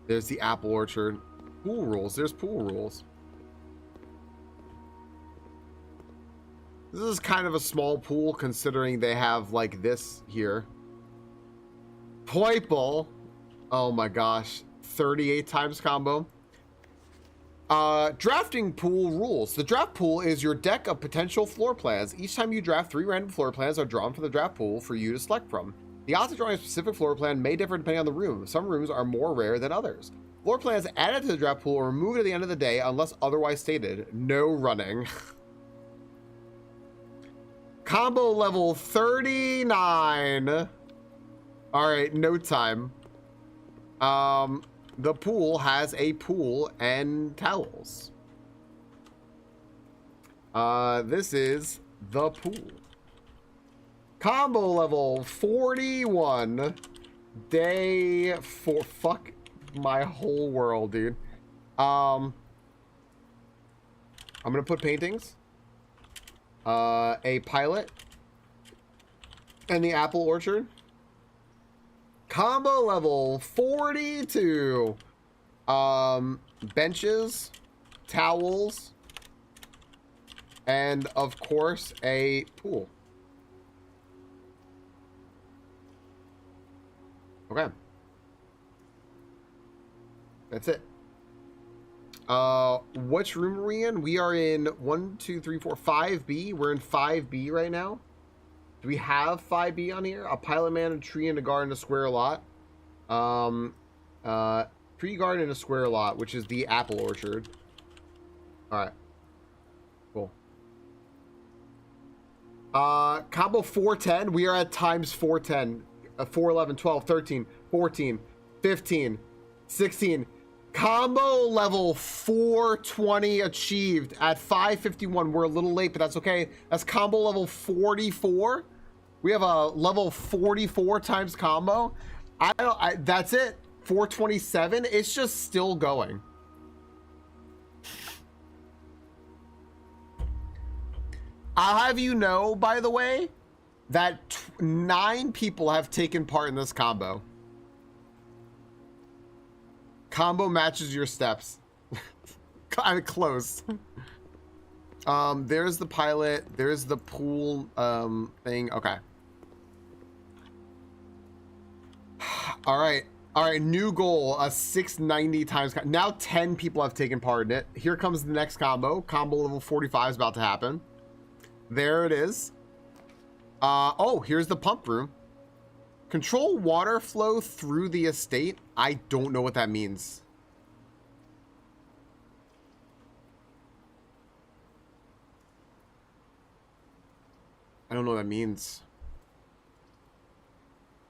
There's the apple orchard. Pool rules. There's pool rules. This is kind of a small pool considering they have like this here. Purple. Oh my gosh. 38 times combo. Drafting pool rules. The draft pool is your deck of potential floor plans. Each time you draft, 3 random floor plans are drawn from the draft pool for you to select from. The odds of drawing a specific floor plan may differ depending on the room. Some rooms are more rare than others. Floor plans added to the draft pool are removed at the end of the day unless otherwise stated. No running. Combo level 39. All right, no time. The pool has a pool and towels. This is the pool. Combo level 41. Day 4. Fuck my whole world, dude. I'm gonna put paintings. A pilot. And the apple orchard. Combo level 42. Benches, towels, and of course a pool. Okay. That's it. Which room are we in? We are in 5B. We're in 5B right now. Do we have 5B on here? A pilot man, a tree, and a garden, a square lot. Tree, garden, and a square lot, which is the apple orchard. All right. Cool. Combo 410. We are at times 410. 411, 12, 13, 14, 15, 16. Combo level 420 achieved at 5:51. We're a little late, but that's okay. That's combo level 44. We have a level 44 times combo. That's it. 427. It's just still going. I'll have you know, by the way, that 9 people have taken part in this combo. Combo matches your steps. Kind of close. There's the pilot. There's the pool thing. Okay. All right. All right. New goal. A 690 times. Now 10 people have taken part in it. Here comes the next combo. Combo level 45 is about to happen. There it is. Oh, here's the pump room. Control water flow through the estate. I don't know what that means. I don't know what that means.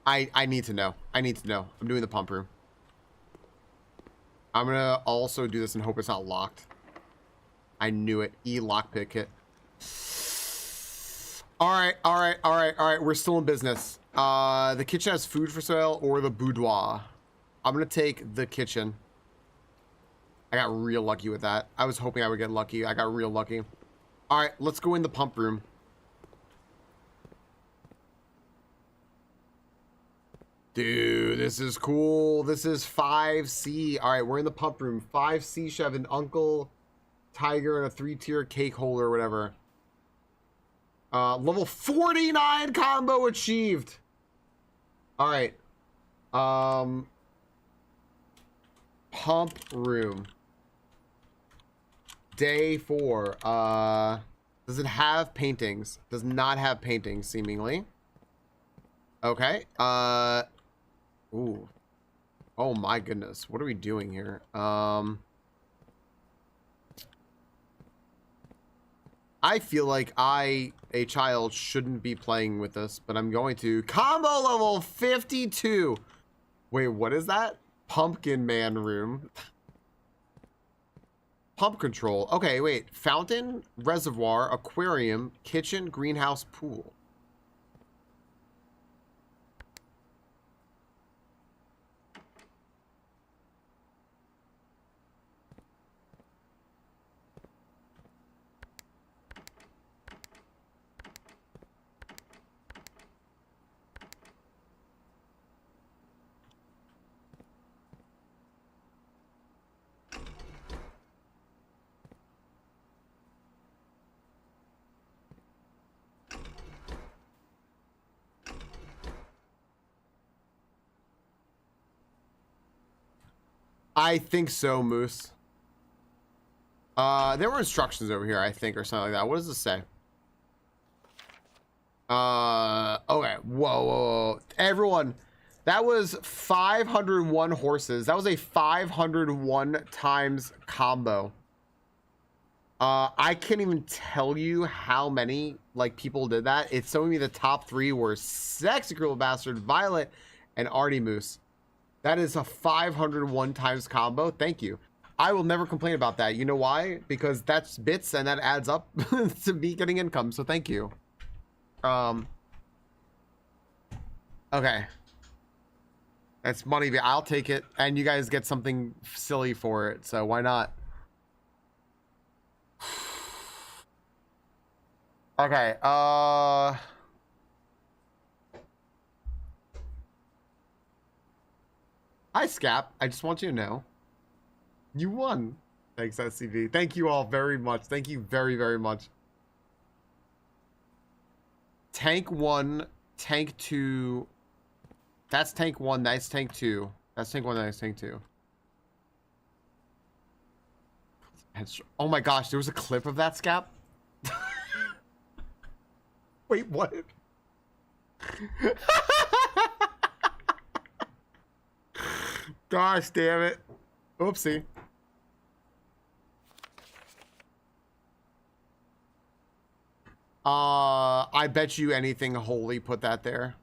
I need to know. I need to know. I'm doing the pump room. I'm gonna also do this and hope it's not locked. I knew it. Lockpick it. All right, all right, all right, all right. We're still in business. The kitchen has food for sale or the boudoir. I'm gonna take the kitchen. I got real lucky with that. I was hoping I would get lucky. I got real lucky. All right, let's go in the pump room. Dude, this is cool. This is 5C. All right, we're in the pump room. 5C should have an uncle, tiger, and a 3-tier cake holder or whatever. Level 49 combo achieved. All right. Pump room. Day 4. Does it have paintings? Does not have paintings, seemingly. Okay. Ooh. Oh my goodness. What are we doing here? I feel like I, a child, shouldn't be playing with this, but I'm going to. Combo level 52. Wait, what is that? Pumpkin Man room. Pump control. Okay, wait. Fountain, reservoir, aquarium, kitchen, greenhouse, pool. I think so, Moose. There were instructions over here, I think, or something like that. What does this say? Okay. Whoa. Everyone, that was 501 horses. That was a 501 times combo. I can't even tell you how many, like, people did that. It's showing me the top 3 were Sexy Girl Bastard, Violet, and Artie Moose. That is a 501 times combo. Thank you. I will never complain about that. You know why? Because that's bits and that adds up to me getting income. So thank you. Okay. That's money. I'll take it. And you guys get something silly for it. So why not? Okay. Hi, Scap. I just want you to know. You won. Thanks, SCV. Thank you all very much. Thank you very, very much. Tank 1, Tank 2. That's Tank 1. That's Tank 2. That's Tank 1. That's Tank 2. Oh my gosh, there was a clip of that, Scap? Wait, what? Gosh damn it. Oopsie. I bet you anything holy put that there.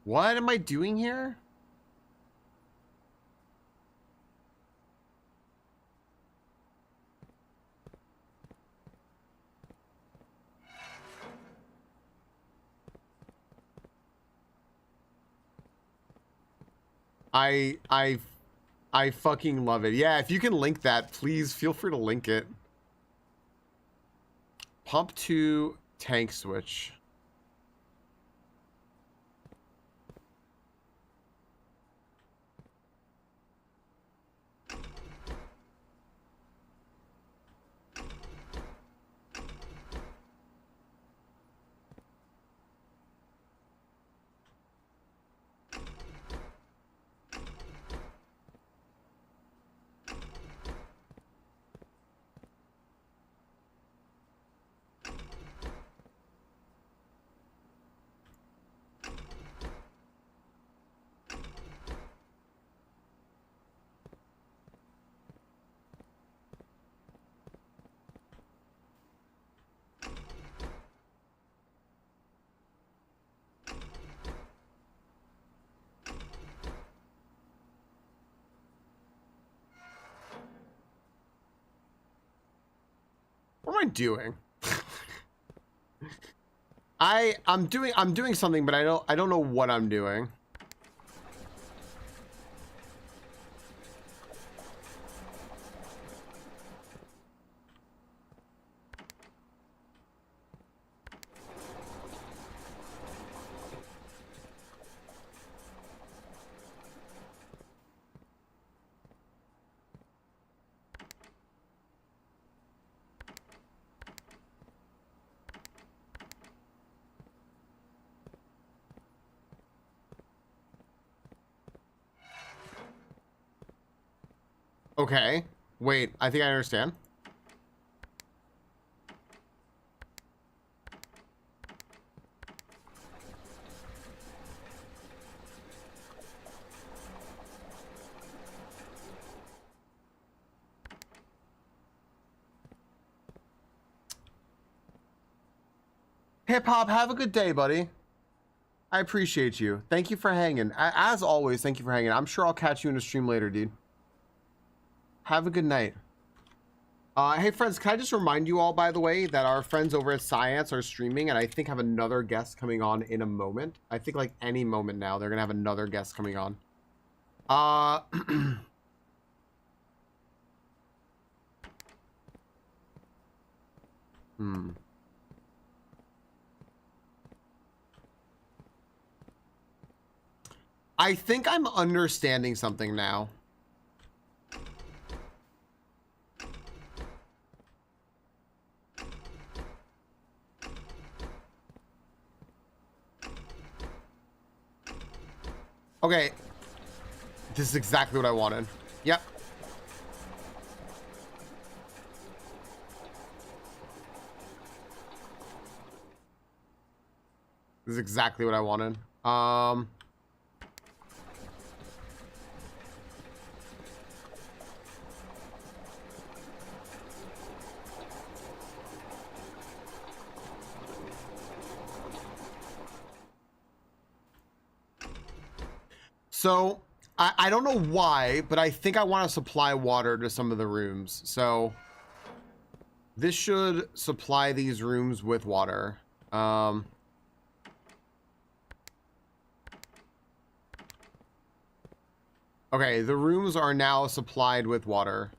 What am I doing here? I fucking love it. Yeah, if you can link that, please feel free to link it. Pump to tank switch. What am I doing? I'm doing something, but I don't know what I'm doing. Okay. Wait, I think I understand. Hip Hop, have a good day, buddy. I appreciate you. Thank you for hanging. As always, thank you for hanging. I'm sure I'll catch you in a stream later, dude. Have a good night. Hey, friends, can I just remind you all, by the way, that our friends over at Science are streaming, and I think have another guest coming on in a moment. I think, like, any moment now, they're going to have another guest coming on. I think I'm understanding something now. Okay. This is exactly what I wanted. Yep. This is exactly what I wanted. So, I don't know why, but I think I want to supply water to some of the rooms. So, this should supply these rooms with water. Okay, the rooms are now supplied with water.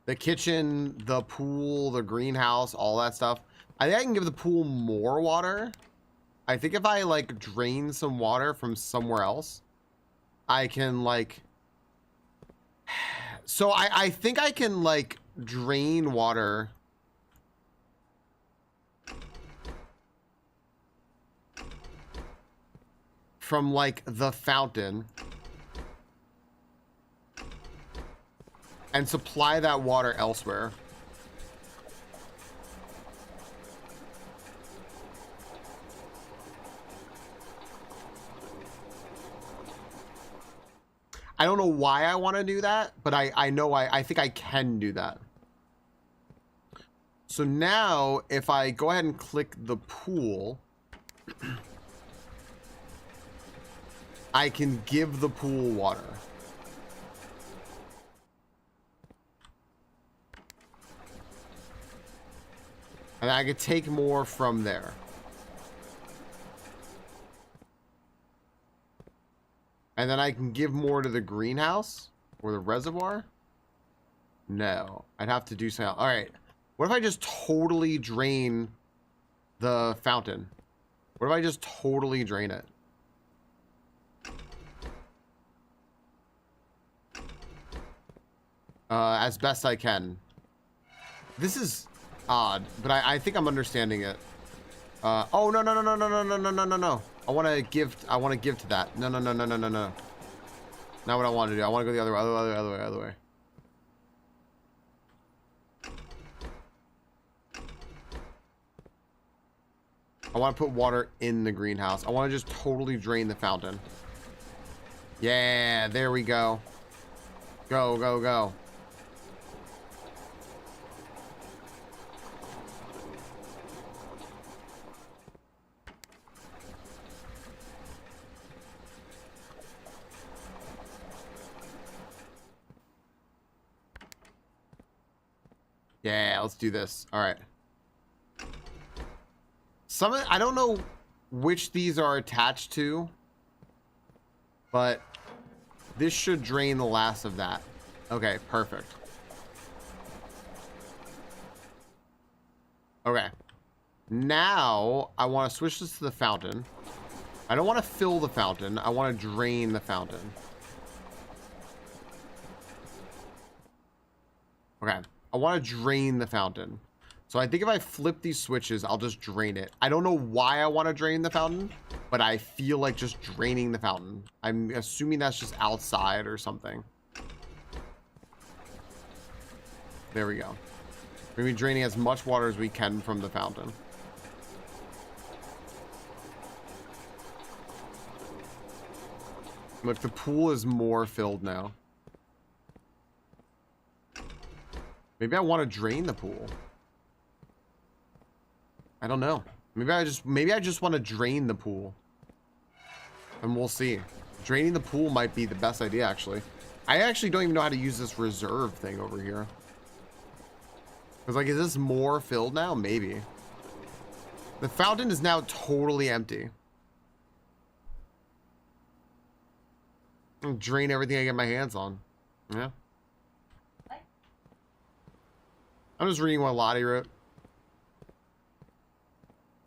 The kitchen, the pool, the greenhouse, all that stuff. I think I can give the pool more water. I think if I, like, drain some water from somewhere else, I can, like... So, I think I can, like, drain water... from, like, the fountain... and supply that water elsewhere. I don't know why I want to do that, but I know I think I can do that. So now, if I go ahead and click the pool, I can give the pool water. And I could take more from there. And then I can give more to the greenhouse or the reservoir. No, I'd have to do something. All right. What if I just totally drain the fountain? What if I just totally drain it? As best I can. This is odd, but I think I'm understanding it. Oh, no, no, no, no, no, no, no, no, no, no, no. I want to give to that. No, no, no, no, no, no, no. Not what I want to do. I want to go the other way, other way. I want to put water in the greenhouse. I want to just totally drain the fountain. Yeah, there we go. Go, go, go. Yeah, let's do this. All right. I don't know which these are attached to, but this should drain the last of that. Okay, perfect. Okay. Now, I want to switch this to the fountain. I don't want to fill the fountain. I want to drain the fountain. Okay. I want to drain the fountain. So I think if I flip these switches, I'll just drain it. I don't know why I want to drain the fountain, but I feel like just draining the fountain. I'm assuming that's just outside or something. There we go. We're gonna be draining as much water as we can from the fountain. Look, the pool is more filled now. Maybe I want to drain the pool. I don't know. Maybe I just want to drain the pool. And we'll see. Draining the pool might be the best idea, actually. I actually don't even know how to use this reserve thing over here. Because, like, is this more filled now? Maybe. The fountain is now totally empty. I'll drain everything I get my hands on. Yeah. I'm just reading what Lottie wrote.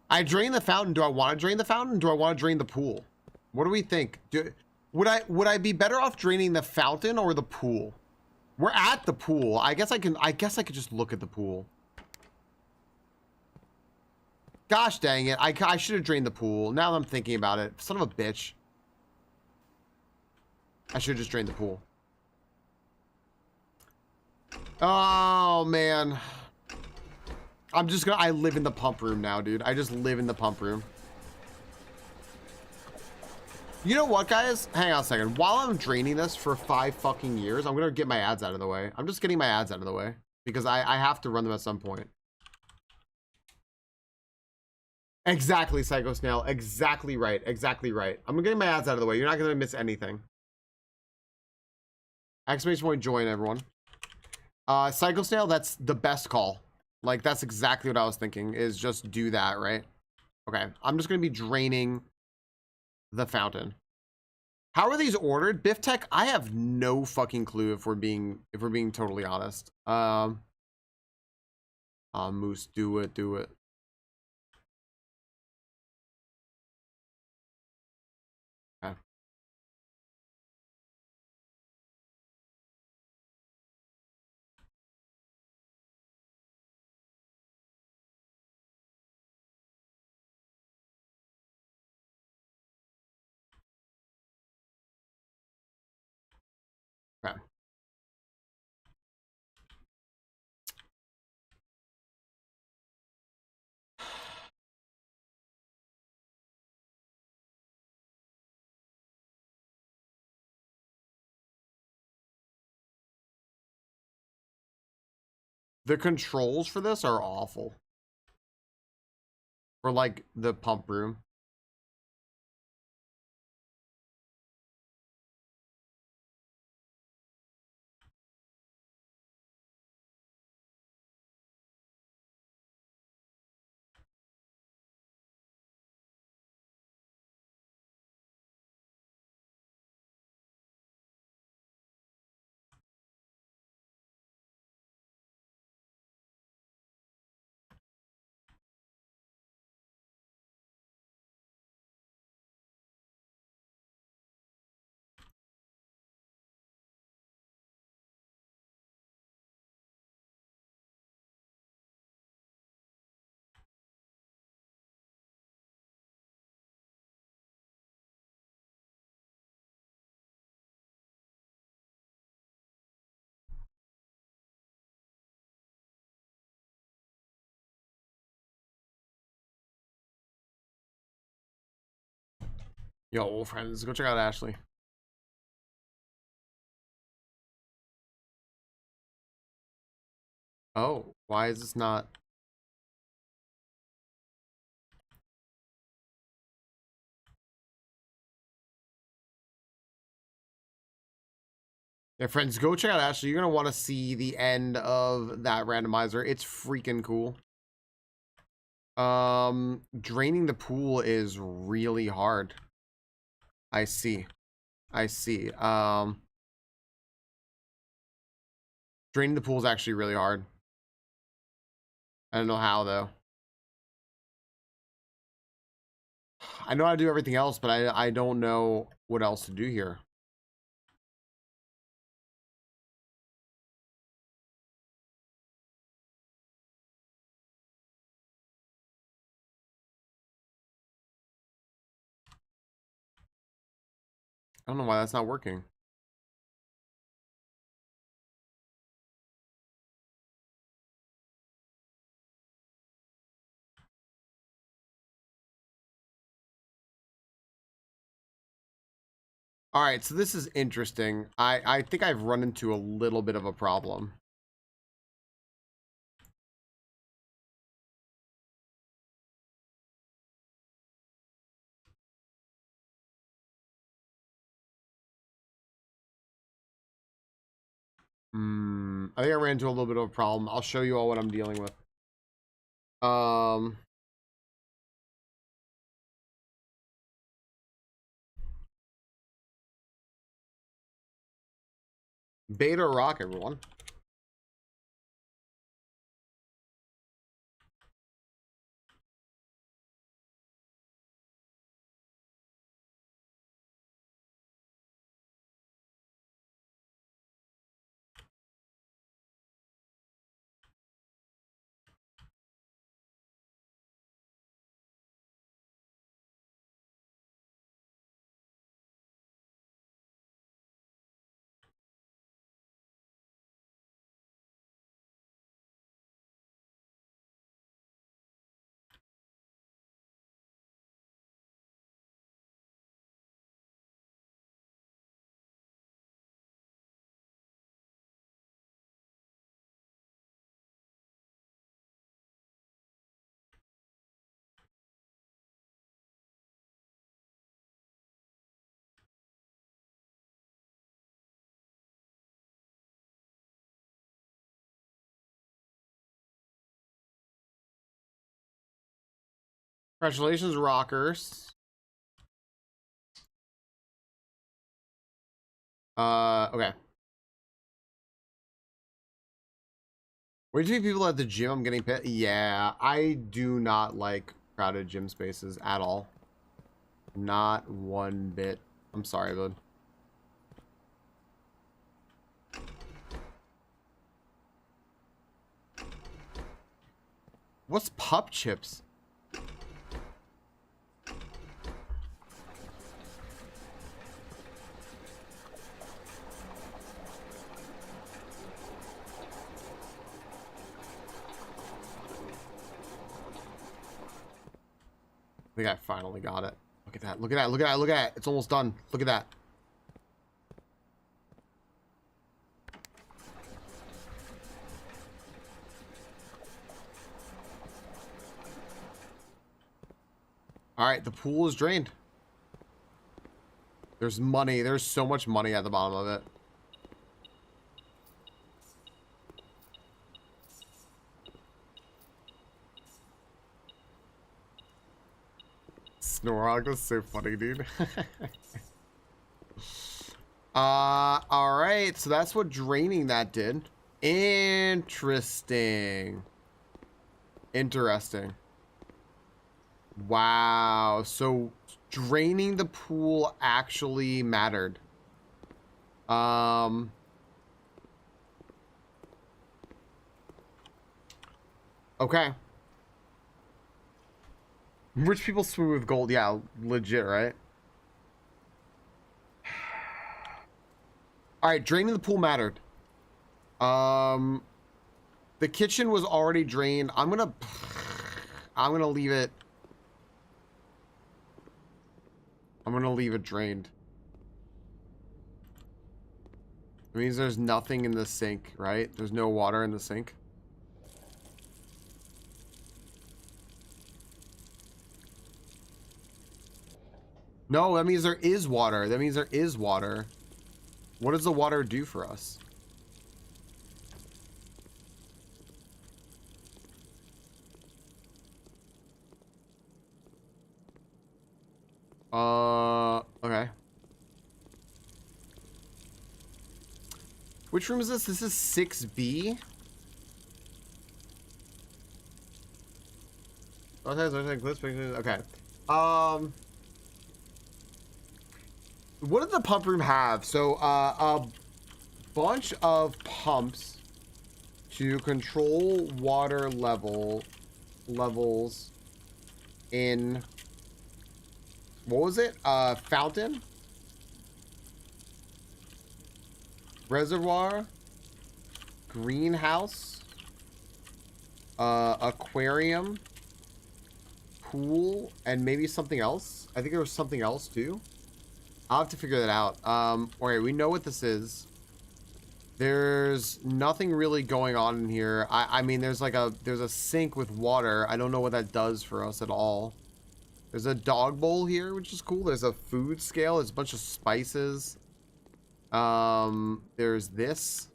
I drain the fountain. Do I want to drain the fountain? Do I want to drain the pool? What do we think? Would I be better off draining the fountain or the pool? We're at the pool. I guess I could just look at the pool. Gosh dang it. I should have drained the pool. Now that I'm thinking about it. Son of a bitch. I should have just drained the pool. Oh, man. I live in the pump room now, dude. I just live in the pump room. You know what, guys? Hang on a second. While I'm draining this for 5 fucking years, I'm gonna get my ads out of the way. I'm just getting my ads out of the way because I have to run them at some point. Exactly, Psycho Snail. Exactly right. Exactly right. I'm getting my ads out of the way. You're not gonna miss anything. Exclamation point join, everyone. Psycho Snail, that's the best call. Like, that's exactly what I was thinking, is just do that, right? Okay, I'm just gonna be draining the fountain. How are these ordered? Biff Tech, I have no fucking clue if we're being totally honest. Moose, do it. Okay. Okay. The controls for this are awful. For like the pump room. Yo, friends, go check out Ashley. Oh, why is this not? Yeah, friends, go check out Ashley. You're gonna want to see the end of that randomizer. It's freaking cool. Draining the pool is really hard. I see. Draining the pool is actually really hard. I don't know how though. I know how to do everything else, but I don't know what else to do here. I don't know why that's not working. All right, so this is interesting. I think I've run into a little bit of a problem. I think I ran into a little bit of a problem. I'll show you all what I'm dealing with. Beta rock, everyone. Congratulations, rockers. Okay. Where do you people at the gym? I'm getting pit. Yeah, I do not like crowded gym spaces at all. Not one bit. I'm sorry, bud. What's pup chips? I think I finally got it. Look at that. Look at that. Look at that. Look at it. It's almost done. Look at that. All right, the pool is drained. There's money. There's so much money at the bottom of it. Snorhog was so funny, dude. All right. So that's what draining that did. Interesting. Interesting. Wow. So draining the pool actually mattered. Okay. Rich people swim with gold. Yeah, legit, right? All right, draining the pool mattered. The kitchen was already drained. I'm gonna leave it. I'm gonna leave it drained. It means there's nothing in the sink, right? There's no water in the sink. No, that means there is water. That means there is water. What does the water do for us? Okay. Which room is this? This is 6B. Okay. What did the pump room have? So, a bunch of pumps to control water levels in, what was it? Fountain, reservoir, greenhouse, aquarium, pool, and maybe something else. I think there was something else too. I'll have to figure that out. Alright, we know what this is. There's nothing really going on in here. I mean, there's a sink with water. I don't know what that does for us at all. There's a dog bowl here, which is cool. There's a food scale. There's a bunch of spices. There's this.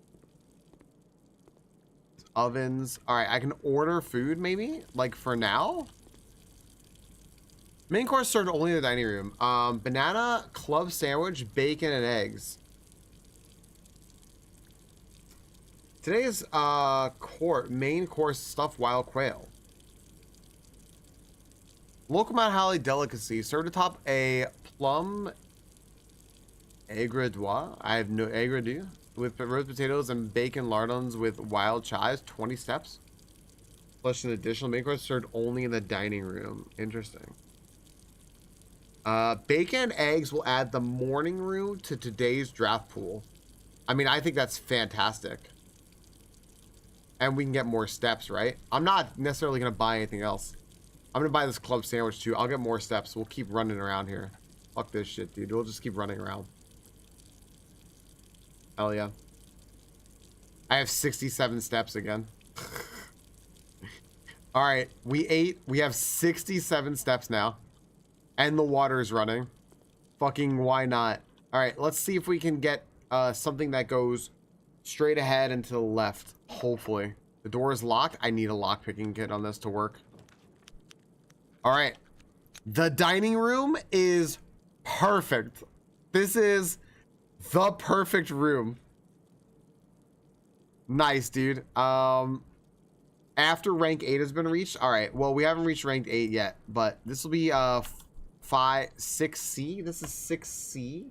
Ovens. Alright, I can order food maybe? Like for now? Main course served only in the dining room. Banana, club sandwich, bacon, and eggs. Today's main course stuffed wild quail. Local Mount Holly delicacy served atop a plum aigre-doux. I have no aigre-doux with roast potatoes and bacon lardons with wild chives. 20 steps. Plus an additional main course served only in the dining room. Interesting. Bacon and eggs will add the morning room to today's draft pool. I mean, I think that's fantastic. And we can get more steps, right? I'm not necessarily going to buy anything else. I'm going to buy this club sandwich too. I'll get more steps. We'll keep running around here. Fuck this shit, dude. We'll just keep running around. Hell yeah. I have 67 steps again. Alright, we ate. We have 67 steps now. And the water is running. Fucking why not? Alright, let's see if we can get something that goes straight ahead and to the left. Hopefully. The door is locked. I need a lockpicking kit on this to work. Alright. The dining room is perfect. This is the perfect room. Nice, dude. After rank 8 has been reached. Alright, well, we haven't reached rank 8 yet, but this will be 6C. This is 6C.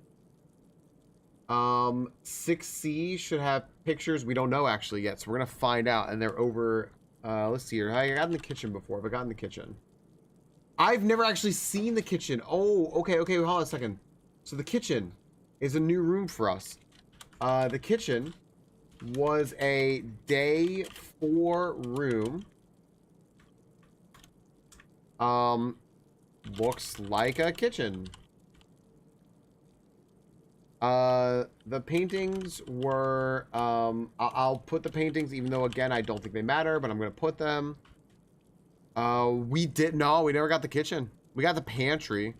6C should have pictures. We don't know actually yet, so we're gonna find out. And they're over. Let's see here. I got in the kitchen before. Have I got in the kitchen? I've never actually seen the kitchen. Oh, okay, hold on a second. So the kitchen is a new room for us. The kitchen was a day 4 room. Looks like a kitchen. The paintings were, I'll put the paintings, even though, again, I don't think they matter, but I'm going to put them. We never got the kitchen. We got the pantry.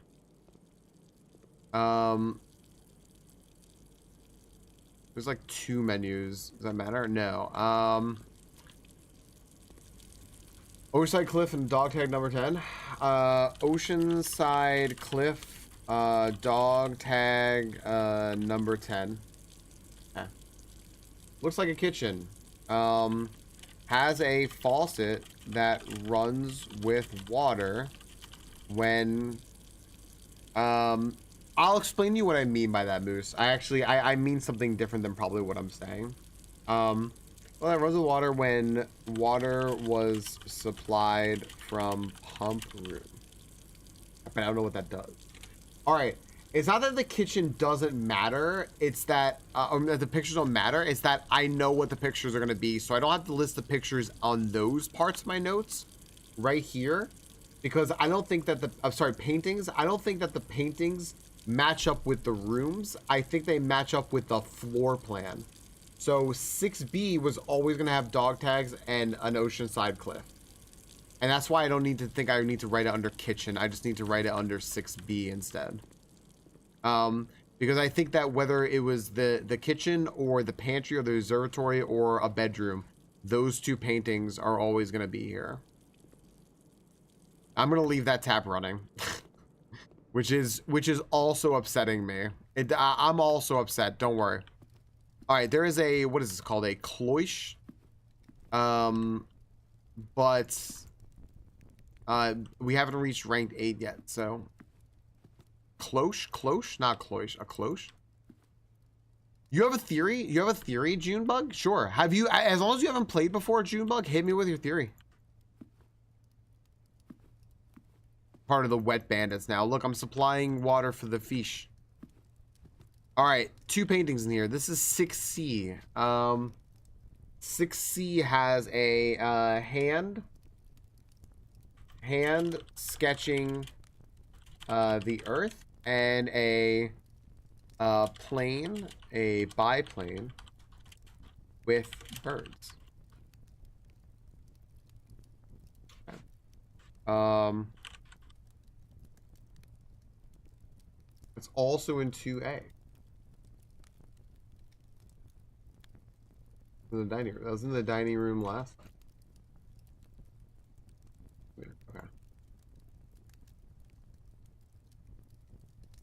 There's like 2 menus. Does that matter? No. Oceanside Cliff and dog tag number 10. Oceanside Cliff. Dog tag number 10. Looks like a kitchen. Has a faucet that runs with water when I'll explain to you what I mean by that, Moose. I mean something different than probably what I'm saying. Well, that runs with water when water was supplied from pump room. I don't know what that does. Alright, it's not that the kitchen doesn't matter, it's that, the pictures don't matter, it's that I know what the pictures are going to be, so I don't have to list the pictures on those parts of my notes, right here, because I don't think that paintings, I don't think that the paintings match up with the rooms, I think they match up with the floor plan. So 6B was always going to have dog tags and an oceanside cliff. And that's why I don't need to think I need to write it under kitchen. I just need to write it under 6B instead. Because I think that whether it was the kitchen or the pantry or the observatory or a bedroom, those 2 paintings are always going to be here. I'm going to leave that tap running. which is also upsetting me. I'm also upset. Don't worry. All right, there is a, what is this called? A cloche. But we haven't reached ranked 8 yet, so cloche, not cloche, a cloche. You have a theory? You have a theory, Junebug? Sure. Have you, as long as you haven't played before, Junebug, hit me with your theory. Part of the wet bandits now. Look, I'm supplying water for the fish. All right, 2 paintings in here. This is 6C. 6C has a hand sketching the earth and a plane, a biplane with birds. Okay. It's also in 2A. In the dining room. That was in the dining room last time. Okay.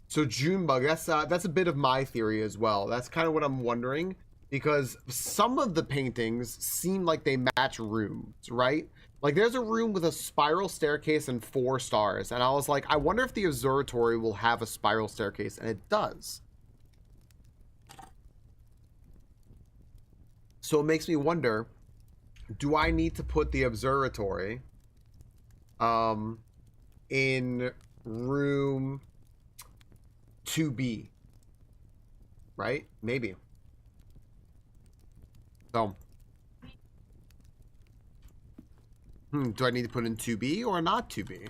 So Junebug, that's a bit of my theory as well. That's kind of what I'm wondering, because some of the paintings seem like they match rooms, right? Like there's a room with a spiral staircase and 4 stars, and I was like, I wonder if the observatory will have a spiral staircase, and it does. So it makes me wonder, do I need to put the observatory in room 2B? Right? Maybe. So, do I need to put in 2B or not 2B?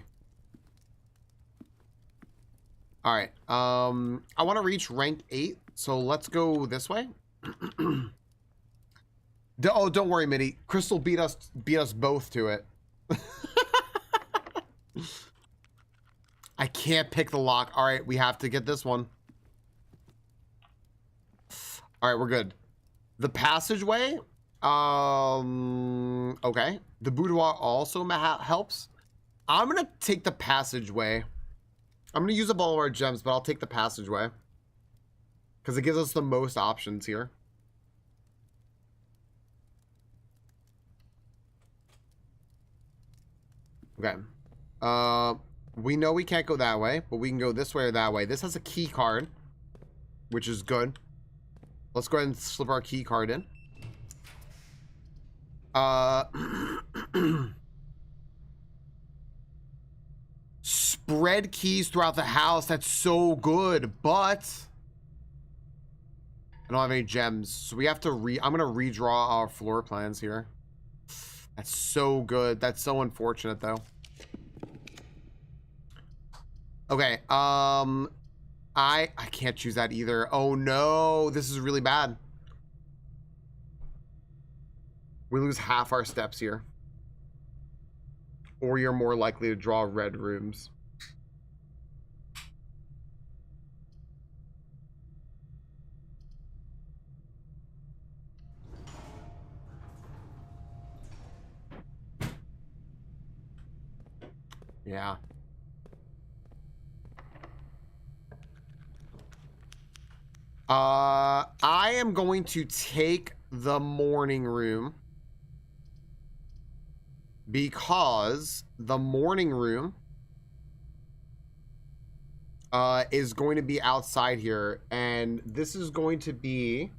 All right. I want to reach rank 8, so let's go this way. Oh, don't worry, Mitty. Crystal beat us both to it. I can't pick the lock. All right, we have to get this one. All right, we're good. The passageway. Okay. The boudoir also helps. I'm gonna take the passageway. I'm gonna use up all of our gems, but I'll take the passageway because it gives us the most options here. Okay. We know we can't go that way, but we can go this way or that way. This has a key card, which is good. Let's go ahead and slip our key card in. Spread keys throughout the house. That's so good, but I don't have any gems, so we have to I'm gonna redraw our floor plans here. That's so good. That's so unfortunate, though. Okay, I can't choose that either. Oh no, this is really bad. We lose half our steps here. Or you're more likely to draw red rooms. Yeah. I am going to take the morning room because the morning room is going to be outside here, and this is going to be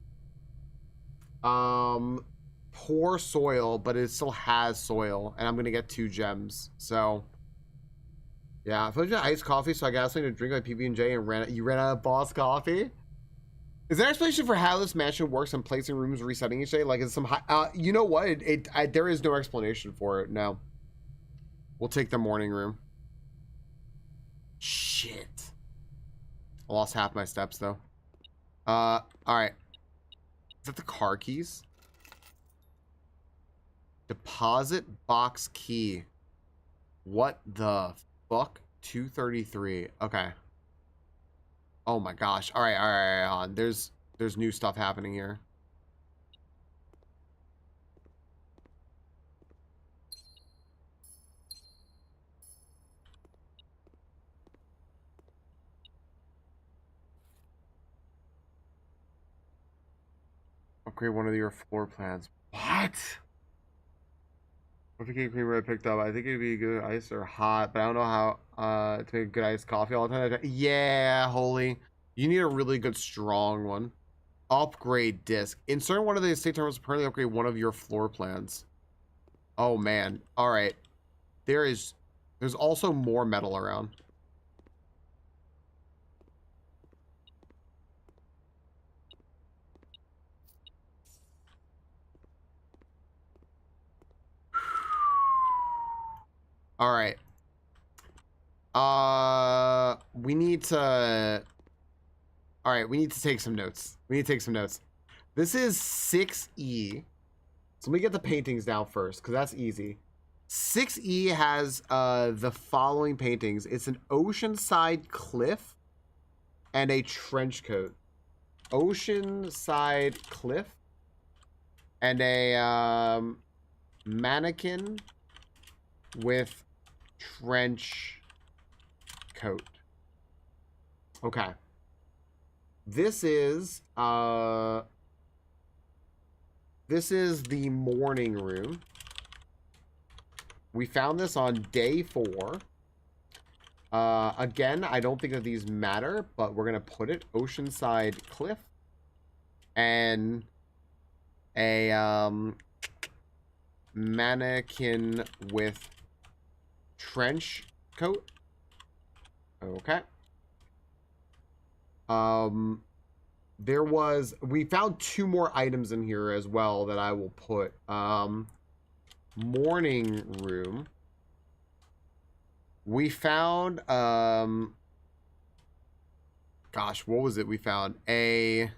poor soil, but it still has soil, and I'm gonna get 2 gems. So yeah, if I had iced coffee, so I got something to drink like PB&J and you ran out of boss coffee. Is there an explanation for how this mansion works and placing rooms resetting each day? Like, is some you know what? There is no explanation for it. No. We'll take the morning room. Shit. I lost half my steps though. All right. Is that the car keys? Deposit box key. What the fuck? 233. Okay. Oh my gosh. All right. There's new stuff happening here. Upgrade one of your floor plans. What? What cream I picked up? I think it'd be good ice or hot, but I don't know how to make good iced coffee all the time. Yeah, holy. You need a really good strong one. Upgrade disc. Insert one of the estate terminals to permanently upgrade one of your floor plans. Oh man. Alright. There's also more metal around. All right. We need to All right, we need to take some notes. This is 6E. So let me get the paintings down first, because that's easy. 6E has the following paintings. It's an oceanside cliff and a trench coat. Oceanside cliff and a mannequin with trench coat. Okay. This is the morning room. We found this on day 4. Again, I don't think that these matter, but we're gonna put it oceanside cliff and a mannequin with trench coat. Okay. We found 2 more items in here as well that I will put. Morning room. We found, gosh, what was it? We found a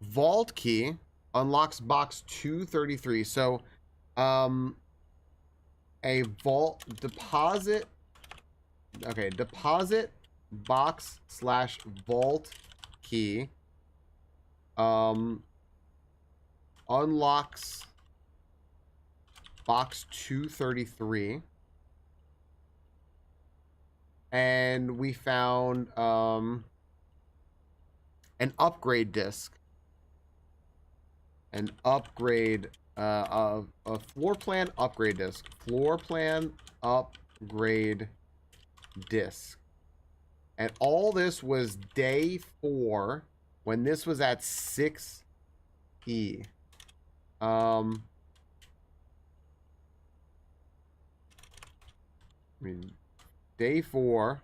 vault key, unlocks box 233. So, a vault deposit. Okay, deposit box / vault key unlocks box 233, and we found an upgrade disc, a floor plan upgrade disc, and all this was day 4 when this was at 6E. I mean, day 4,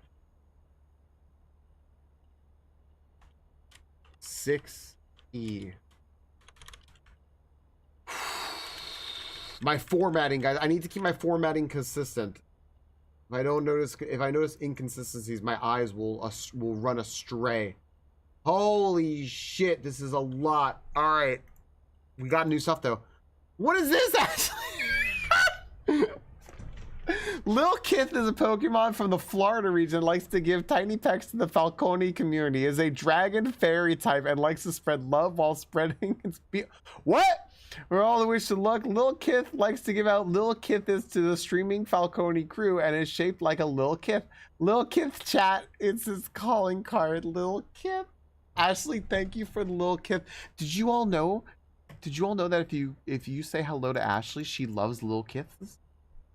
6E. My formatting, guys. I need to keep my formatting consistent. If I notice inconsistencies, my eyes will run astray. Holy shit, this is a lot. All right, we got new stuff though. What is this actually? Lil Kith is a Pokemon from the Florida region, likes to give tiny pecks to the Falcone community, is a dragon fairy type, and likes to spread love while spreading its What? We're all the wish to luck. Lil Kith likes to give out Lil Kiths to the streaming Falcone crew and is shaped like a Lil Kith. Lil Kith chat, it's his calling card. Lil Kith. Ashley, thank you for the Lil Kith. Did you all know that if you say hello to Ashley, she loves Lil Kiths?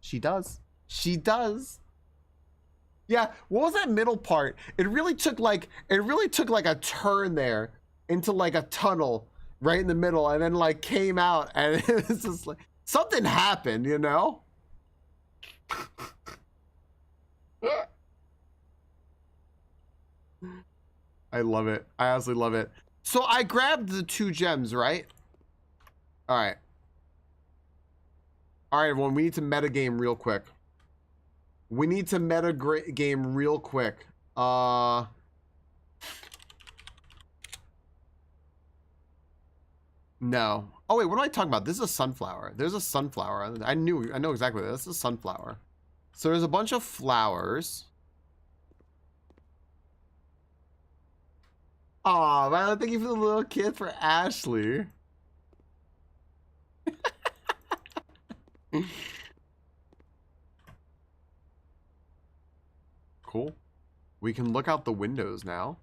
She does. She does. Yeah, what was that middle part? It really took like a turn there into like a tunnel right in the middle, and then like came out, and it was just like something happened, you know? I love it. I absolutely love it. So I grabbed the 2 gems, right? All right. All right, everyone, we need to metagame real quick. No. Oh wait, what am I talking about? This is a sunflower. There's a sunflower. I know exactly what this is. A sunflower. So there's a bunch of flowers. Aw, Violet, thank you for the little kid for Ashley. Cool. We can look out the windows now.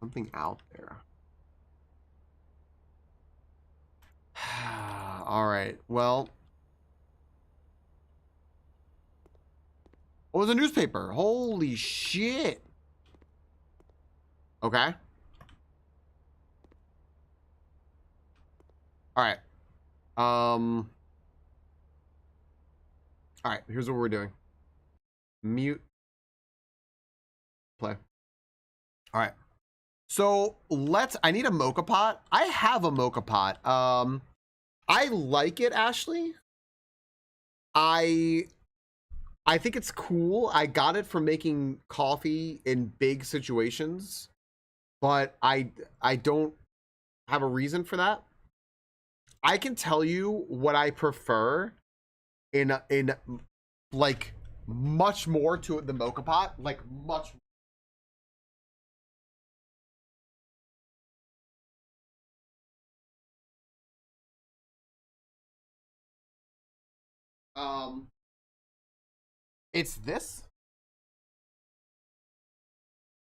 Something out there. All right. Well. Oh, it was a newspaper. Holy shit. Okay. All right. All right. Here's what we're doing. Mute. Play. All right. So I need a mocha pot. I have a mocha pot. I like it, Ashley. I I think it's cool. I got it from making coffee in big situations, but I don't have a reason for that. I can tell you what I prefer in like much more to the mocha pot, like much. Um, it's this.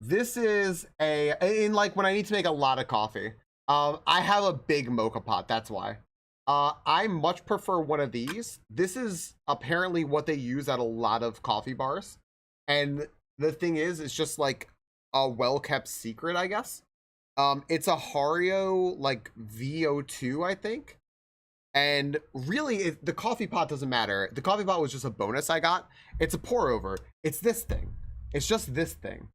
This is in like when I need to make a lot of coffee. I have a big mocha pot. That's why. I much prefer one of these. This is apparently what they use at a lot of coffee bars, and the thing is, it's just like a well-kept secret, I guess. It's a Hario like VO2, I think. And really, the coffee pot doesn't matter. The coffee pot was just a bonus I got. It's a pour over. It's this thing. It's just this thing.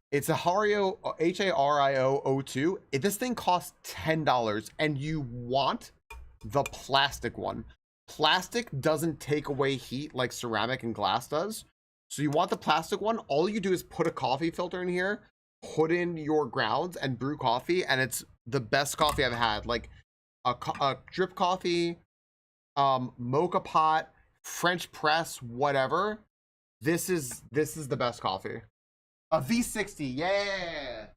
It's a Hario Hario02. This thing costs $10, and you want the plastic one. Plastic doesn't take away heat like ceramic and glass does. So you want the plastic one. All you do is put a coffee filter in here, put in your grounds, and brew coffee, and it's the best coffee I've had. Like a drip coffee, mocha pot, French press, whatever. This is the best coffee. A V60, yeah.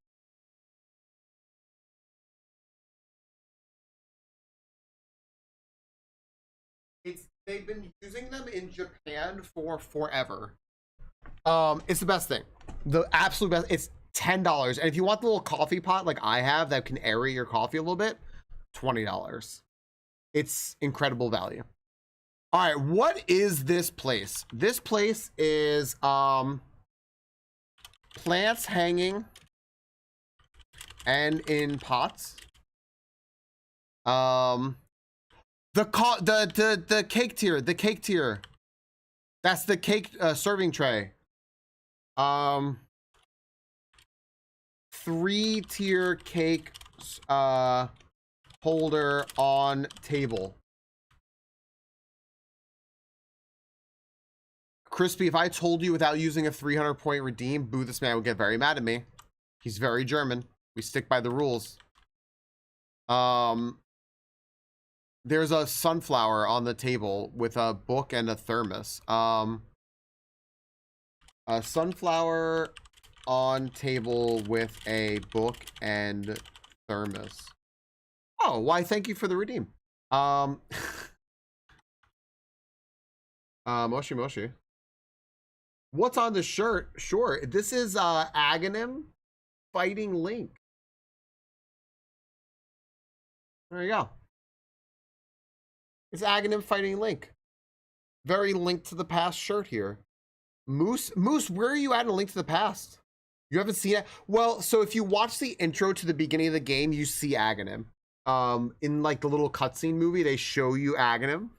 They've been using them in Japan for forever. It's the best thing. The absolute best. It's $10. And if you want the little coffee pot like I have that can aerate your coffee a little bit, $20. It's incredible value. All right, what is this place? This place is plants hanging and in pots. The cake tier, that's the cake serving tray. 3-tier cake holder on table. Crispy, if I told you without using a 300-point redeem, boo, this man would get very mad at me. He's very German. We stick by the rules. There's a sunflower on the table with a book and a thermos. A sunflower on table with a book and thermos. Oh, why, thank you for the redeem. Moshi Moshi. What's on the shirt? Sure, this is Aghanim fighting Link. There you go. It's Aghanim fighting Link. Very Link to the Past shirt here. Moose, where are you at in Link to the Past? You haven't seen it? Well, so if you watch the intro to the beginning of the game, you see Aghanim. In like the little cutscene movie, they show you Aghanim.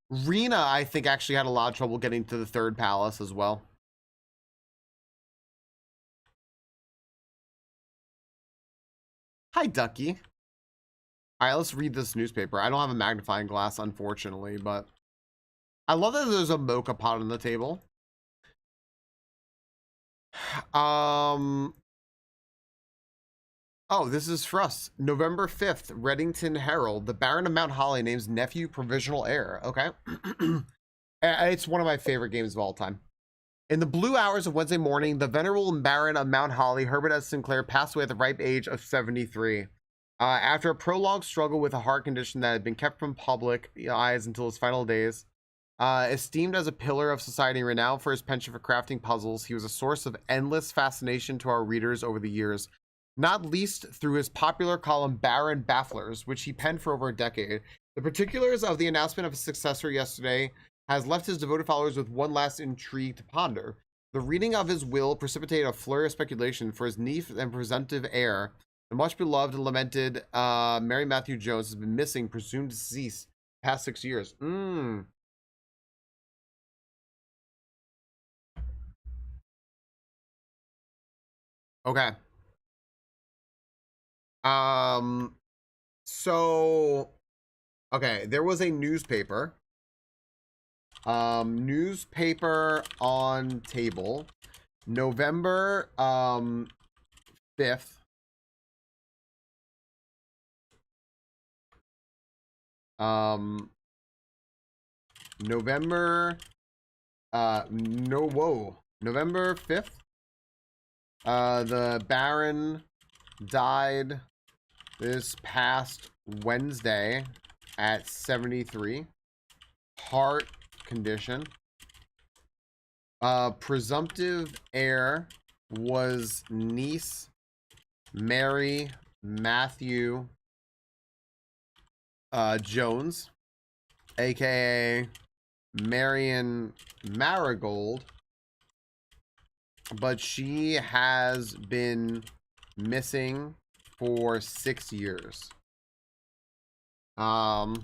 Rena, I think, actually had a lot of trouble getting to the third palace as well. Hi, Ducky. All right, let's read this newspaper. I don't have a magnifying glass, unfortunately, but I love that there's a mocha pot on the table. Oh, this is for us. November 5th, Reddington Herald. The Baron of Mount Holly names nephew provisional heir. Okay. It's one of my favorite games of all time. In the blue hours of Wednesday morning, the venerable Baron of Mount Holly, Herbert S. Sinclair, passed away at the ripe age of 73. After a prolonged struggle with a heart condition that had been kept from public eyes until his final days. Esteemed as a pillar of society, renowned for his penchant for crafting puzzles, he was a source of endless fascination to our readers over the years, not least through his popular column Baron Bafflers, which he penned for over a decade. The particulars of the announcement of his successor yesterday has left his devoted followers with one last intrigue to ponder. The reading of his will precipitated a flurry of speculation for his niece and presumptive heir. The much beloved and lamented Mary Matthew Jones has been missing, presumed deceased, past 6 years. Okay. So, okay, there was a newspaper. Newspaper on table. November 5th. November November 5th. The Baron died this past Wednesday at 73. Heart condition. Presumptive heir was niece Mary Matthew Jones, aka Marion Marigold, but she has been missing for 6 years. You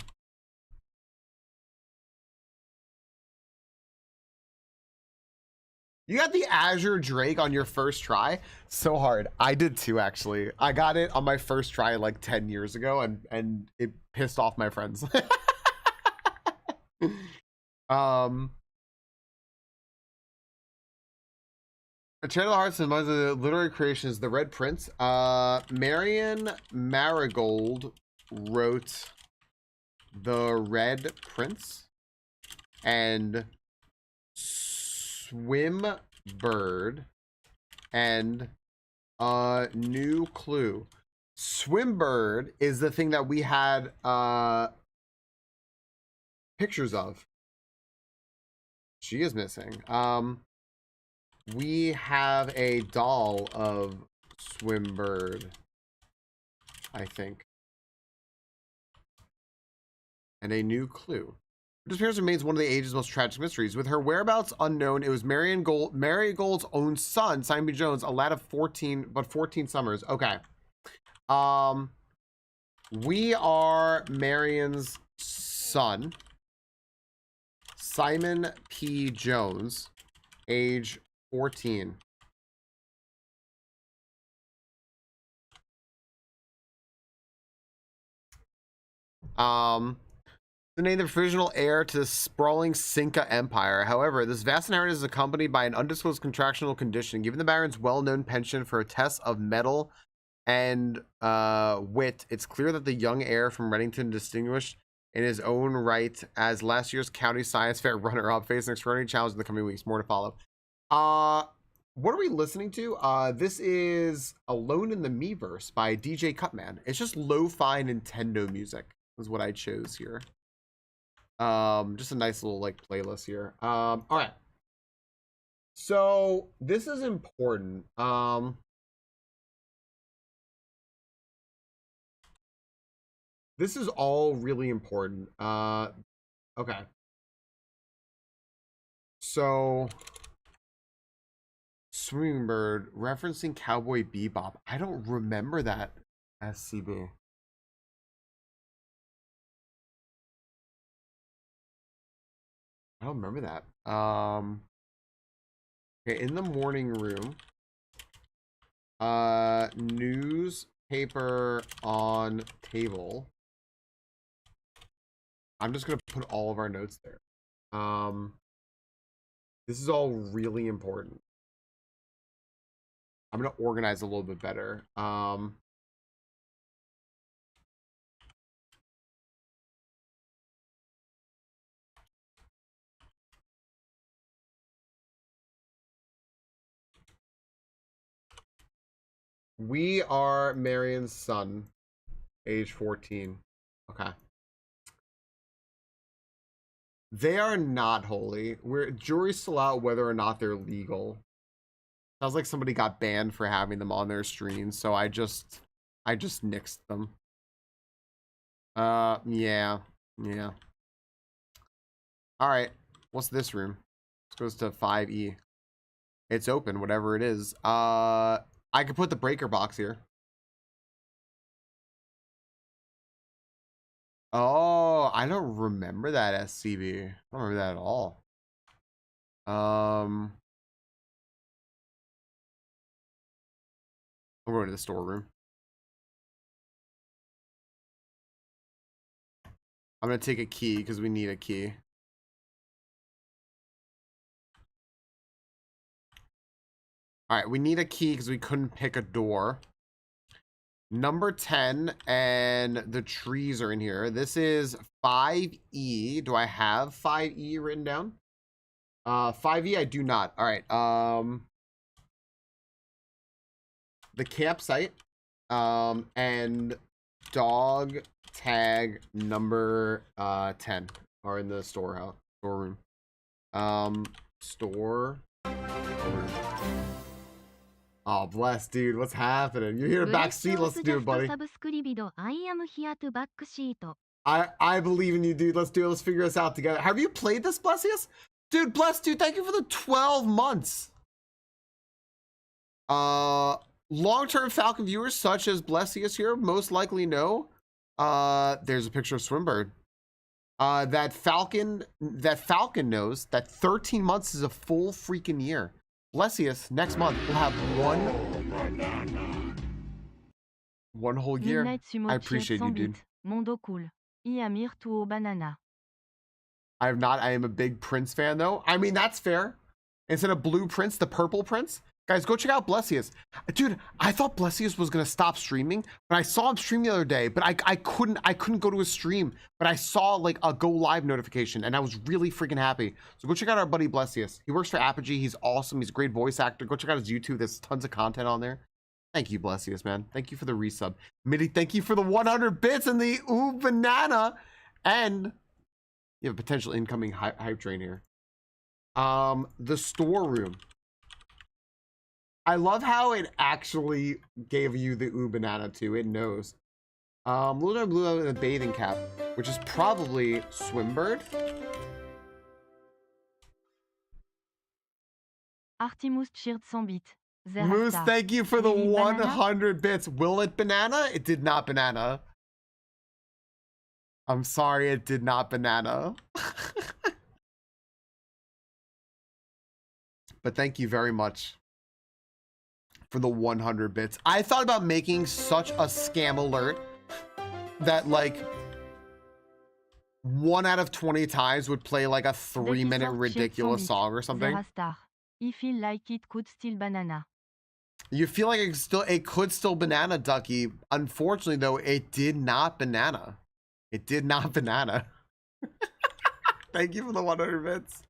got the Azure Drake on your first try? So hard. I did too, actually. I got it on my first try like 10 years ago, and it pissed off my friends. The Channel Hearts and among the literary creations, The Red Prince. Marion Marigold wrote The Red Prince and Swim Bird and New Clue. Swimbird is the thing that we had pictures of. She is missing. We have a doll of Swimbird, I think. And a new clue. Her disappearance remains one of the age's most tragic mysteries. With her whereabouts unknown, it was Marigold's own son, Simon B. Jones, a lad of 14 summers. Okay. We are Marion's son, Simon P. Jones, age 14. The name the provisional heir to the sprawling Cinca Empire. However, this vast inheritance is accompanied by an undisclosed contractual condition. Given the Baron's well-known penchant for a test of mettle and wit, it's clear that the young heir from Reddington, distinguished in his own right as last year's county science fair runner-up, facing an extraordinary challenge in the coming weeks. More to follow. What are we listening to? This is Alone in the Miiverse by DJ Cutman. It's just lo-fi Nintendo music is what I chose here. Just a nice little like playlist here. All right. So this is important. This is all really important. Okay. So Swimming Bird referencing Cowboy Bebop. I don't remember that SCB. I don't remember that. Okay, in the morning room. Newspaper on table. I'm just gonna put all of our notes there. This is all really important. I'm gonna organize a little bit better. We are Marion's son, age 14. Okay. They are not holy. Jury's still out whether or not they're legal. Sounds like somebody got banned for having them on their stream, so I just nixed them. Yeah. All right. What's this room? This goes to 5E. It's open, whatever it is. I could put the breaker box here. Oh, I don't remember that SCB. I don't remember that at all. I'm going to the storeroom. I'm gonna take a key because we need a key. All right, we need a key because we couldn't pick a door. Number 10, and the trees are in here. This is 5E. Do I have 5E written down? 5E, I do not. All right. The campsite, and dog tag number 10 are in the storeroom. Store. Oh, bless, dude. What's happening? You're here back seat. Let's do it, buddy. I believe in you, dude. Let's do it. Let's figure this out together. Have you played this, Blessius? Dude, bless, dude. Thank you for the 12 months. Long-term Falcon viewers such as Blessius here most likely know. There's a picture of Swimbird. That Falcon knows that 13 months is a full freaking year. Blessius, next month we'll have one whole year. I appreciate you, dude. Mondo cool. Iamir tuo banana. I have not. I am a big Prince fan, though. I mean, that's fair. Instead of Blue Prince, the Purple Prince. Guys, go check out Blessius. Dude, I thought Blessius was gonna stop streaming, but I saw him stream the other day, but I couldn't go to his stream, but I saw like a go live notification, and I was really freaking happy. So go check out our buddy Blessius. He works for Apogee. He's awesome. He's a great voice actor. Go check out his YouTube. There's tons of content on there. Thank you, Blessius, man. Thank you for the resub. Mitty, thank you for the 100 bits and the ooh banana, and you have a potential incoming hype train here. The storeroom. I love how it actually gave you the ooh banana too. It knows. Blue in a bathing cap, which is probably Swimbird. Artimus cheered 100 bits. Moose, thank you for the Really 100 bits. Will it banana? It did not banana. I'm sorry, it did not banana. But thank you very much for the 100 bits. I thought about making such a scam alert that like 1 out of 20 times would play like a 3-minute ridiculous song or something. I feel like it could still banana. You feel like it could still banana, Ducky. Unfortunately, though, it did not banana. It did not banana. Thank you for the 100 bits.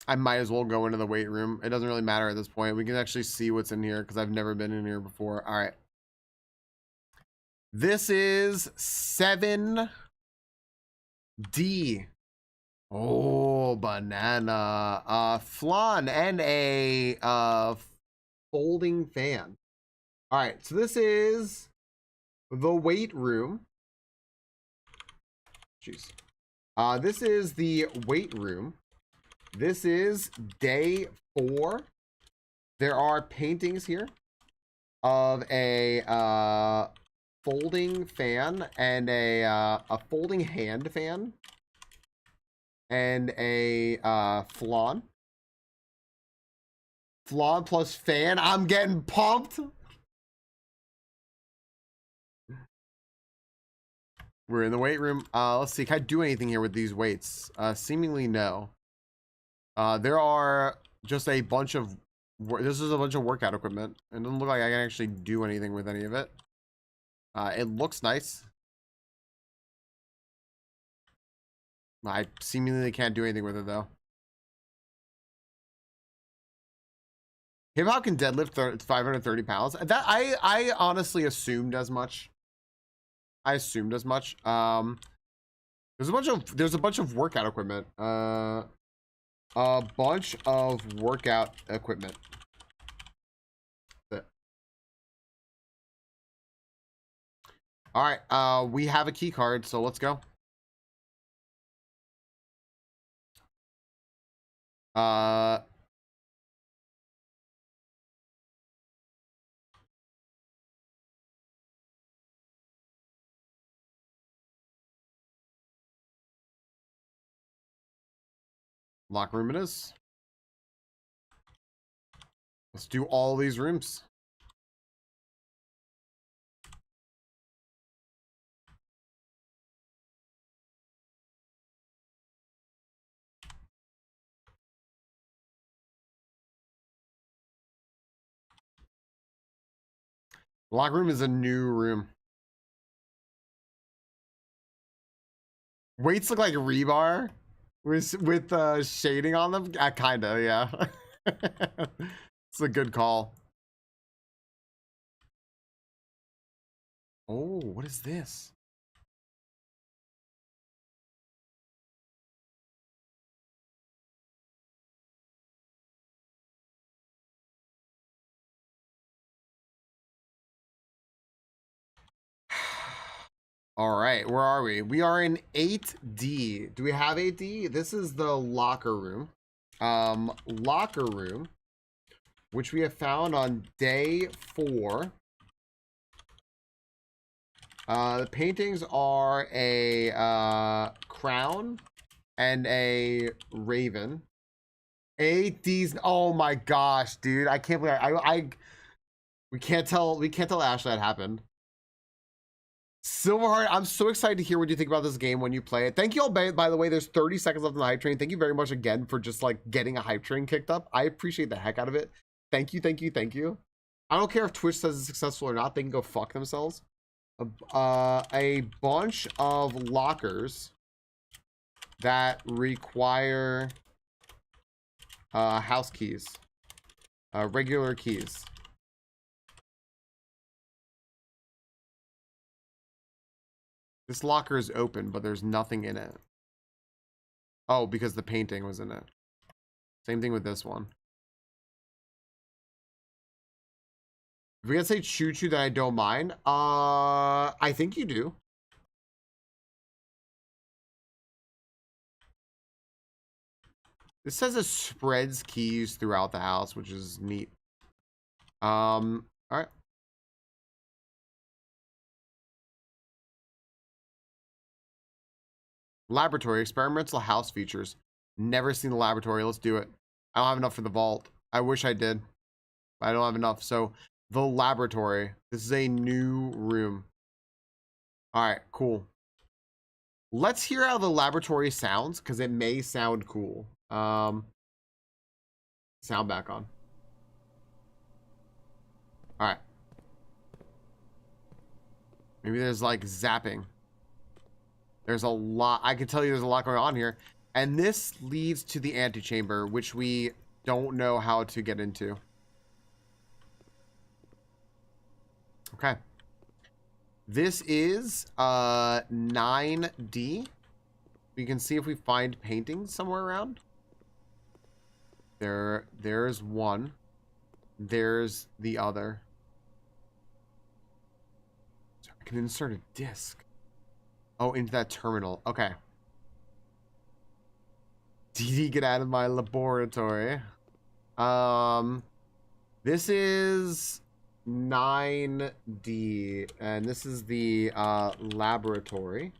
I might as well go into the weight room. It doesn't really matter at this point. We can actually see what's in here because I've never been in here before. All right. This is 7D. Oh, banana. Flan and a folding fan. All right. So this is the weight room. Jeez. This is the weight room. This is day 4. There are paintings here of a folding fan and a folding hand fan and a flan. Flan plus fan. I'm getting pumped. We're in the weight room. Let's see. Can I do anything here with these weights? Seemingly no. There are just a bunch of this is a bunch of workout equipment. It doesn't look like I can actually do anything with any of it. It looks nice. I seemingly can't do anything with it though. Hip hop can deadlift 530 pounds. That I honestly assumed as much. There's a bunch of workout equipment. A bunch of workout equipment. All right, we have a key card, so let's go. Locker room it is. Let's do all these rooms. Locker room is a new room. Weights look like rebar with shading on them. Kinda, yeah. It's a good call. Oh, what is this? All right, where are we? We are in 8D. Do we have 8D? This is the locker room. Locker room, which we have found on day 4. The paintings are a crown and a raven. 8D's. Oh my gosh, dude! I can't believe we can't tell Ashley that happened. Silverheart, I'm so excited to hear what you think about this game when you play it. Thank you all, by the way. There's 30 seconds left on the hype train. Thank you very much again for just like getting a hype train kicked up. I appreciate the heck out of it. Thank you, thank you, thank you. I don't care if Twitch says it's successful or not. They can go fuck themselves. A bunch of lockers that require house keys, regular keys. This locker is open, but there's nothing in it. Oh, because the painting was in it. Same thing with this one. If we gotta say choo-choo that I don't mind, I think you do. This says it spreads keys throughout the house, which is neat. All right. Laboratory, experimental house features. Never seen the laboratory. Let's do it. I don't have enough for the vault. I wish I did. But I don't have enough. So the laboratory. This is a new room. All right, cool. Let's hear how the laboratory sounds because it may sound cool. Sound back on. All right. Maybe there's like zapping. There's a lot. I can tell you there's a lot going on here. And this leads to the antechamber, which we don't know how to get into. Okay. This is 9D. We can see if we find paintings somewhere around. There's one. There's the other. So I can insert a disc. Oh, into that terminal. Okay. DD, get out of my laboratory. This is 9D, and this is the laboratory.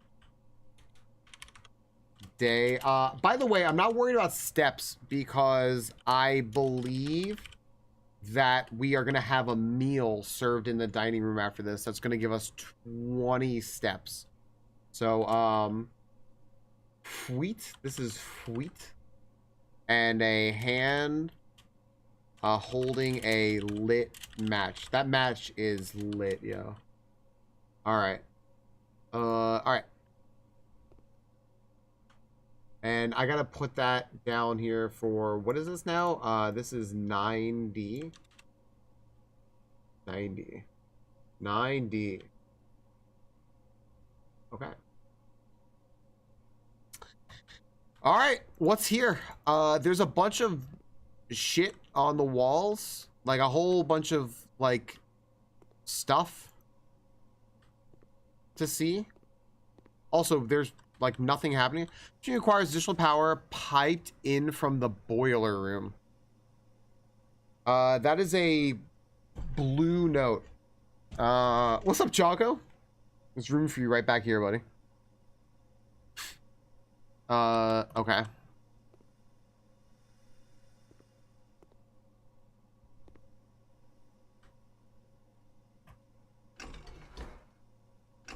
Day. By the way, I'm not worried about steps because I believe that we are going to have a meal served in the dining room after this. That's going to give us 20 steps. So, wheat. This is wheat. And a hand holding a lit match. That match is lit, yo. Alright. Alright. And I gotta put that down here for, what is this now? This is 9D. 90. 9D. Okay. All right, what's here? There's a bunch of shit on the walls, like a whole bunch of like stuff to see. Also, there's like nothing happening. She requires additional power piped in from the boiler room. That is a blue note. What's up, Jocko? There's room for you right back here, buddy. Okay.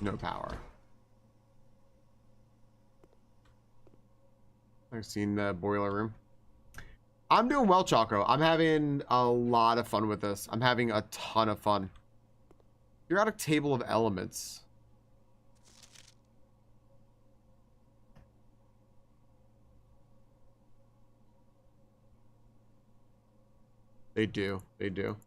No power. I've seen the boiler room. I'm doing well, Choco. I'm having a lot of fun with this. I'm having a ton of fun. You're at a table of elements. They do. They do.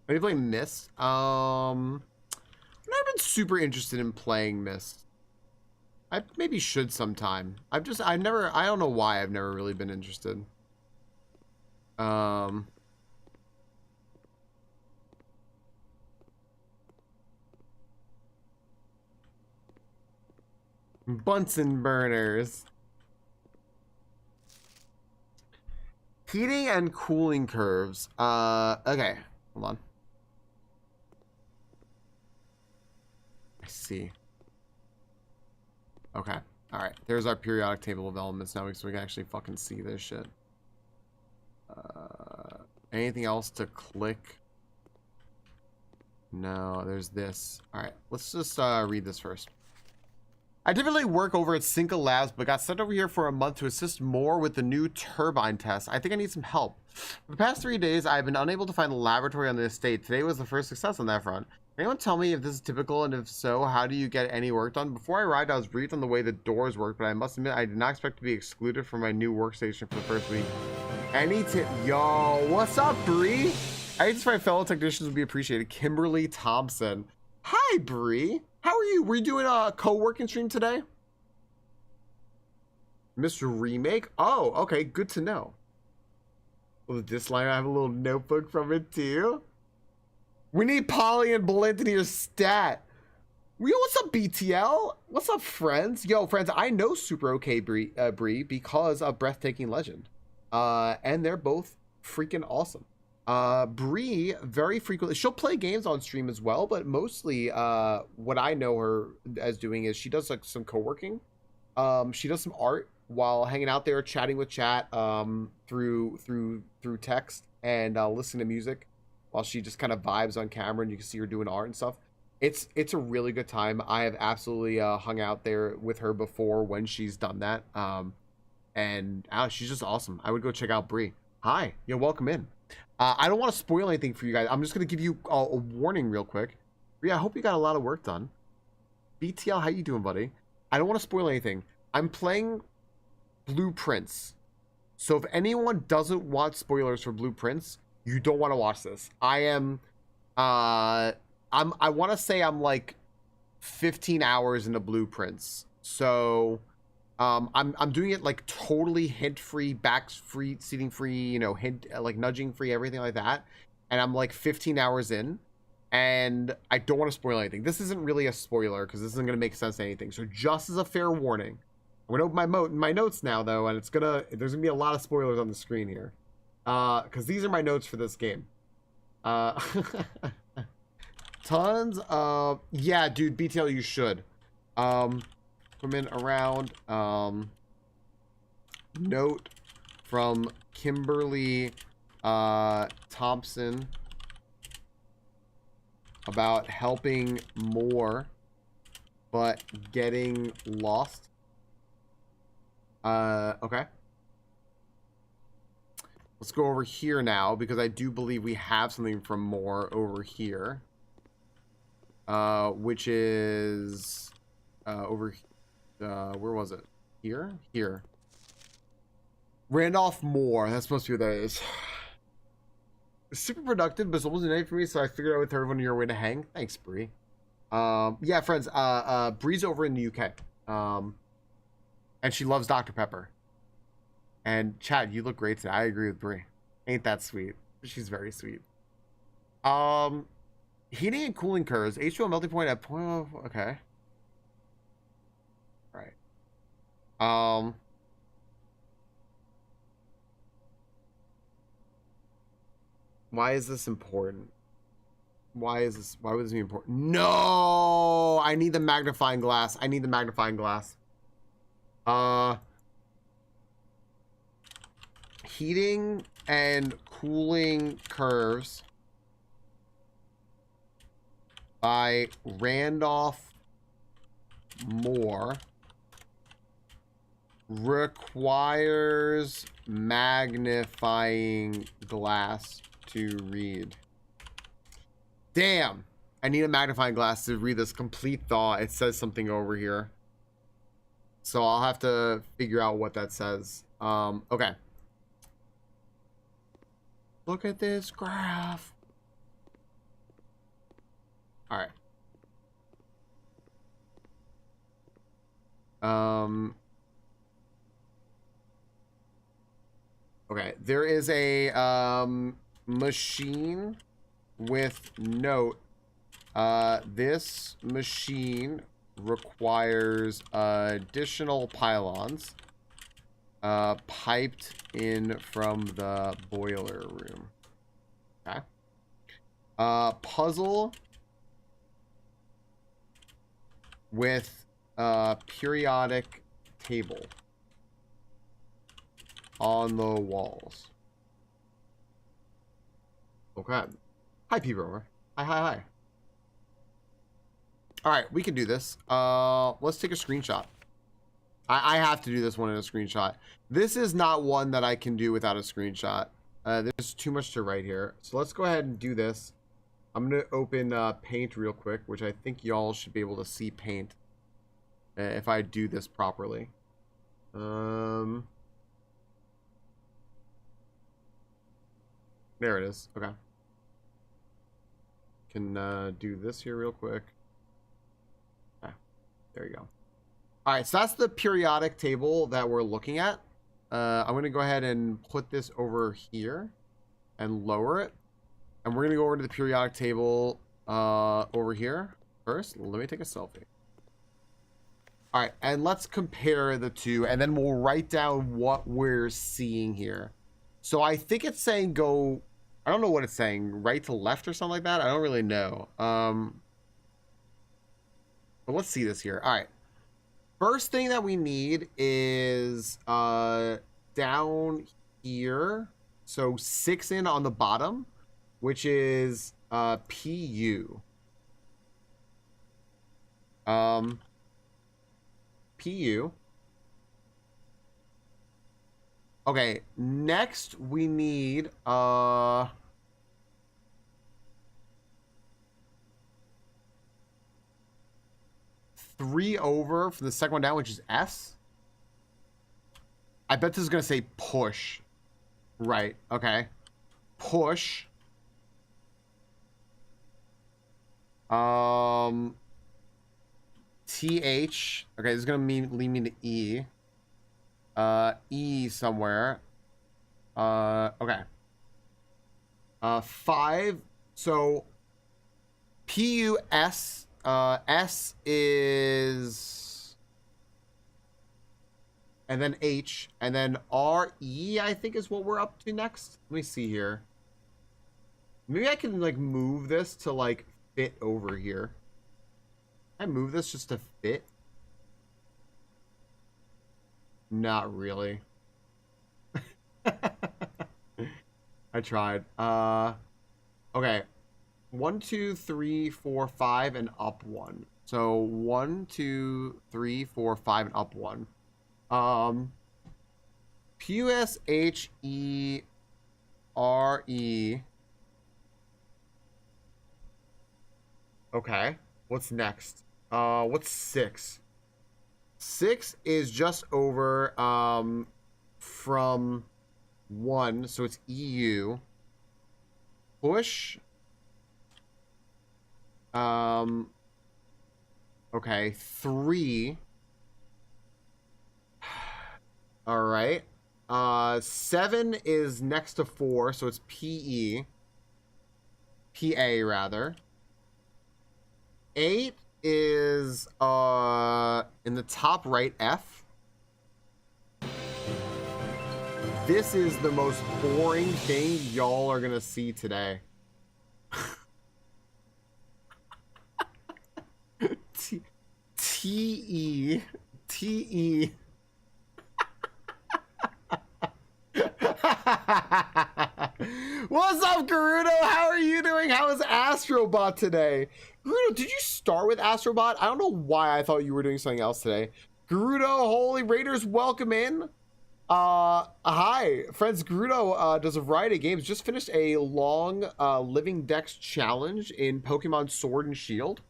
Are you playing Myst? I've never been super interested in playing Myst. I maybe should sometime. I don't know why I've never really been interested. Bunsen burners. Heating and cooling curves. Okay. Hold on. I see. Okay. All right. There's our periodic table of elements now, so we can actually fucking see this shit. Anything else to click? No, there's this. All right. Let's just read this first. I typically work over at Cinca Labs, but got sent over here for a month to assist more with the new turbine test. I think I need some help. For the past 3 days, I've been unable to find a laboratory on the estate. Today was the first success on that front. Can anyone tell me if this is typical, and if so, how do you get any work done? Before I arrived, I was briefed on the way the doors work, but I must admit I did not expect to be excluded from my new workstation for the first week. Any tip? Yo, what's up, Bree? I just find fellow technicians would be appreciated. Kimberly Thompson. Hi, Bree. How are you? Were you doing a co-working stream today? Mr. Remake? Oh, okay. Good to know. Well, this line, I have a little notebook from it too. We need Polly and Blint in your stat. Yo, what's up, BTL? What's up, friends? Yo, friends, I know Super OK Bree because of Breathtaking Legend. And they're both freaking awesome. Bree very frequently, she'll play games on stream as well, but mostly what I know her as doing is she does like some co-working. She does some art while hanging out there chatting with chat through text and listening to music while she just kind of vibes on camera, and you can see her doing art and stuff. It's a really good time. I have absolutely hung out there with her before when she's done that. And she's just awesome. I would go check out Bree. Hi, you're welcome in. I don't want to spoil anything for you guys. I'm just going to give you a warning real quick. Bree, I hope you got a lot of work done. BTL, how you doing, buddy? I don't want to spoil anything. I'm playing Blueprints. So if anyone doesn't want spoilers for Blueprints, you don't want to watch this. I want to say I'm like 15 hours into Blueprints. So I'm doing it like totally hint free, back free, seating free, you know, hint like nudging free, everything like that. And I'm like 15 hours in, and I don't want to spoil anything. This isn't really a spoiler because this isn't going to make sense to anything. So just as a fair warning, I'm going to open my notes now though, and there's going to be a lot of spoilers on the screen here. Because these are my notes for this game. Tons of, yeah, dude, BTL, you should. Women around, note from Kimberly Thompson about helping more but getting lost. Okay. Let's go over here now, because I do believe we have something from more over here. Which is over where was it? Here? Here. Randolph Moore. That's supposed to be what that is. Super productive, but it's almost a night for me, so I figured I would throw everyone your way to hang. Thanks, Bree. Yeah, friends, Bree's over in the UK. And she loves Dr. Pepper. And Chad, you look great today. I agree with Bree. Ain't that sweet? She's very sweet. Heating and cooling curves. H2O melting point at point. Okay. Um, why is this important? Why would this be important? No, I need the magnifying glass. I need the magnifying glass. Heating and cooling curves by Randolph Moore requires magnifying glass to read. Damn, I need a magnifying glass to read this complete thought. It says something over here, so I'll have to figure out what that says. Okay, look at this graph. All right. Okay, there is a machine with note. This machine requires additional pylons piped in from the boiler room. Okay. Puzzle with periodic table on the walls. Okay. Hi, P-Rover. Hi. All right, we can do this. Let's take a screenshot. I have to do this one in a screenshot. This is not one that I can do without a screenshot. There's too much to write here. So let's go ahead and do this. I'm going to open Paint real quick, which I think y'all should be able to see Paint if I do this properly. There it is. Okay. Can do this here real quick. Okay. There you go. All right, so that's the periodic table that we're looking at. I'm going to go ahead and put this over here and lower it. And we're going to go over to the periodic table over here. First, let me take a selfie. All right, and let's compare the two, and then we'll write down what we're seeing here. So I think it's saying go, I don't know what it's saying, right to left or something like that. I don't really know. But let's see this here. All right. First thing that we need is down here. So 6 in on the bottom, which is PU. PU. Okay, next we need 3 over from the second one down, which is S. I bet this is gonna say push. Right, okay. Push. TH. Okay, this is gonna lead me to E. E somewhere. Okay. 5. So PUS. S is, and then H, and then RE, I think is what we're up to next. Let me see here. Maybe I can like move this to like fit over here. Can I move this just to fit? Not really. I tried. Okay. 1, 2, 3, 4, 5, and up 1. So 1, 2, 3, 4, 5, and up 1. PUSHERE. Okay. What's next? What's 6? 6 is just over from 1, so it's EU. Push. Okay, 3. All right. 7 is next to 4, so it's PE. PA rather. 8 is in the top right, F. This is the most boring thing y'all are gonna see today. T-E. What's up, Gerudo? How are you doing? How is Astrobot today? Gerudo, did you start with Astrobot? I don't know why I thought you were doing something else today. Gerudo, Holy Raiders, welcome in. Hi, friends. Gerudo does a variety of games. Just finished a long Living Dex challenge in Pokemon Sword and Shield.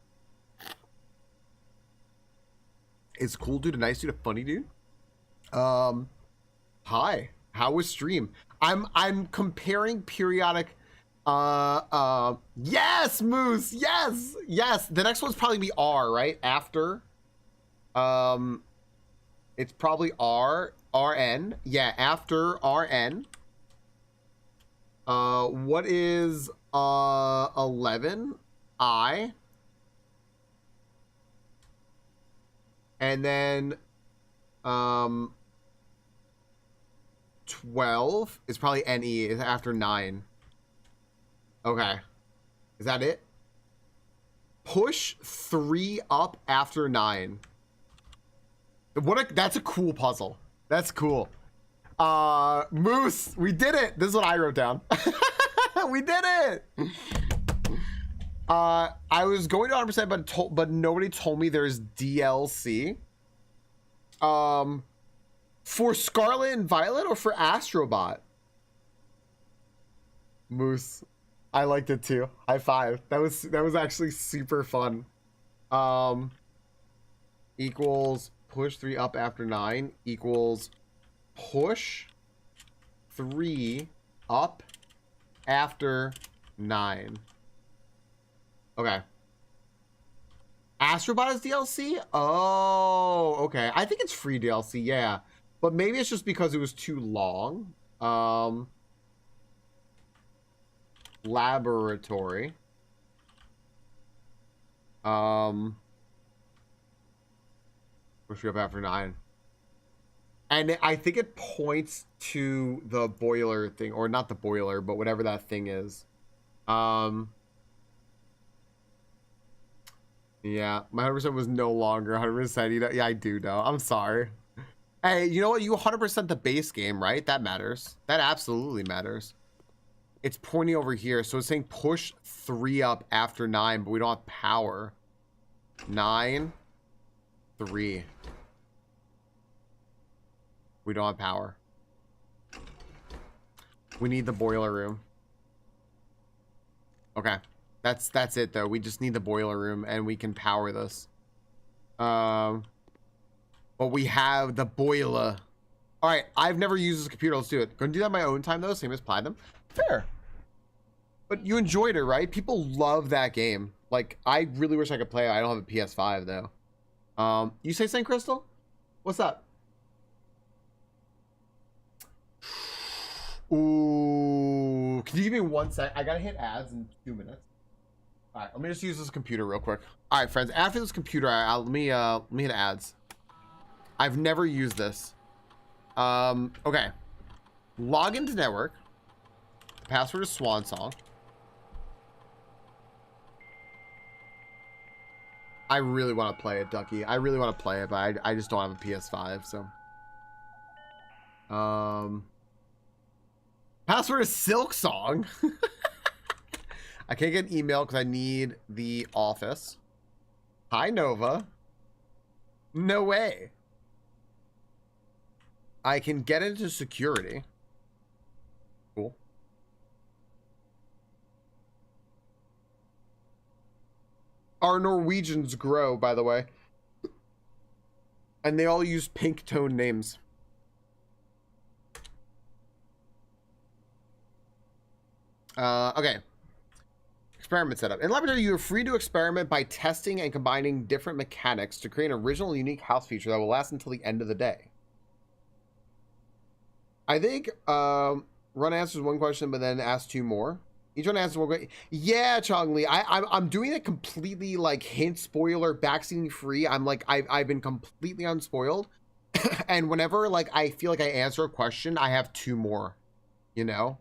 It's cool dude, a nice dude, a funny dude. Hi. How was stream? I'm comparing periodic yes, Moose. Yes. The next one's probably be R, right? After it's probably RN. Yeah, after RN. What is 11? I. And then 12 is probably NE, is after 9. Okay. Is that it? Push 3 up after 9. That's a cool puzzle. That's cool. Moose, we did it. This is what I wrote down. We did it. I was going to 100%, but nobody told me there's DLC. For Scarlet and Violet or for Astrobot? Moose, I liked it too. High five. That was actually super fun. Equals push 3 up after 9 equals push 3 up after 9. Okay. Astrobot is DLC? Oh, okay. I think it's free DLC, yeah. But maybe it's just because it was too long. Laboratory. Push you up after 9. And I think it points to the boiler thing, or not the boiler, but whatever that thing is. Yeah, my 100% was no longer 100%. You know, yeah, I do know. I'm sorry. Hey, you know what? You 100% the base game, right? That matters. That absolutely matters. It's pointing over here, so it's saying push 3 up after 9, but we don't have power. 9, 3. We don't have power. We need the boiler room. Okay. That's it though. We just need the boiler room and we can power this. But we have the boiler. All right, I've never used this computer. Let's do it. Gonna do that on my own time though, same as Platinum. Fair. But you enjoyed it, right? People love that game. Like, I really wish I could play it. I don't have a PS5 though. You say St. Crystal? What's up? Ooh, can you give me 1 sec? I gotta hit ads in 2 minutes. All right, let me just use this computer real quick. All right, friends. After this computer, let me hit ads. I've never used this. Okay. Log into network. The password is Swan Song. I really want to play it, Ducky. I really want to play it, but I just don't have a PS5, so. Password is Silk Song. I can't get an email because I need the office. Hi, Nova. No way. I can get into security. Cool. Our Norwegians grow, by the way. And they all use pink tone names. Okay. Experiment setup. In laboratory, you are free to experiment by testing and combining different mechanics to create an original, unique house feature that will last until the end of the day. I think Run answers 1 question, but then asks 2 more. Each one answers 1 question. Yeah, Chongli. I'm doing it completely like hint spoiler backseating free. I'm like I've been completely unspoiled, And whenever like I feel like I answer a question, I have 2 more, you know?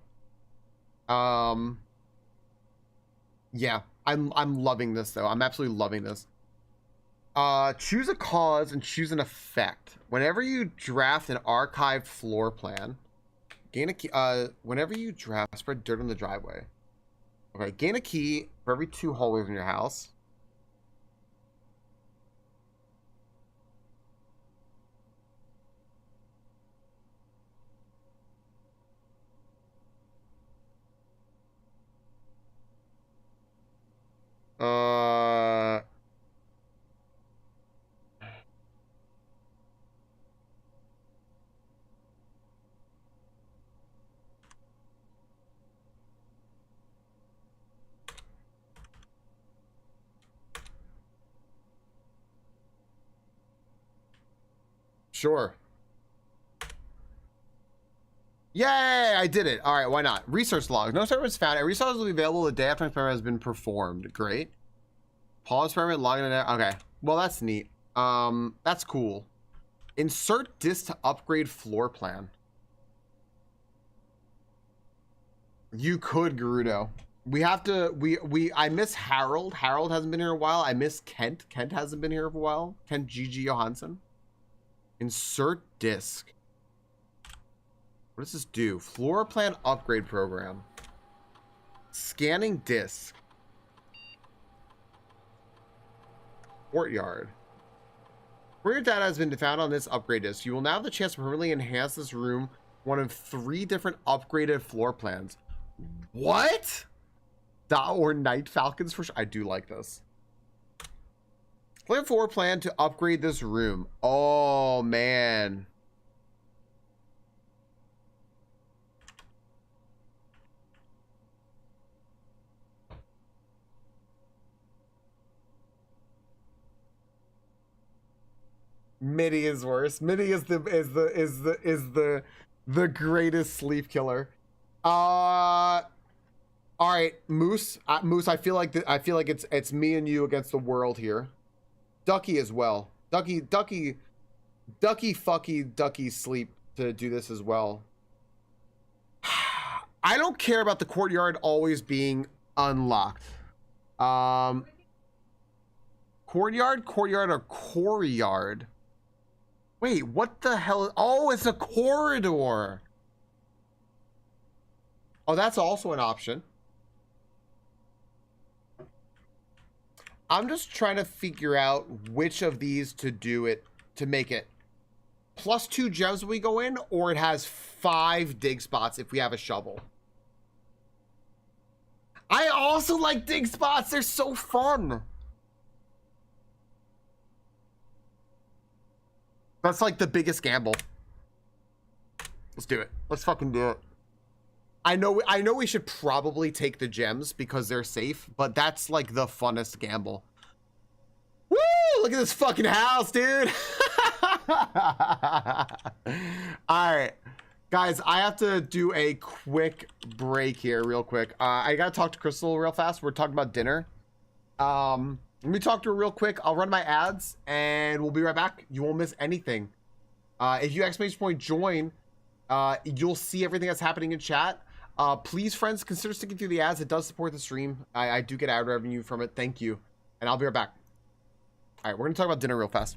Yeah, I'm loving this though. I'm absolutely loving this. Choose a cause and choose an effect. Whenever you draft an archived floor plan, gain a key. Whenever you draft, spread dirt on the driveway. Okay, gain a key for every 2 hallways in your house. Uh, sure. Yay, I did it. All right, why not? Research logs. No experiment was found. A research will be available the day after an experiment has been performed. Great. Pause experiment, log in. Okay. Well, that's neat. That's cool. Insert disk to upgrade floor plan. You could, Gerudo. We have to, I miss Harold. Harold hasn't been here in a while. I miss Kent. Kent hasn't been here for a while. Kent G.G. Johansson. Insert disk. What does this do? Floor plan upgrade program. Scanning disk. Courtyard. Where your data has been found on this upgrade disk, you will now have the chance to permanently enhance this room one of 3 different upgraded floor plans. What? Or Night Falcons for sure. I do like this. Plan floor plan to upgrade this room. Oh man. Midi is worse. Midi is the greatest sleep killer. All right, Moose. Moose, I feel like it's me and you against the world here. Ducky as well. Ducky sleep to do this as well. I don't care about the courtyard always being unlocked. Courtyard or courtyard? Wait, what the hell? Oh, it's a corridor. Oh, that's also an option. I'm just trying to figure out which of these to do it, to make it +2 gems when we go in, or it has 5 dig spots if we have a shovel. I also like dig spots. They're so fun. That's like the biggest gamble. Let's do it. Let's fucking do it. I know we should probably take the gems because they're safe, but that's like the funnest gamble. Woo! Look at this fucking house, dude. All right, guys, I have to do a quick break here real quick. I gotta talk to Crystal real fast. We're talking about dinner. Let me talk to her real quick. I'll run my ads and we'll be right back. You won't miss anything. If you exclamation point join, you'll see everything that's happening in chat. Please, friends, consider sticking through the ads. It does support the stream. I do get ad revenue from it. Thank you. And I'll be right back. All right, we're going to talk about dinner real fast.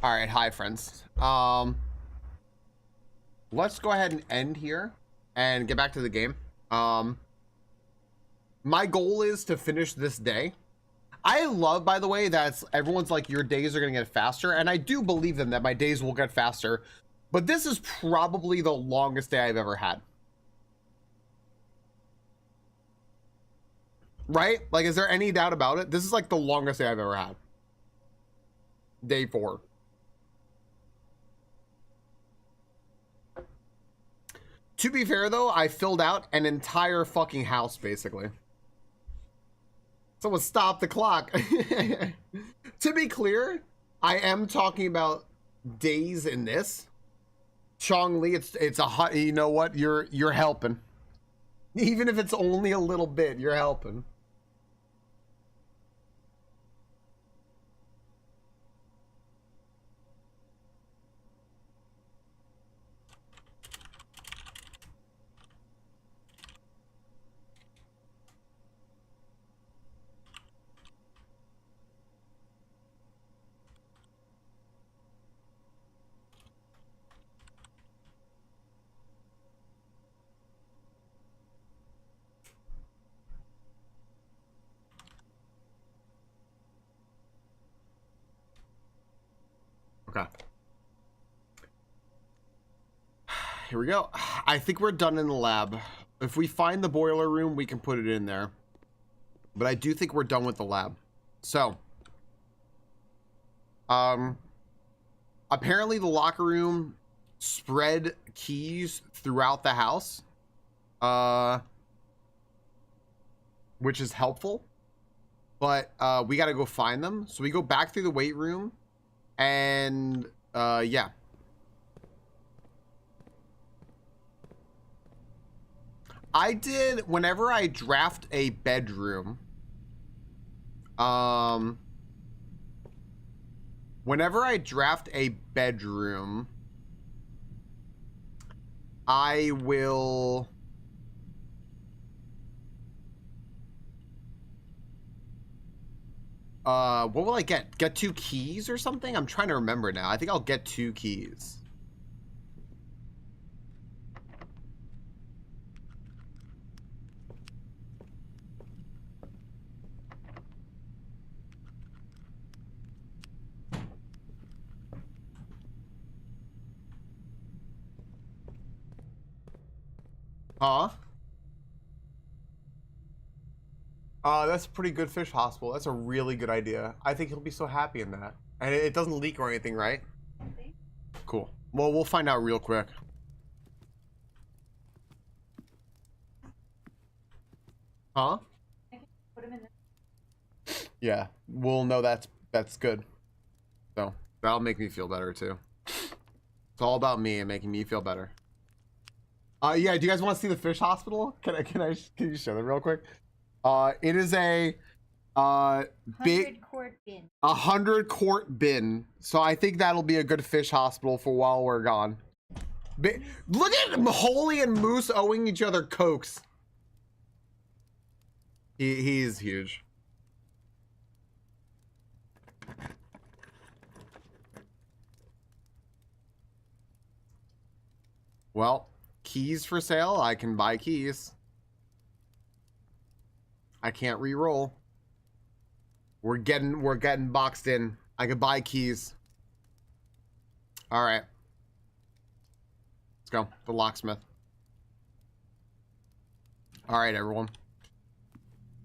All right, hi friends. Let's go ahead and end here and get back to the game. My goal is to finish this day. I love, by the way, that everyone's like, your days are gonna get faster, and I do believe them that my days will get faster, but this is probably the longest day I've ever had. Right? Like, is there any doubt about it? This is like the longest day I've ever had. Day 4. To be fair though, I filled out an entire fucking house basically. Someone stop the clock. To be clear, I am talking about days in this. Chong Li, it's a hot, you know what? You're helping. Even if it's only a little bit, you're helping. Okay. Here we go. I think we're done in the lab. If we find the boiler room, we can put it in there. But I do think we're done with the lab. So, apparently the locker room spread keys throughout the house, which is helpful. But we got to go find them. So we go back through the weight room. And yeah, I did, whenever I draft a bedroom, I will what will I get? Get 2 keys or something? I'm trying to remember now. I think I'll get 2 keys. Huh? That's a pretty good fish hospital. That's a really good idea. I think he'll be so happy in that. And it doesn't leak or anything, right? Cool. Well, we'll find out real quick. Huh? I can put him in there. Yeah, we'll know that's good. So that'll make me feel better too. It's all about me and making me feel better. Yeah, do you guys want to see the fish hospital? Can you show them real quick? It is a big 100-quart bin. 100-quart bin. So I think that'll be a good fish hospital for while we're gone. Look at Holy and Moose owing each other Cokes. He's huge. Well, keys for sale. I can buy keys. I can't re-roll. We're getting boxed in. I could buy keys. All right. Let's go. The locksmith. All right, everyone.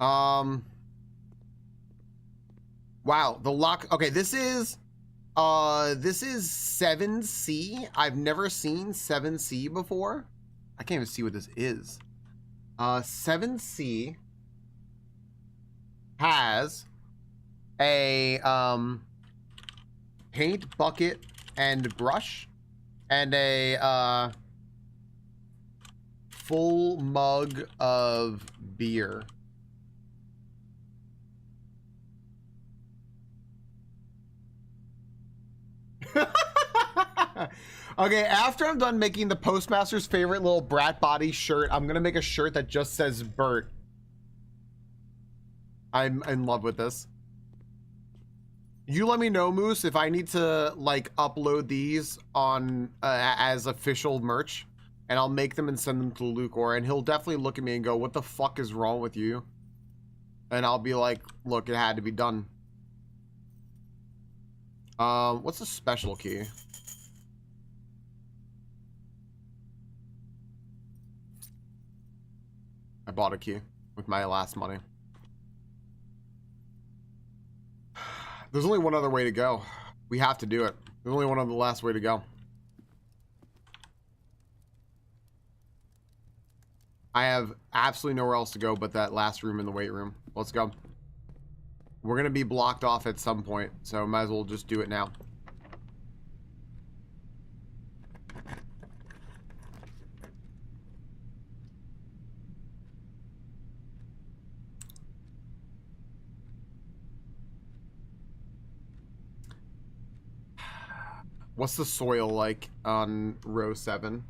Wow, the lock. Okay, this is 7C. I've never seen 7C before. I can't even see what this is. 7C has a paint bucket and brush and a full mug of beer. Okay, after I'm done making the postmaster's favorite little brat body shirt, I'm gonna make a shirt that just says Bert. I'm in love with this. You let me know, Moose, if I need to like upload these on as official merch, and I'll make them and send them to Lucor, and he'll definitely look at me and go, "What the fuck is wrong with you?" And I'll be like, "Look, it had to be done." What's a special key? I bought a key with my last money. There's only one other way to go. We have to do it. There's only one other last way to go. I have absolutely nowhere else to go but that last room in the weight room. Let's go. We're going to be blocked off at some point, so might as well just do it now. What's the soil like on row 7?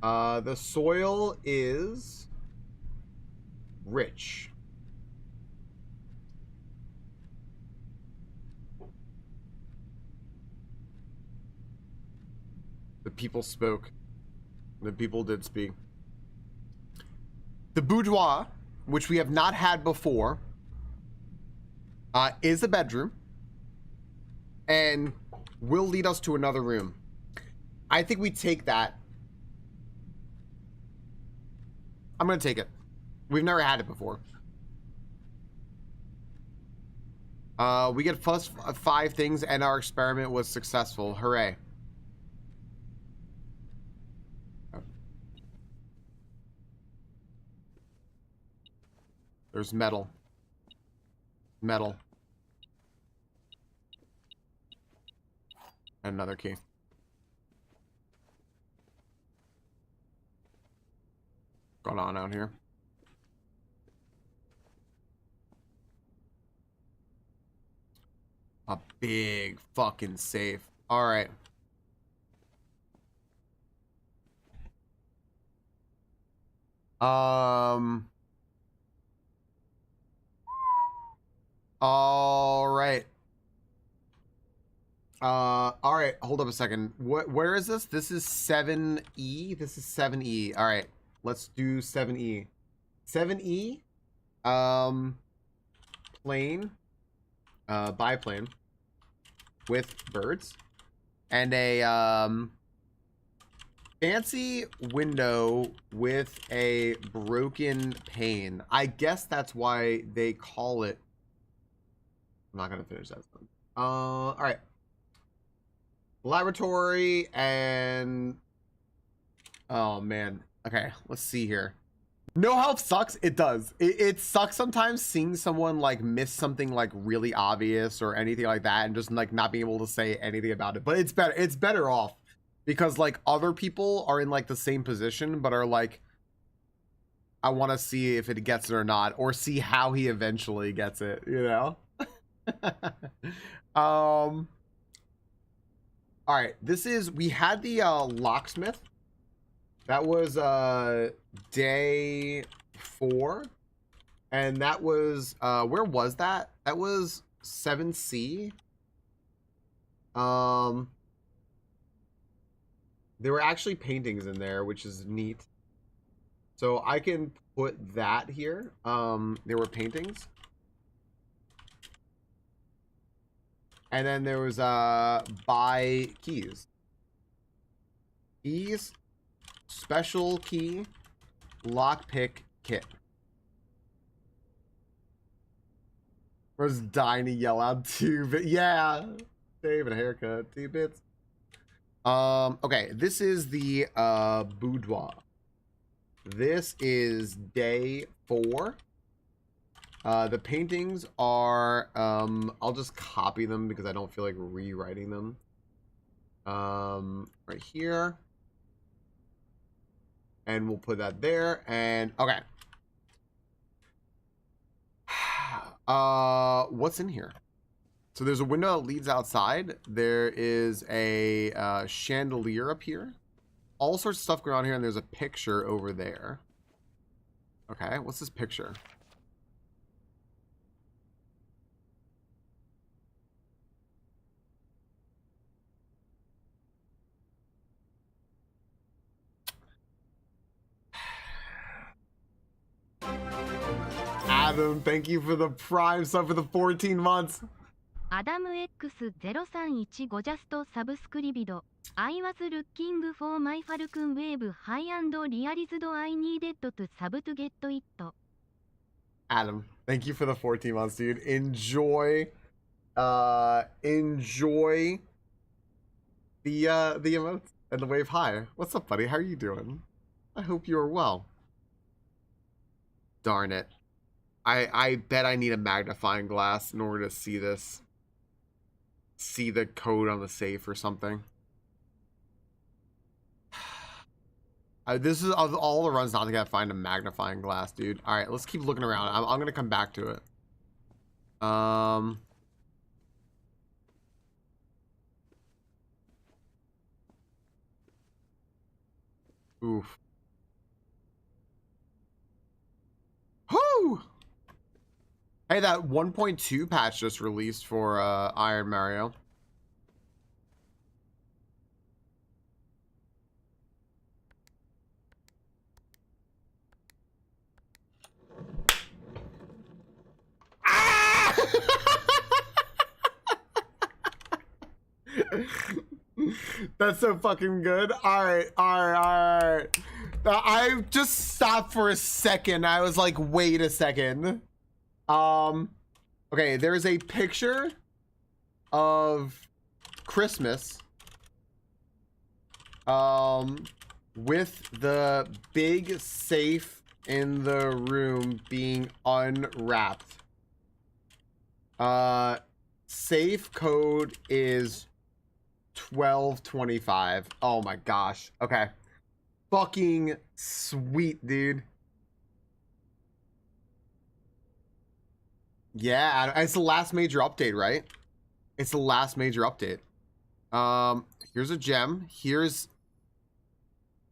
The soil is rich. The people spoke. The people did speak. The boudoir, which we have not had before, is a bedroom and will lead us to another room. I think we take that. I'm going to take it. We've never had it before. We get plus 5 things and our experiment was successful. Hooray. There's metal. Metal. And another key. What's going on out here? A big fucking safe. All right. All right. All right. Hold up a second. Where is this? This is 7E. This is 7E. All right. Let's do 7E. 7E. Plane. Biplane. With birds. And a, fancy window with a broken pane. I guess that's why they call it. I'm not gonna finish that. All right. Laboratory and oh man. Okay, let's see here. No help sucks. It does. It sucks sometimes seeing someone like miss something like really obvious or anything like that and just like not being able to say anything about it. But it's better. It's better off because like other people are in like the same position but are like, I want to see if it gets it or not, or see how he eventually gets it, you know? All right, this is, we had the locksmith. That was day 4, and that was where was that? That was 7C. There were actually paintings in there, which is neat. So I can put that here. There were paintings. And then there was buy keys. Keys, special key, lockpick kit. Where's dying to yell out 2 bits? Yeah, save a haircut, 2 bits. Okay, this is the boudoir. This is day 4. The paintings are, I'll just copy them because I don't feel like rewriting them. Right here. And we'll put that there. And, okay. What's in here? So there's a window that leads outside. There is a chandelier up here. All sorts of stuff going on here, and there's a picture over there. Okay, what's this picture? Adam, thank you for the Prime sub for the 14 months. アダム X0315 ジャストサブスクリビド I was looking for my Falcon Wave high and realized I needed to sub to get it. Adam, thank you for the 14 months, dude. Enjoy enjoy the emotes and the wave high. What's up, buddy? How are you doing? I hope you are well. Darn it. I bet I need a magnifying glass in order to see this. See the code on the safe or something. This is of all the runs not to find a magnifying glass, dude. All right, let's keep looking around. I'm gonna come back to it. Oof. Whoo! Hey, that 1.2 patch just released for Iron Mario. Ah! That's so fucking good. All right. I just stopped for a second. I was like, wait a second. Okay, there's a picture of Christmas with the big safe in the room being unwrapped. Safe code is 1225. Oh my gosh. Okay. Fucking sweet, dude. Yeah, it's the last major update, right? It's the last major update. Here's a gem. Here's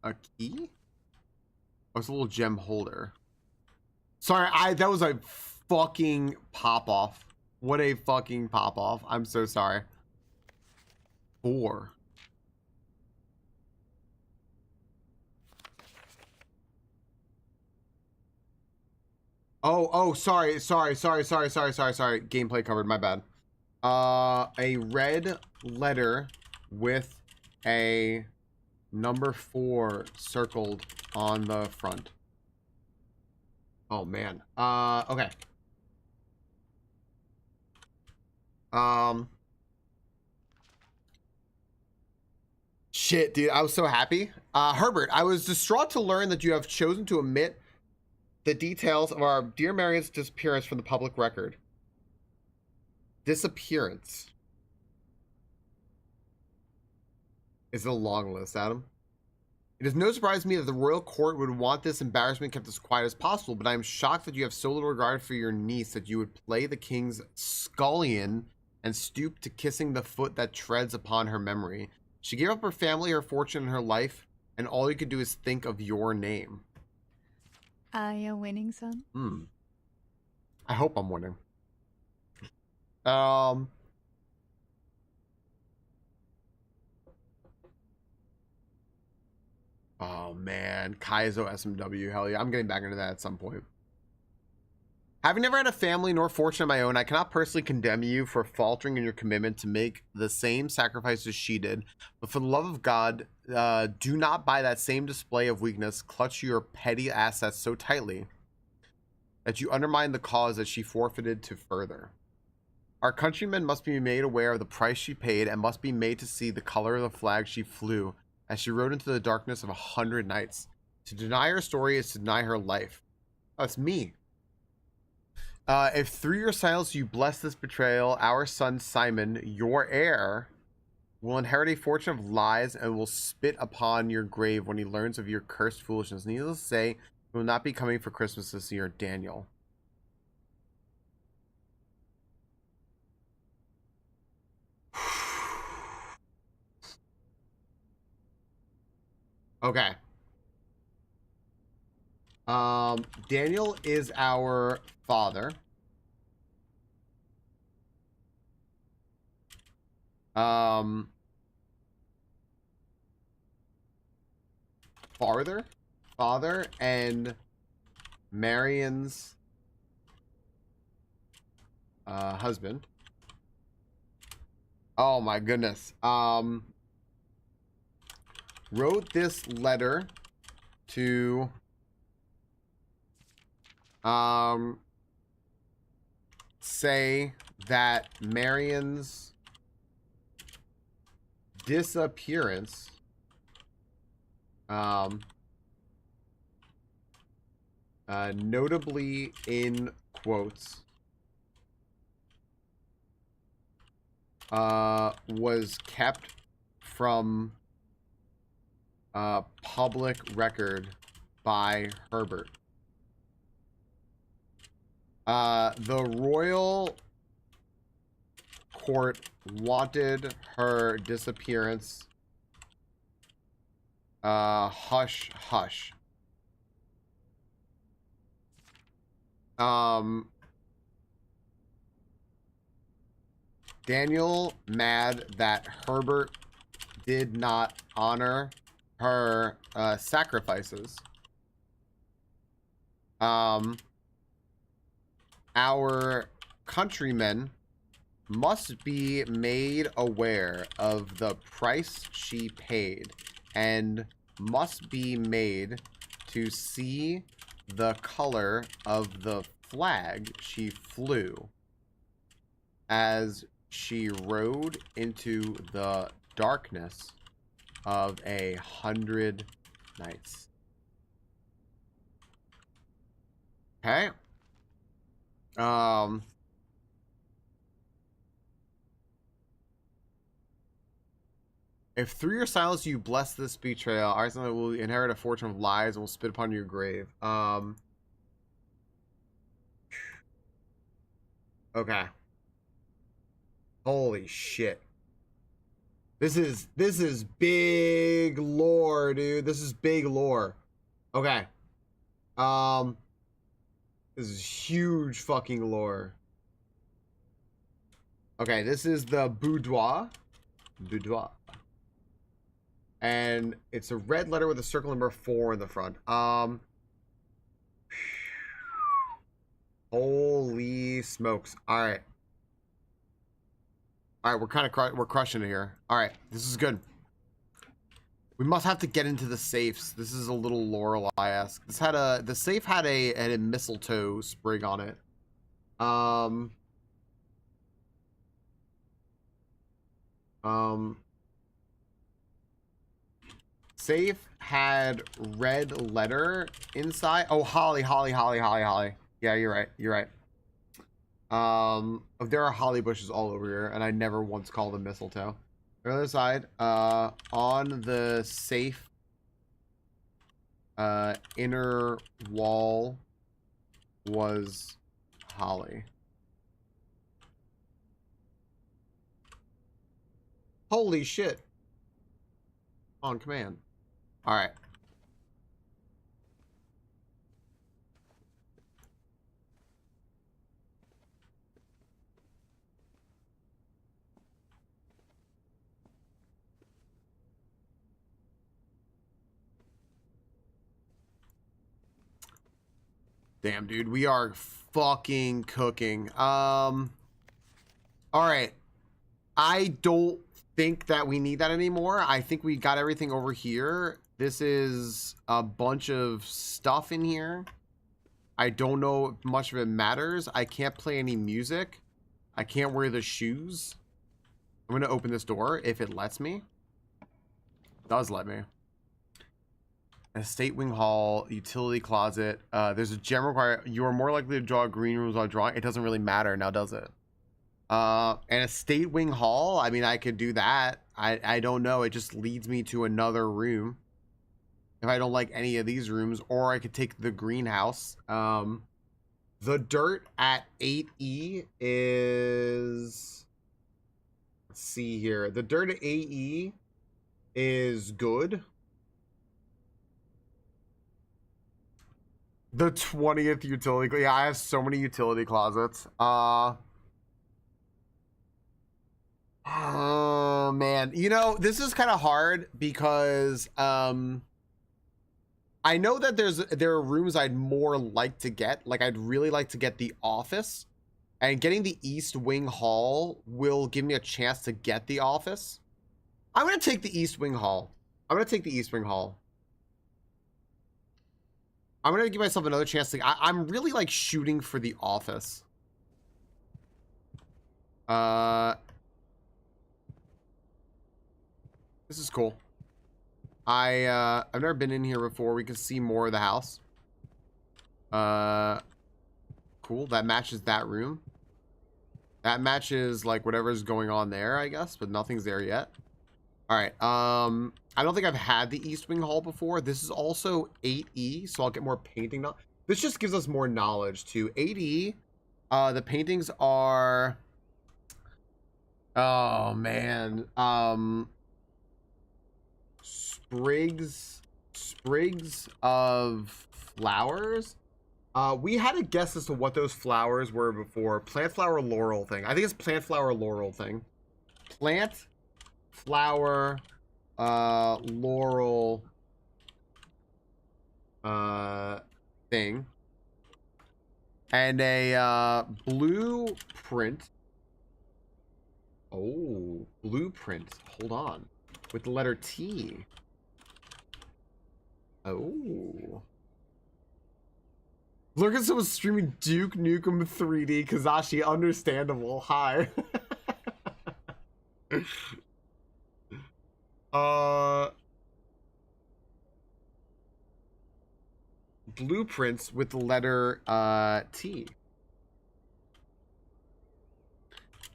a key. Oh, it's a little gem holder. Sorry, that was a fucking pop off. What a fucking pop off. I'm so sorry. 4. Oh, sorry. Gameplay covered, my bad. A red letter with a number 4 circled on the front. Oh man. Okay. Shit, dude, I was so happy. Herbert, I was distraught to learn that you have chosen to omit the details of our dear Marian's disappearance from the public record. Disappearance. Is it a long list, Adam? It is no surprise to me that the royal court would want this embarrassment kept as quiet as possible, but I am shocked that you have so little regard for your niece that you would play the king's scullion and stoop to kissing the foot that treads upon her memory. She gave up her family, her fortune, and her life, and all you could do is think of your name. Are you winning, son? I hope I'm winning. Oh man, Kaizo SMW, hell yeah. I'm getting back into that at some point. Having never had a family nor fortune of my own, I cannot personally condemn you for faltering in your commitment to make the same sacrifices she did. But for the love of God, do not by that same display of weakness clutch your petty assets so tightly that you undermine the cause that she forfeited to further. Our countrymen must be made aware of the price she paid and must be made to see the color of the flag she flew as she rode into the darkness of 100 nights. To deny her story is to deny her life. That's me. If through your silence you bless this betrayal, our son Simon, your heir, will inherit a fortune of lies and will spit upon your grave when he learns of your cursed foolishness. Needless to say, he will not be coming for Christmas this year, Daniel. Okay. Daniel is our father. Father and Marion's husband. Oh my goodness. Wrote this letter to say that Marion's disappearance notably in quotes was kept from public record by Herbert. The royal court wanted her disappearance hush hush. Daniel mad that Herbert did not honor her sacrifices. Our countrymen must be made aware of the price she paid and must be made to see the color of the flag she flew as she rode into the darkness of 100 nights. Okay. If through your silence you bless this betrayal, Arsenal will inherit a fortune of lies and will spit upon your grave. Okay. Holy shit. This is big lore, dude. This is big lore. Okay. This is huge fucking lore. Okay, this is the boudoir. Boudoir. And it's a red letter with a circle number 4 in the front. Holy smokes. All right. All right, we're crushing it here. All right, this is good. We must have to get into the safes. This is a little Lorelei-esque. The safe had a mistletoe sprig on it. Safe had red letter inside. Oh, holly. Yeah, you're right. There are holly bushes all over here, and I never once called them mistletoe. The other side, on the safe inner wall was holly. Holy shit. On command. All right. Damn, dude, we are fucking cooking. All right. I don't think that we need that anymore. I think we got everything over here. This is a bunch of stuff in here. I don't know if much of it matters. I can't play any music. I can't wear the shoes. I'm going to open this door if it lets me. It does let me. Estate wing hall, utility closet. There's a gem required. You are more likely to draw green rooms while drawing. It doesn't really matter now, does it? And estate wing hall. I mean, I could do that. I don't know. It just leads me to another room. If I don't like any of these rooms, or I could take the greenhouse. The dirt at 8E is. Let's see here. The dirt at 8E is good. The 20th utility. Yeah, I have so many utility closets. Oh man, you know, this is kind of hard because I know that there are rooms I'd more like to get. Like, I'd really like to get the office. And getting the East Wing Hall will give me a chance to get the office. I'm going to take the East Wing Hall. I'm going to take the East Wing Hall. I'm going to give myself another chance to... I'm really, like, shooting for the office. This is cool. I've never been in here before. We can see more of the house. Cool. That matches that room. That matches, like, whatever's going on there, I guess, but nothing's there yet. All right. I don't think I've had the East Wing Hall before. This is also 8E, so I'll get more painting. This just gives us more knowledge too. 8E, the paintings are... Oh, man. Sprigs of flowers. We had a guess as to what those flowers were before. Plant, flower, laurel thing. I think it's plant, flower, laurel thing. Plant, flower, laurel thing. And a blueprint. Oh, blueprint. Hold on. With the letter T. Oh. Look at someone streaming Duke Nukem 3D. Kazashi, understandable. Hi. Blueprints with the letter T.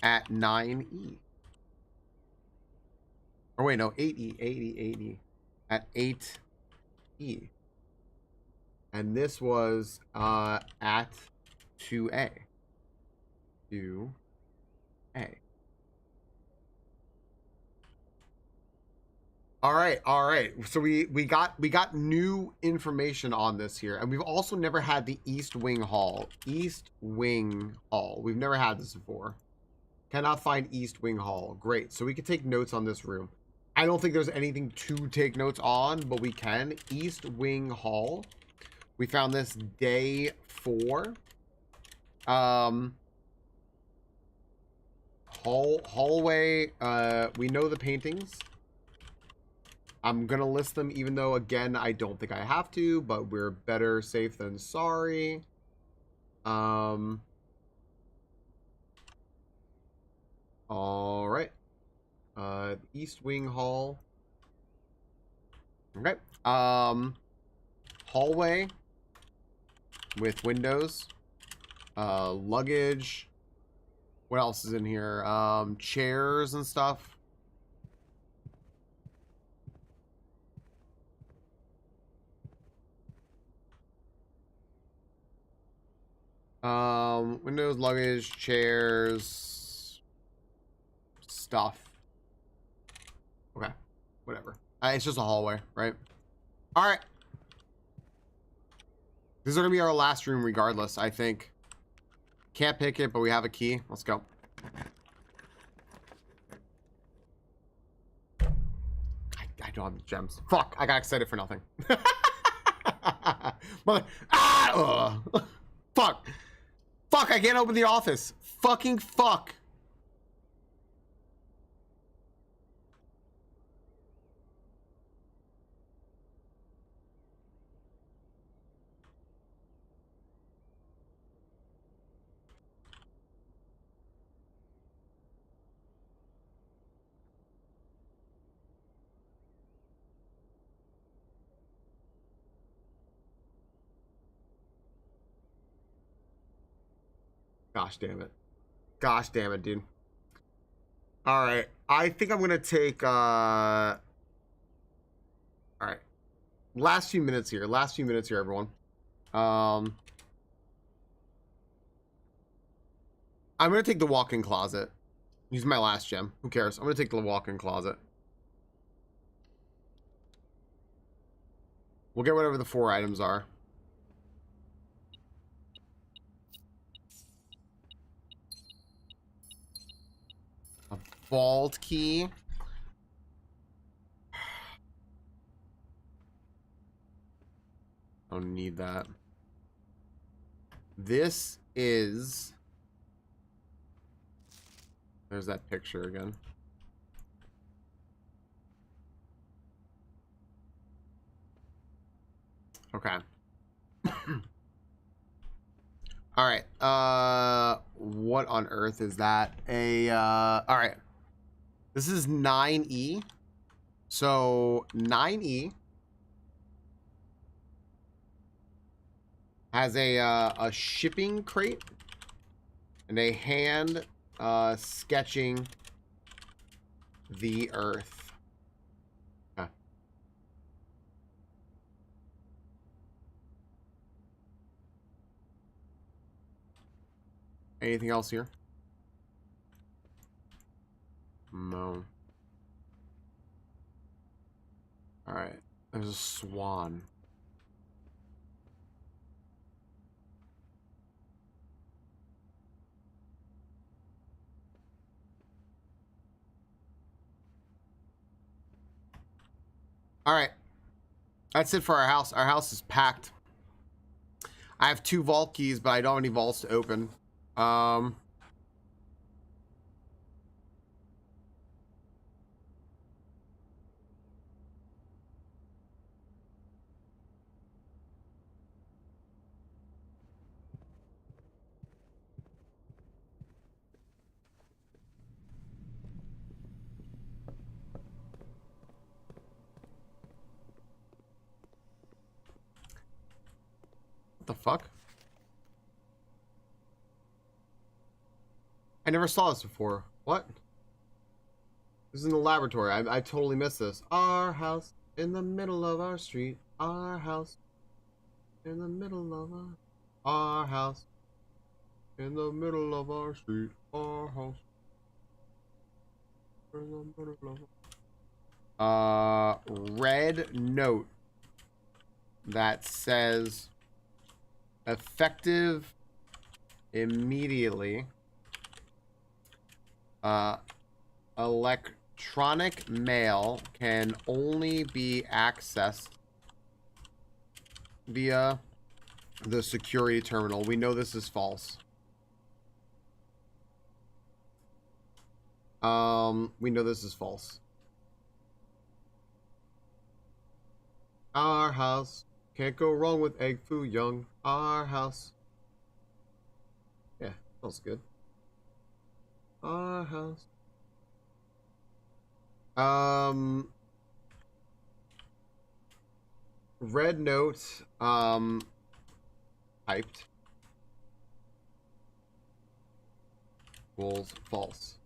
At 9E. Or wait, no, 8E, 8E. At 8E. And this was at 2A. 2A. All right. So we got new information on this here, and we've also never had the East Wing Hall. East Wing Hall. We've never had this before. Cannot find East Wing Hall. Great. So we can take notes on this room. I don't think there's anything to take notes on, but we can. East Wing Hall. We found this day 4. Hallway. We know the paintings. I'm gonna list them, even though, again, I don't think I have to, but we're better safe than sorry. All right. East Wing Hall. Okay. Hallway with windows. Luggage. What else is in here? Chairs and stuff. Windows, luggage, chairs, stuff. Okay, whatever. It's just a hallway, right? All right. This is gonna be our last room regardless, I think. Can't pick it, but we have a key. Let's go. I don't have the gems. Fuck, I got excited for nothing. Mother. Ah! Fuck. Fuck, I can't open the office. Fucking fuck. Gosh damn it. Gosh damn it, dude. All right. I think I'm going to take, all right. Last few minutes here, everyone. I'm going to take the walk-in closet. Use my last gem. Who cares? I'm going to take the walk-in closet. We'll get whatever the 4 items are. Vault key. Don't need that. This is There's that picture again. Okay. All right. What on earth is that? All right. This is 9E. So 9E has a shipping crate and a hand sketching the earth. Huh. Anything else here? No. All right. There's a swan. All right. That's it for our house. Our house is packed. I have 2 vault keys, but I don't have any vaults to open. What the fuck? I never saw this before. What? This is in the laboratory. I totally missed this. Our house in the middle of our street. Our house in the middle of our house in the middle of our street. Our house in the middle of red note that says effective immediately. Electronic mail can only be accessed via the security terminal. We know this is false. We know this is false. Our house can't go wrong with egg foo young. Our house. Yeah, smells good. Our house. Red note, typed. Equals false.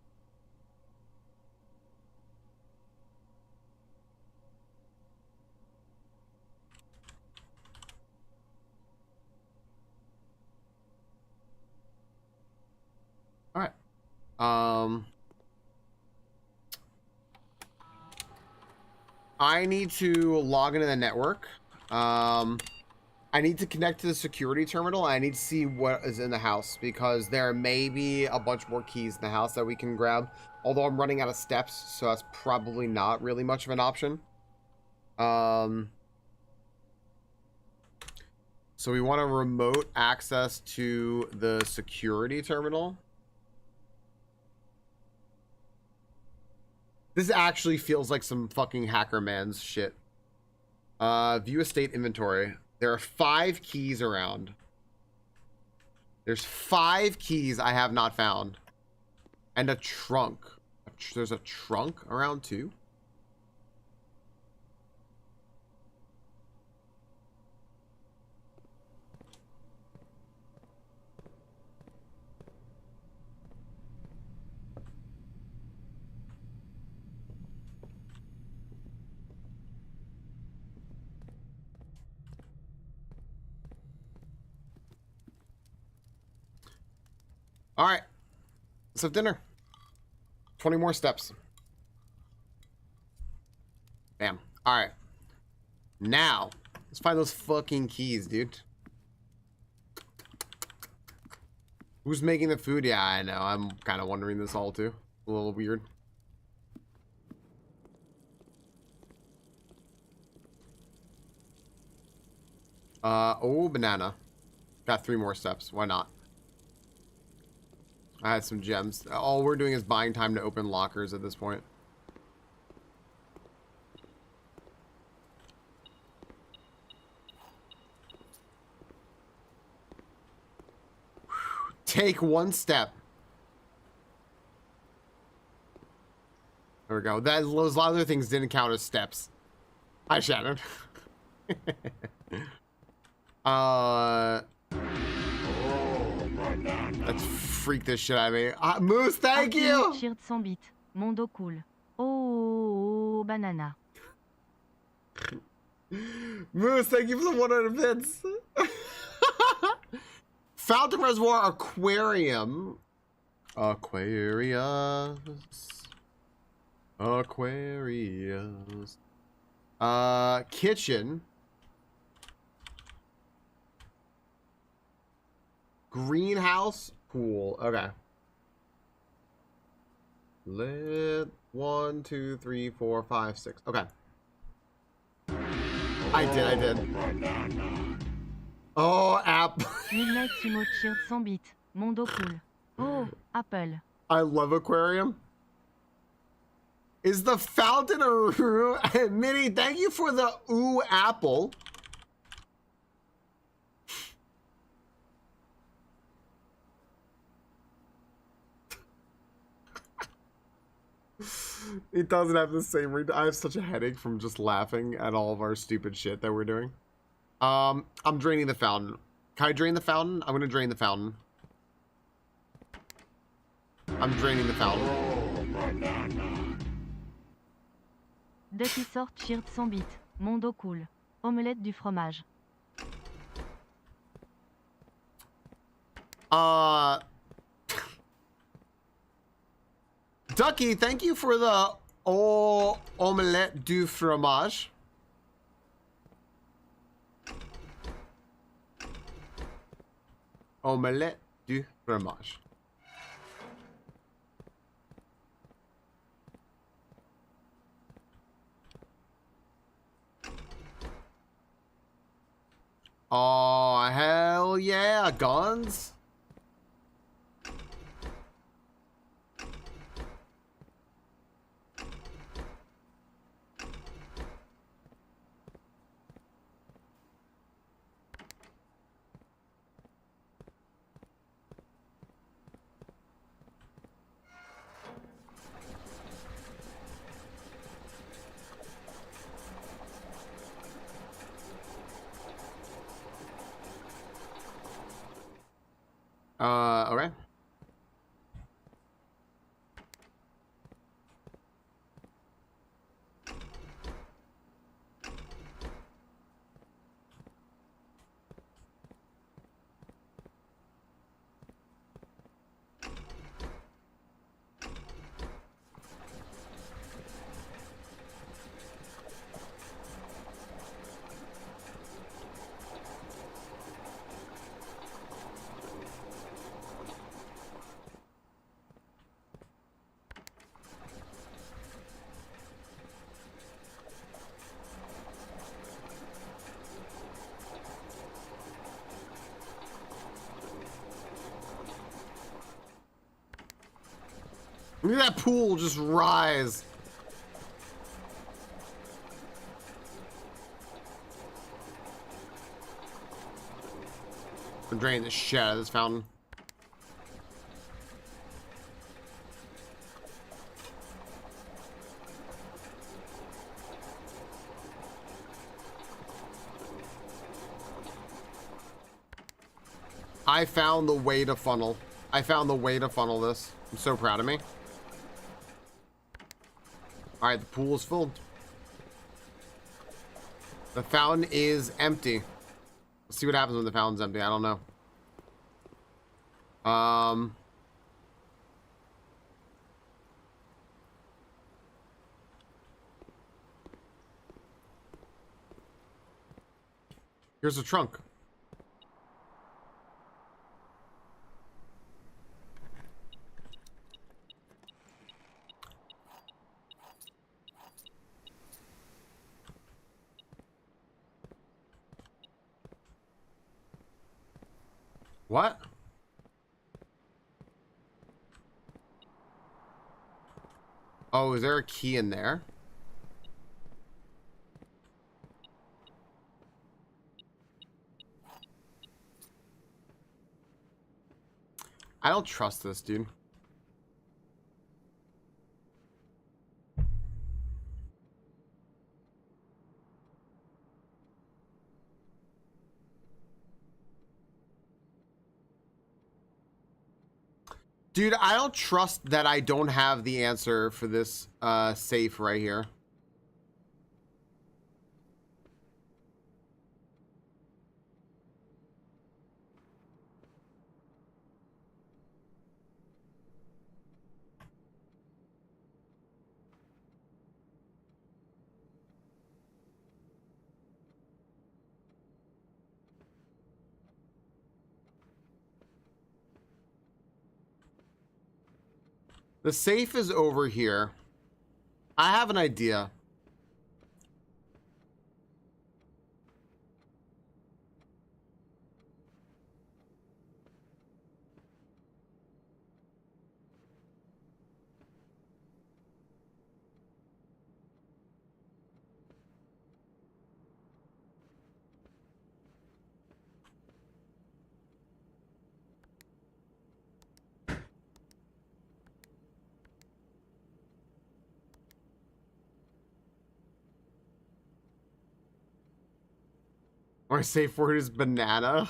All right. I need to log into the network. I need to connect to the security terminal. I need to see what is in the house because there may be a bunch more keys in the house that we can grab. Although I'm running out of steps, so that's probably not really much of an option. So we want a remote access to the security terminal. This actually feels like some fucking hacker man's shit. View estate inventory. There are 5 keys around. There's 5 keys I have not found. And a trunk. There's a trunk around too. All right, let's have dinner. 20 more steps. Bam. All right. Now, let's find those fucking keys, dude. Who's making the food? Yeah, I know. I'm kind of wondering this all too. A little weird. Oh, banana. Got 3 more steps. Why not? I had some gems. All we're doing is buying time to open lockers at this point. Take one step. There we go. Those other things didn't count as steps. Hi, Shannon. Let's freak this shit out of me. Moose, thank you! Cheered 100 bits. Mondo cool. Oh, banana. Moose, thank you for the 100 bits. Fountain Reservoir Aquarium. Aquarius. Kitchen. Greenhouse. Pool. Okay. Lit. 1, 2, 3, 4, 5, 6. Okay. I did. Oh, app. Midnight Sumo cheered 100 bits. Mondo cool. Oh, apple. I love aquarium. Is the fountain a room? Minnie, thank you for the ooh apple. It doesn't have the same I have such a headache from just laughing at all of our stupid shit that we're doing. I'm draining the fountain. Can I drain the fountain? I'm gonna drain the fountain. I'm draining the fountain. Ducky sort cheered 100 bits. Mondo cool. Omelette du fromage. Ducky, thank you for the omelette du fromage. Omelette du fromage. Oh, hell yeah, guns. Okay. Look at that pool just rise. I'm draining the shit out of this fountain. I found the way to funnel. I found the way to funnel this. I'm so proud of me. Alright, the pool is full. The fountain is empty. Let's see what happens when the fountain's empty. I don't know. Here's a trunk. What? Oh, is there a key in there? I don't trust this, dude. Dude, I don't trust that I don't have the answer for this safe right here. The safe is over here. I have an idea. My safe word is banana.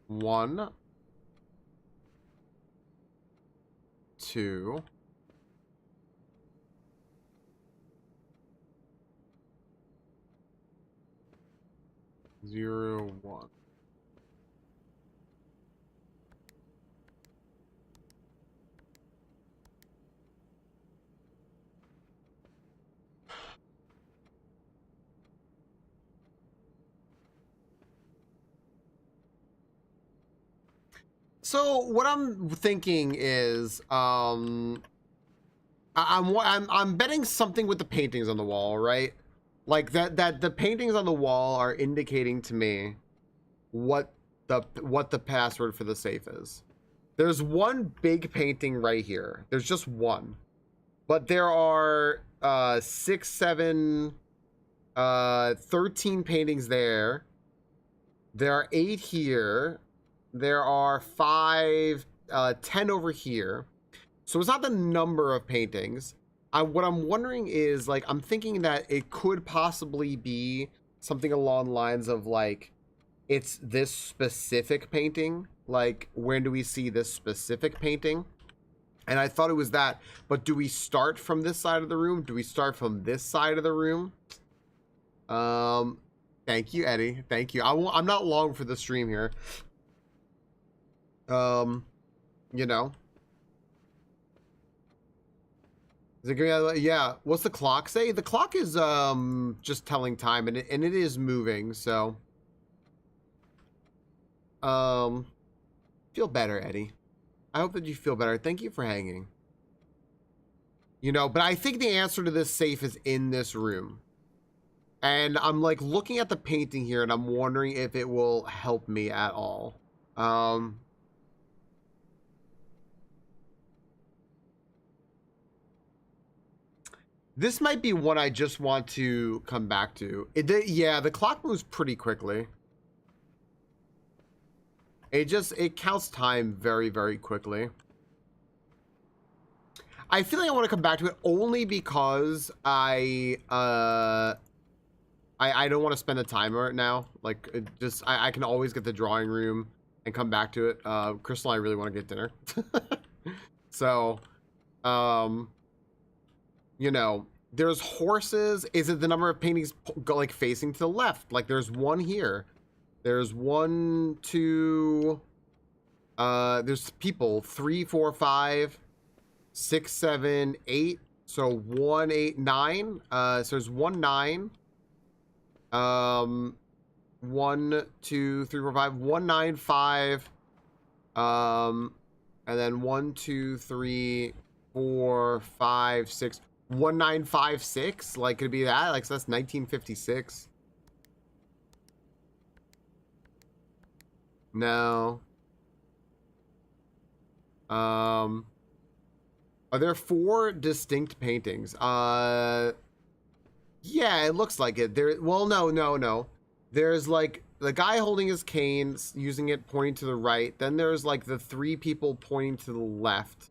One, two, zero, one. So what I'm thinking is, I'm betting something with the paintings on the wall, right? Like that the paintings on the wall are indicating to me what the password for the safe is. There's one big painting right here. There's just one, but there are 6, 7, 13 paintings there. There are 8 here. There are 5, 10 over here. So it's not the number of paintings. What I'm wondering is, like, I'm thinking that it could possibly be something along the lines of, like, it's this specific painting. Like, where do we see this specific painting? And I thought it was that. But do we start from this side of the room? Do we start from this side of the room? Thank you, Eddie. Thank you. I'm not long for the stream here. You know. Is it gonna, yeah. What's the clock say? The clock is just telling time, and it is moving. So feel better, Eddie. I hope that you feel better. Thank you for hanging. You know, but I think the answer to this safe is in this room. And I'm like looking at the painting here, and I'm wondering if it will help me at all. This might be one I just want to come back to. Yeah, the clock moves pretty quickly. It counts time very, very quickly. I feel like I want to come back to it only because I don't want to spend the time on it now. Like, I can always get the drawing room and come back to it. Crystal and I really want to get dinner. So, you know, there's horses. Is it the number of paintings like facing to the left? Like, there's one here. There's 1, 2. There's people 3, 4, 5, 6, 7, 8. So 1, 8, 9. So there's 1, 9. 1, 1, 2, 3, 4, 5. 195. And then 1, 2, 3, 4, 5, 6. 1956. Like, could it be that? Like, so that's 1956. No. Are there 4 distinct paintings? Yeah, it looks like it. Well, no. There's like the guy holding his cane, using it, pointing to the right. Then there's like the 3 people pointing to the left.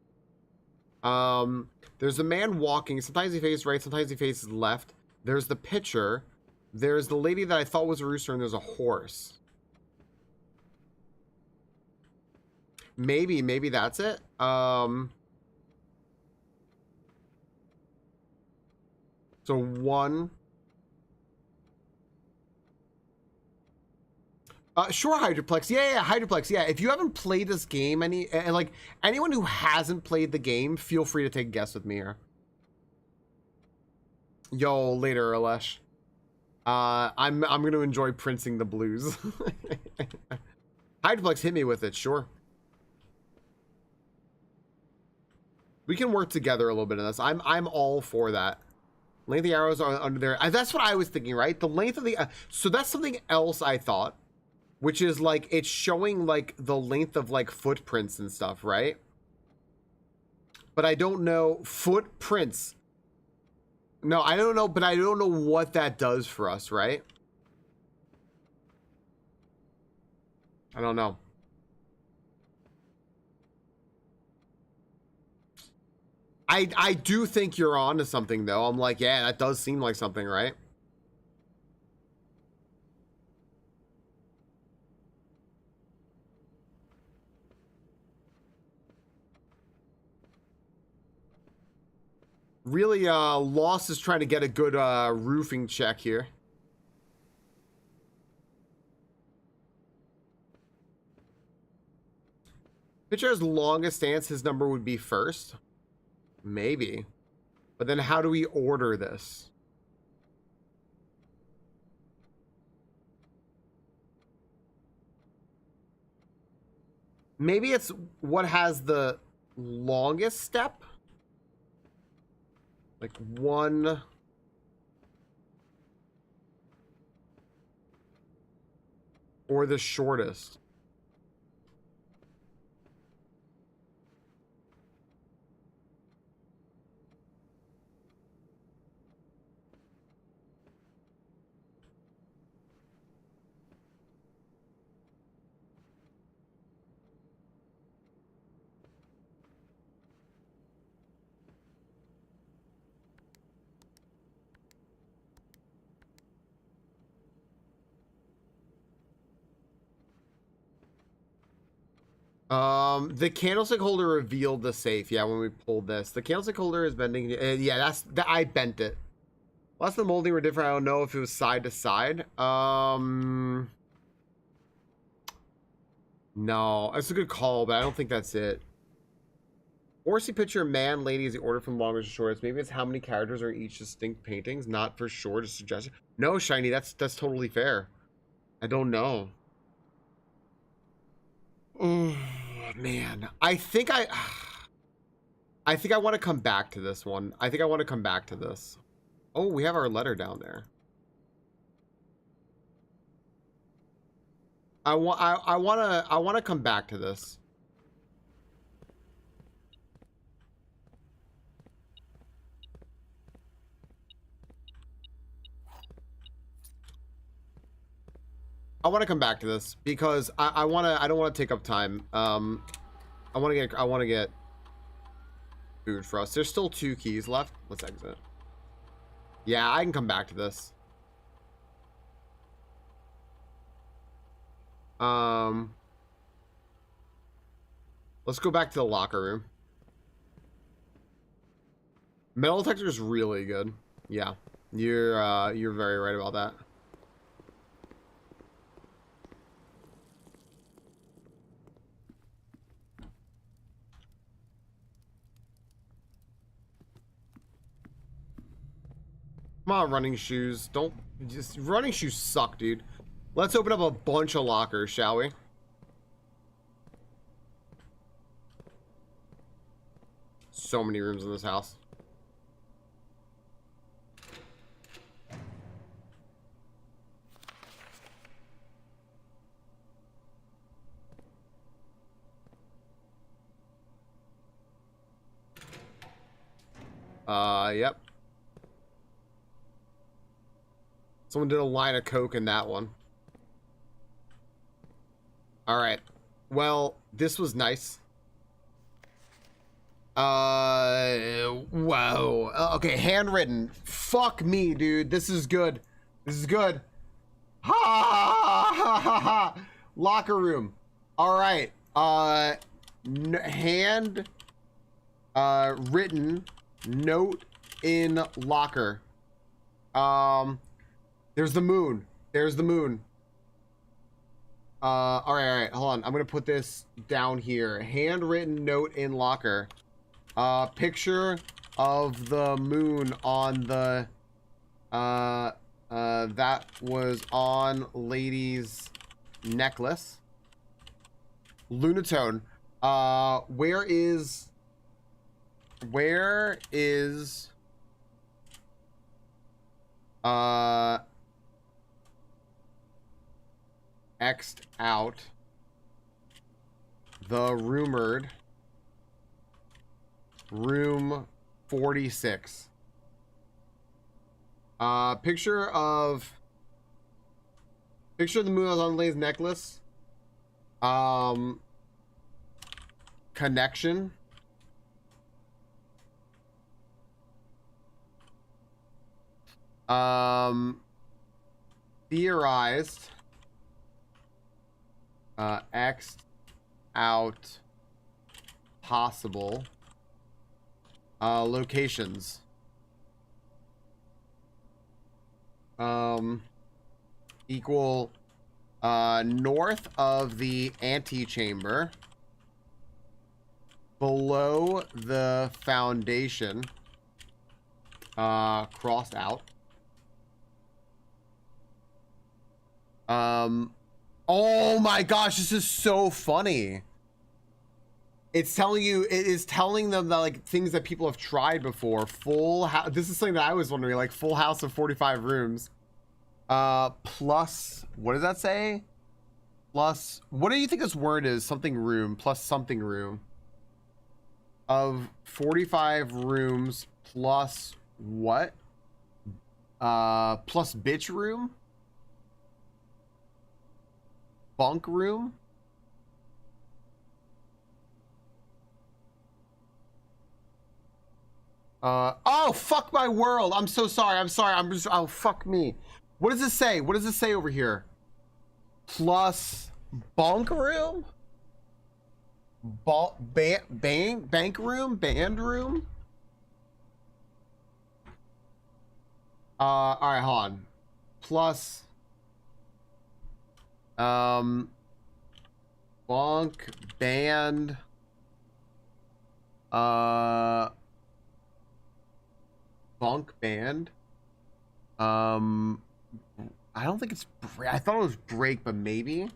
There's a man walking. Sometimes he faces right, sometimes he faces left. There's the pitcher. There's the lady that I thought was a rooster, and there's a horse. Maybe that's it. So 1. Sure, Hydroplex. Yeah, Hydroplex. Yeah, if you haven't played this game, like anyone who hasn't played the game, feel free to take a guess with me here. Yo, later, Alesh. I'm gonna enjoy Princing the Blues. Hydroplex, hit me with it, sure. We can work together a little bit in this. I'm all for that. Length of the arrows are under there. That's what I was thinking, right? The length of the so that's something else I thought, which is like it's showing like the length of like footprints and stuff, right? But I don't know footprints. No, I don't know, but I don't know what that does for us, right? I don't know. I do think you're on to something, though. I'm like, yeah, that does seem like something, right? Really, Lost is trying to get a good roofing check here. Pitcher has longest stance, his number would be first. Maybe. But then how do we order this? Maybe it's what has the longest step? Like 1... or the shortest. The candlestick holder revealed the safe. Yeah, when we pulled this, the candlestick holder is bending. Yeah, I bent it. Unless the molding were different, I don't know if it was side to side. No, that's a good call, but I don't think that's it. Horsey picture man, lady is the order from longest to shortest. Maybe it's how many characters are in each distinct paintings, not for sure. Just suggestion. No, Shiny, that's totally fair. I don't know. Oh man, I think I want to come back to this one. I think I want to come back to this. Oh, we have our letter down there. I want to come back to this. I want to come back to this because I don't want to take up time. I want to get food for us. There's still 2 keys left. Let's exit. Yeah, I can come back to this. Let's go back to the locker room. Metal detector is really good. Yeah, you're very right about that. Come on, running shoes. Running shoes suck, dude. Let's open up a bunch of lockers, shall we? So many rooms in this house. Yep. Someone did a line of coke in that one. All right. Well, this was nice. Whoa. Okay, handwritten. Fuck me, dude. This is good. This is good. Ha ha ha ha. Locker room. All right. Hand written note in locker. There's the moon. There's the moon. All right. Hold on. I'm gonna put this down here. Handwritten note in locker. Picture of the moon on the that was on lady's necklace. Lunatone. Where is X'd out the rumored room 46. Picture of the moon on lady's necklace. Connection. Theorized. X'd out possible locations. Equal north of the antechamber, below the foundation, crossed out. Oh my gosh, this is so funny. It's telling you, it is telling them that, like, things that people have tried before. Full house. This is something that I was wondering, like, full house of 45 rooms. Plus, what does that say? Plus, what do you think this word is? Something room, plus something room. Of 45 rooms, plus what? Plus bitch room? Bunk room? Oh, fuck my world. I'm so sorry. I'm sorry. Oh, fuck me. What does it say? What does it say over here? Plus bunk room? Bank room? Band room? All right, hold on. Plus, bunk, band, bunk band. I don't think it's I thought it was break, but maybe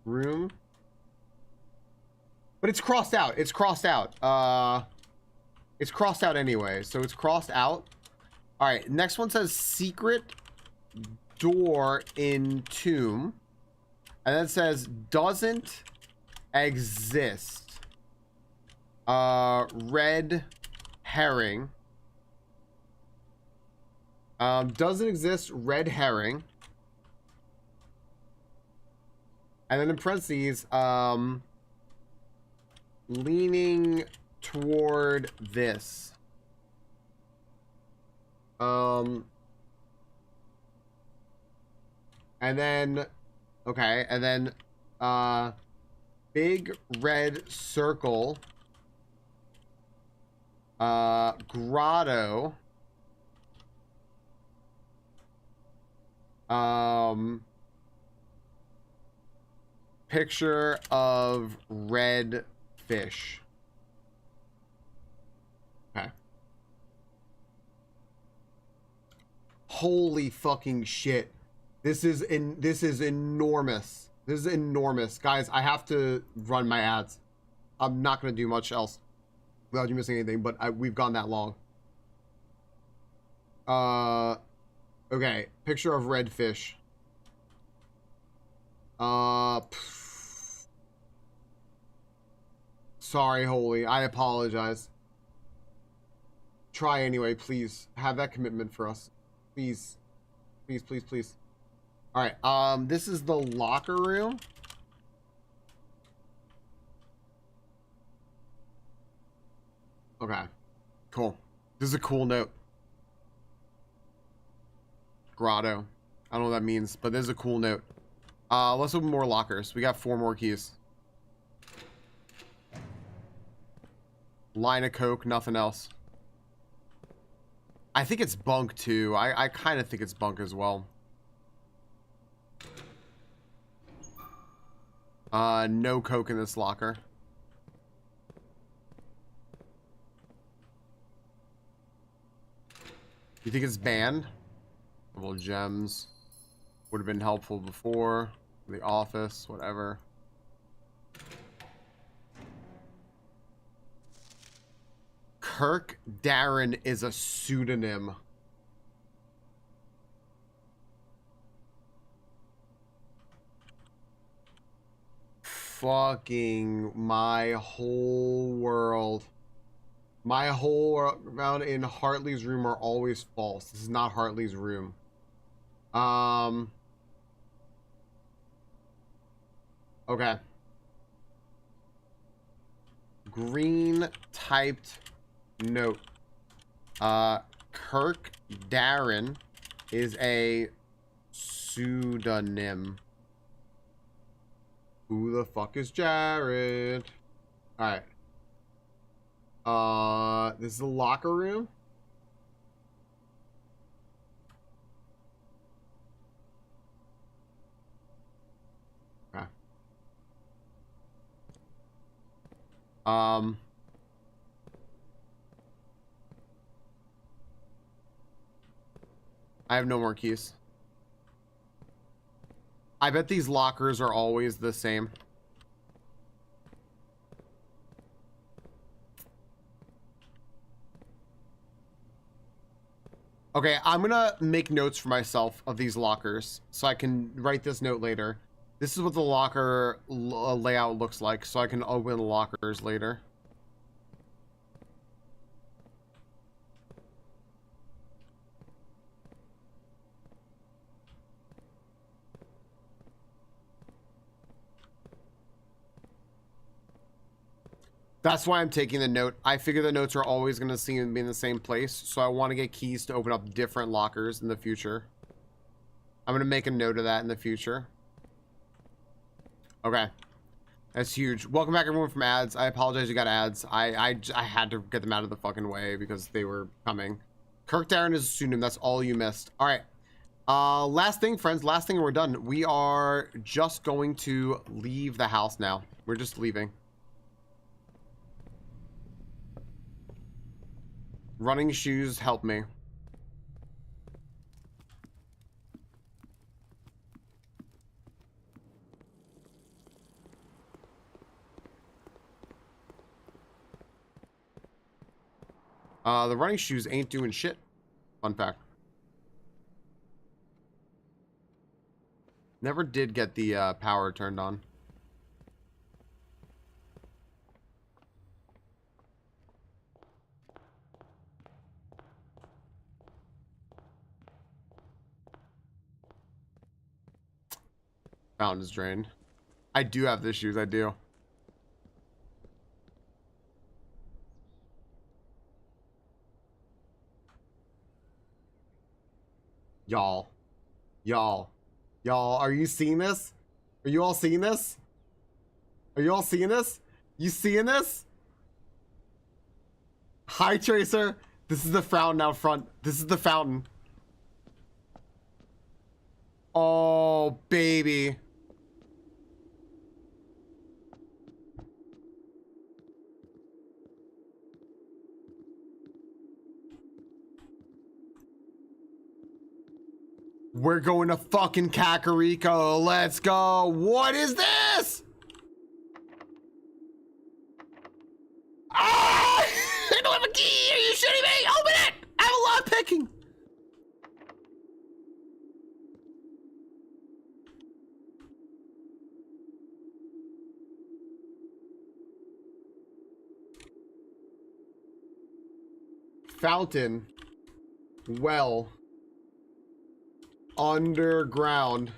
room. But it's crossed out. It's crossed out. It's crossed out anyway, so it's crossed out. All right, next one says secret door in tomb, and then it says doesn't exist. Red herring. Doesn't exist, red herring. And then in parentheses, leaning toward this. And then, okay, and then, big red circle, grotto, picture of red fish. Okay. Holy fucking shit. This is enormous. This is enormous. Guys, I have to run my ads. I'm not going to do much else without you missing anything, but we've gone that long. Okay. Picture of red fish. Sorry, Holy. I apologize. Try anyway, please. Have that commitment for us. Please. Please, please, please. Alright, this is the locker room. Okay. Cool. This is a cool note. Grotto. I don't know what that means, but this is a cool note. Let's open more lockers. We got 4 more keys. Line of Coke, nothing else. I think it's bunk too. I kind of think it's bunk as well. No Coke in this locker. You think it's banned? Couple gems. Would have been helpful before. The office, whatever. Kirk Darren is a pseudonym. Fucking my whole world. My whole around in Hartley's room are always false. This is not Hartley's room. Okay. Green typed note. Kirk Darren is a pseudonym. Who the fuck is Jared? Alright. This is the locker room. Okay. I have no more keys. I bet these lockers are always the same. Okay, I'm gonna make notes for myself of these lockers so I can write this note later. This is what the locker layout looks like, so I can open the lockers later. That's why I'm taking the note. I figure the notes are always going to seem to be in the same place, so I want to get keys to open up different lockers in the future. I'm going to make a note of that in the future. Okay. That's huge. Welcome back, everyone, from ads. I apologize you got ads. I had to get them out of the fucking way because they were coming. Kirk Darren is a pseudonym. That's all you missed. All right. Last thing, friends. Last thing, and we're done. We are just going to leave the house now. We're just leaving. Running shoes help me. The running shoes ain't doing shit. Fun fact. Never did get the power turned on. Fountain is drained. I do have the shoes, I do. Y'all, are you seeing this? Are you all seeing this? Are you all seeing this? You seeing this? Hi, Tracer. This is the fountain out front. This is the fountain. Oh, baby. We're going to fucking Kakariko. Let's go. What is this? Ah! I don't have a key. Are you shitting me? Open it. I have a lot of picking. Fountain. Well. Underground.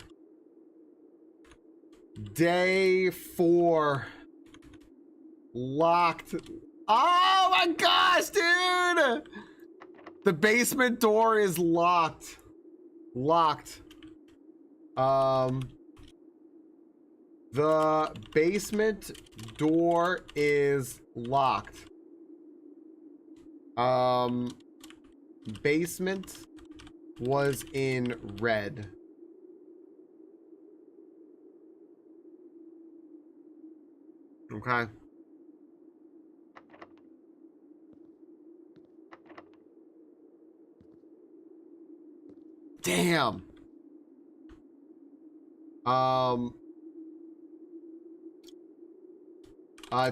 Day 4. Locked. Oh my gosh, dude! The basement door is locked. Locked. The basement door is locked. Basement was in red. Okay. Damn.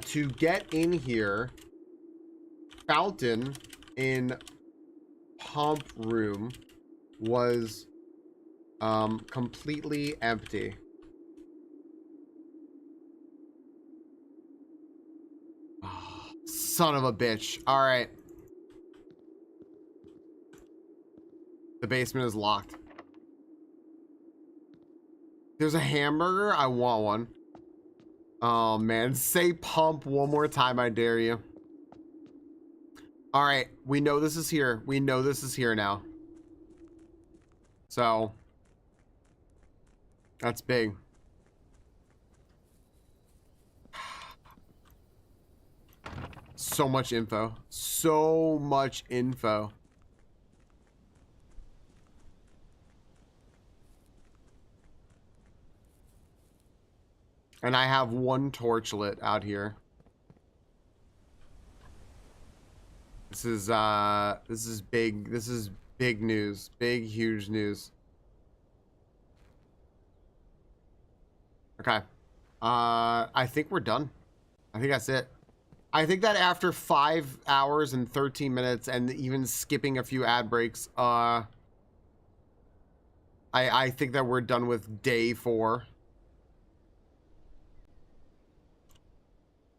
To get in here, fountain in pump room was completely empty. Oh, son of a bitch. All right. The basement is locked. There's a hamburger. I want one. Oh man, say pump one more time, I dare you. All right, we know this is here. We know this is here now. So that's big. So much info. So much info. And I have one torch lit out here. This is big. This is big news. Big, huge news. Okay. I think we're done. I think that's it. I think that after 5 hours and 13 minutes and even skipping a few ad breaks, I think that we're done with day 4.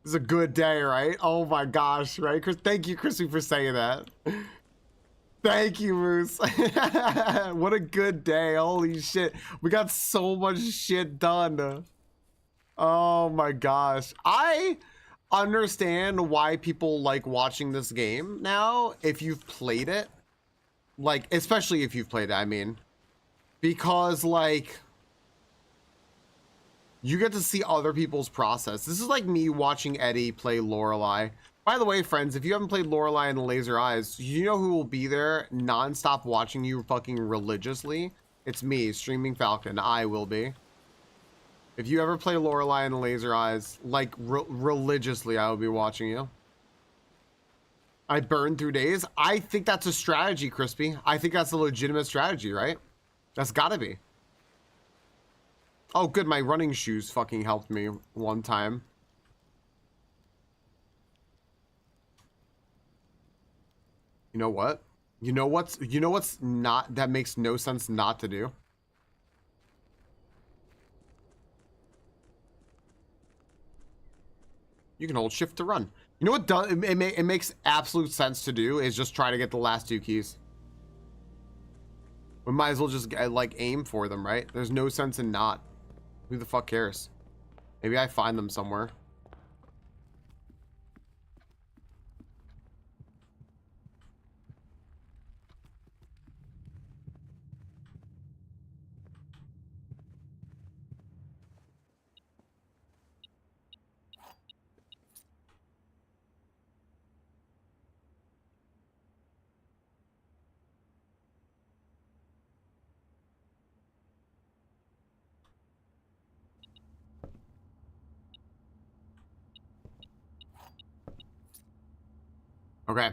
This is a good day, right? Oh my gosh, right? Chris, thank you, Chrissy, for saying that. Thank you, Moose. What a good day. Holy shit. We got so much shit done. Oh my gosh. I understand why people like watching this game now, if you've played it. Like, especially if you've played it, I mean. Because, like, you get to see other people's process. This is like me watching Eddie play Lorelei. By the way, friends, if you haven't played Lorelei and the Laser Eyes, you know who will be there non-stop watching you fucking religiously? It's me, StreamingFalcon. I will be. If you ever play Lorelei and the Laser Eyes, like religiously, I will be watching you. I burn through days. I think that's a strategy, Crispy. I think that's a legitimate strategy, right? That's gotta be. Oh, good. My running shoes fucking helped me one time. You know what? You know what's not, that makes no sense not to do? You can hold shift to run. You know what does, it makes absolute sense to do is just try to get the last 2 keys. We might as well just like aim for them, right? There's no sense in not. Who the fuck cares? Maybe I find them somewhere. Okay.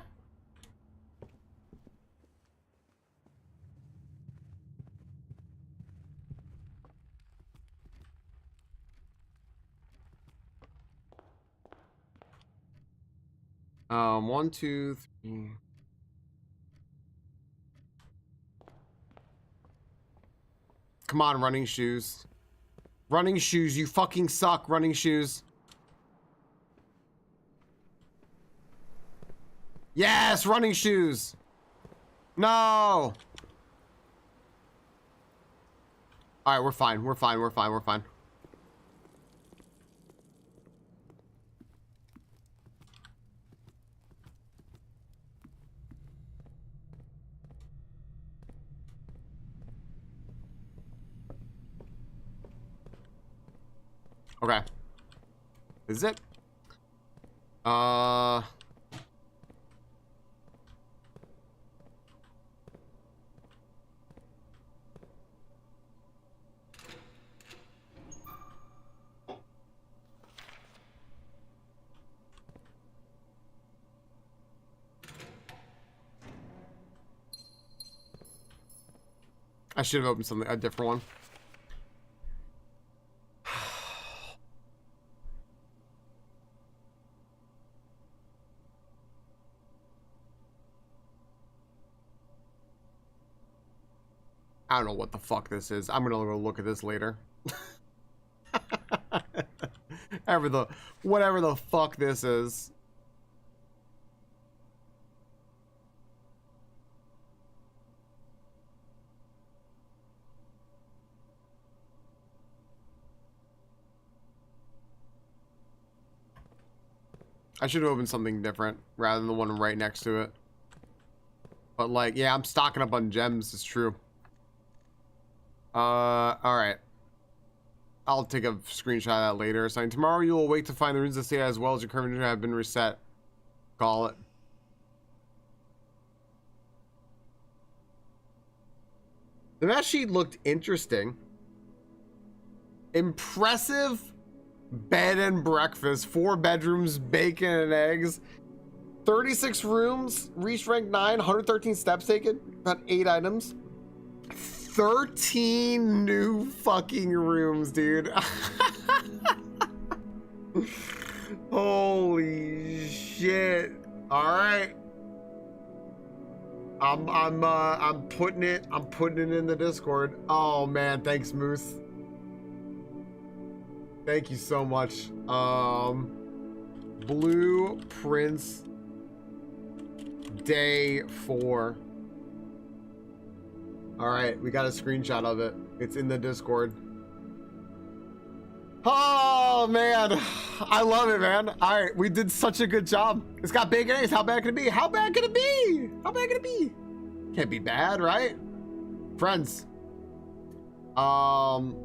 1, 2, 3. Come on, running shoes. Running shoes, you fucking suck, running shoes. Yes, running shoes. No. All right, we're fine. We're fine. We're fine. We're fine. Okay. Is it? I should have opened something, a different one. I don't know what the fuck this is. I'm gonna go look at this later. Whatever the fuck this is. I should have opened something different rather than the one right next to it. But like, yeah, I'm stocking up on gems, it's true. Alright. I'll take a screenshot of that later. Saying tomorrow you will wait to find the runes of Seta as well as your current have been reset. Call it. The match sheet looked interesting. Impressive bed and breakfast. 4 bedrooms, bacon and eggs. 36 rooms, reached rank 9, 113 steps taken, about 8 items. 13 new fucking rooms, dude. Holy shit. All right. I'm putting it in the Discord. Oh man, thanks Moose. Thank you so much. Blue Prince Day 4. All right, we got a screenshot of it. It's in the Discord. Oh man, I love it, man. All right, we did such a good job. It's got big eggs. How bad can it be? How bad can it be? How bad can it be? Can't be bad, right? Friends. Friend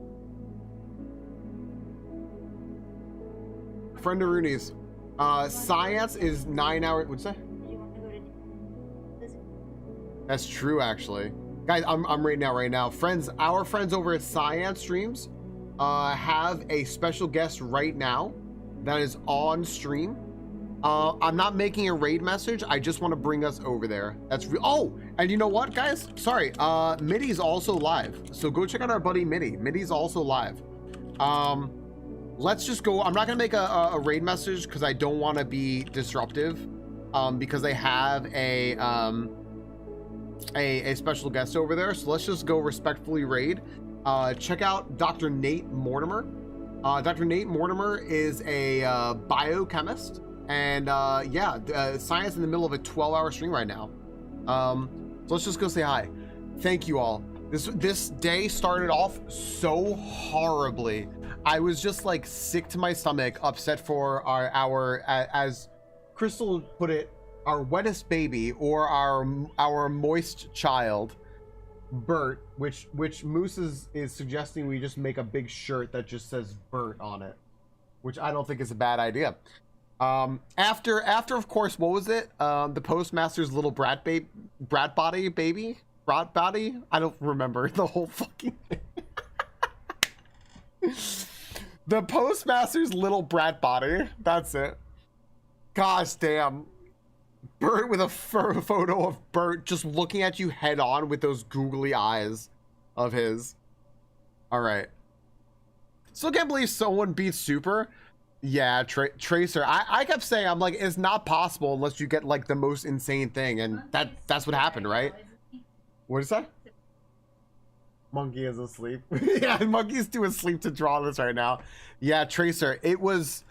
of Rooney's. Science is 9 hours. What'd you say? You want to go to... That's true, actually. Guys, I'm right now. Friends, our friends over at Science Streams have a special guest right now that is on stream. I'm not making a raid message. I just want to bring us over there. That's oh, and you know what, guys? Sorry, Mitty's also live. So go check out our buddy Mitty. Mitty's also live. Let's just go. I'm not gonna make a raid message because I don't want to be disruptive. Because they have a special guest over there. So let's just go respectfully raid. Check out Dr. Nate Mortimer. Dr. Nate Mortimer is a biochemist. And yeah, Science in the middle of a 12-hour stream right now. So let's just go say hi. Thank you all. This day started off so horribly. I was just like sick to my stomach, upset for our as Crystal put it, our wettest baby, or our moist child, Bert, which Moose is suggesting we just make a big shirt that just says Bert on it, which I don't think is a bad idea. After of course, what was it? The postmaster's little brat body baby? Brat body? I don't remember the whole fucking thing. The postmaster's little brat body. That's it. Gosh damn. Bert with a photo of Bert just looking at you head on with those googly eyes of his. All right. Still can't believe someone beat Super. Yeah, Tracer. I kept saying, I'm like, it's not possible unless you get like the most insane thing, and that's what happened, right? What is that? Monkey is asleep. Yeah, Monkey's too asleep to draw this right now. Yeah, Tracer. It was.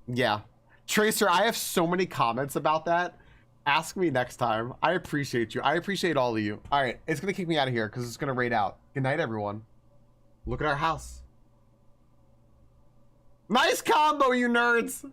Yeah, Tracer. I have so many comments about that. Ask me next time. I appreciate you. I appreciate all of you. All right, it's gonna kick me out of here because it's gonna raid out. Good night, everyone. Look at our house. Nice combo, you nerds.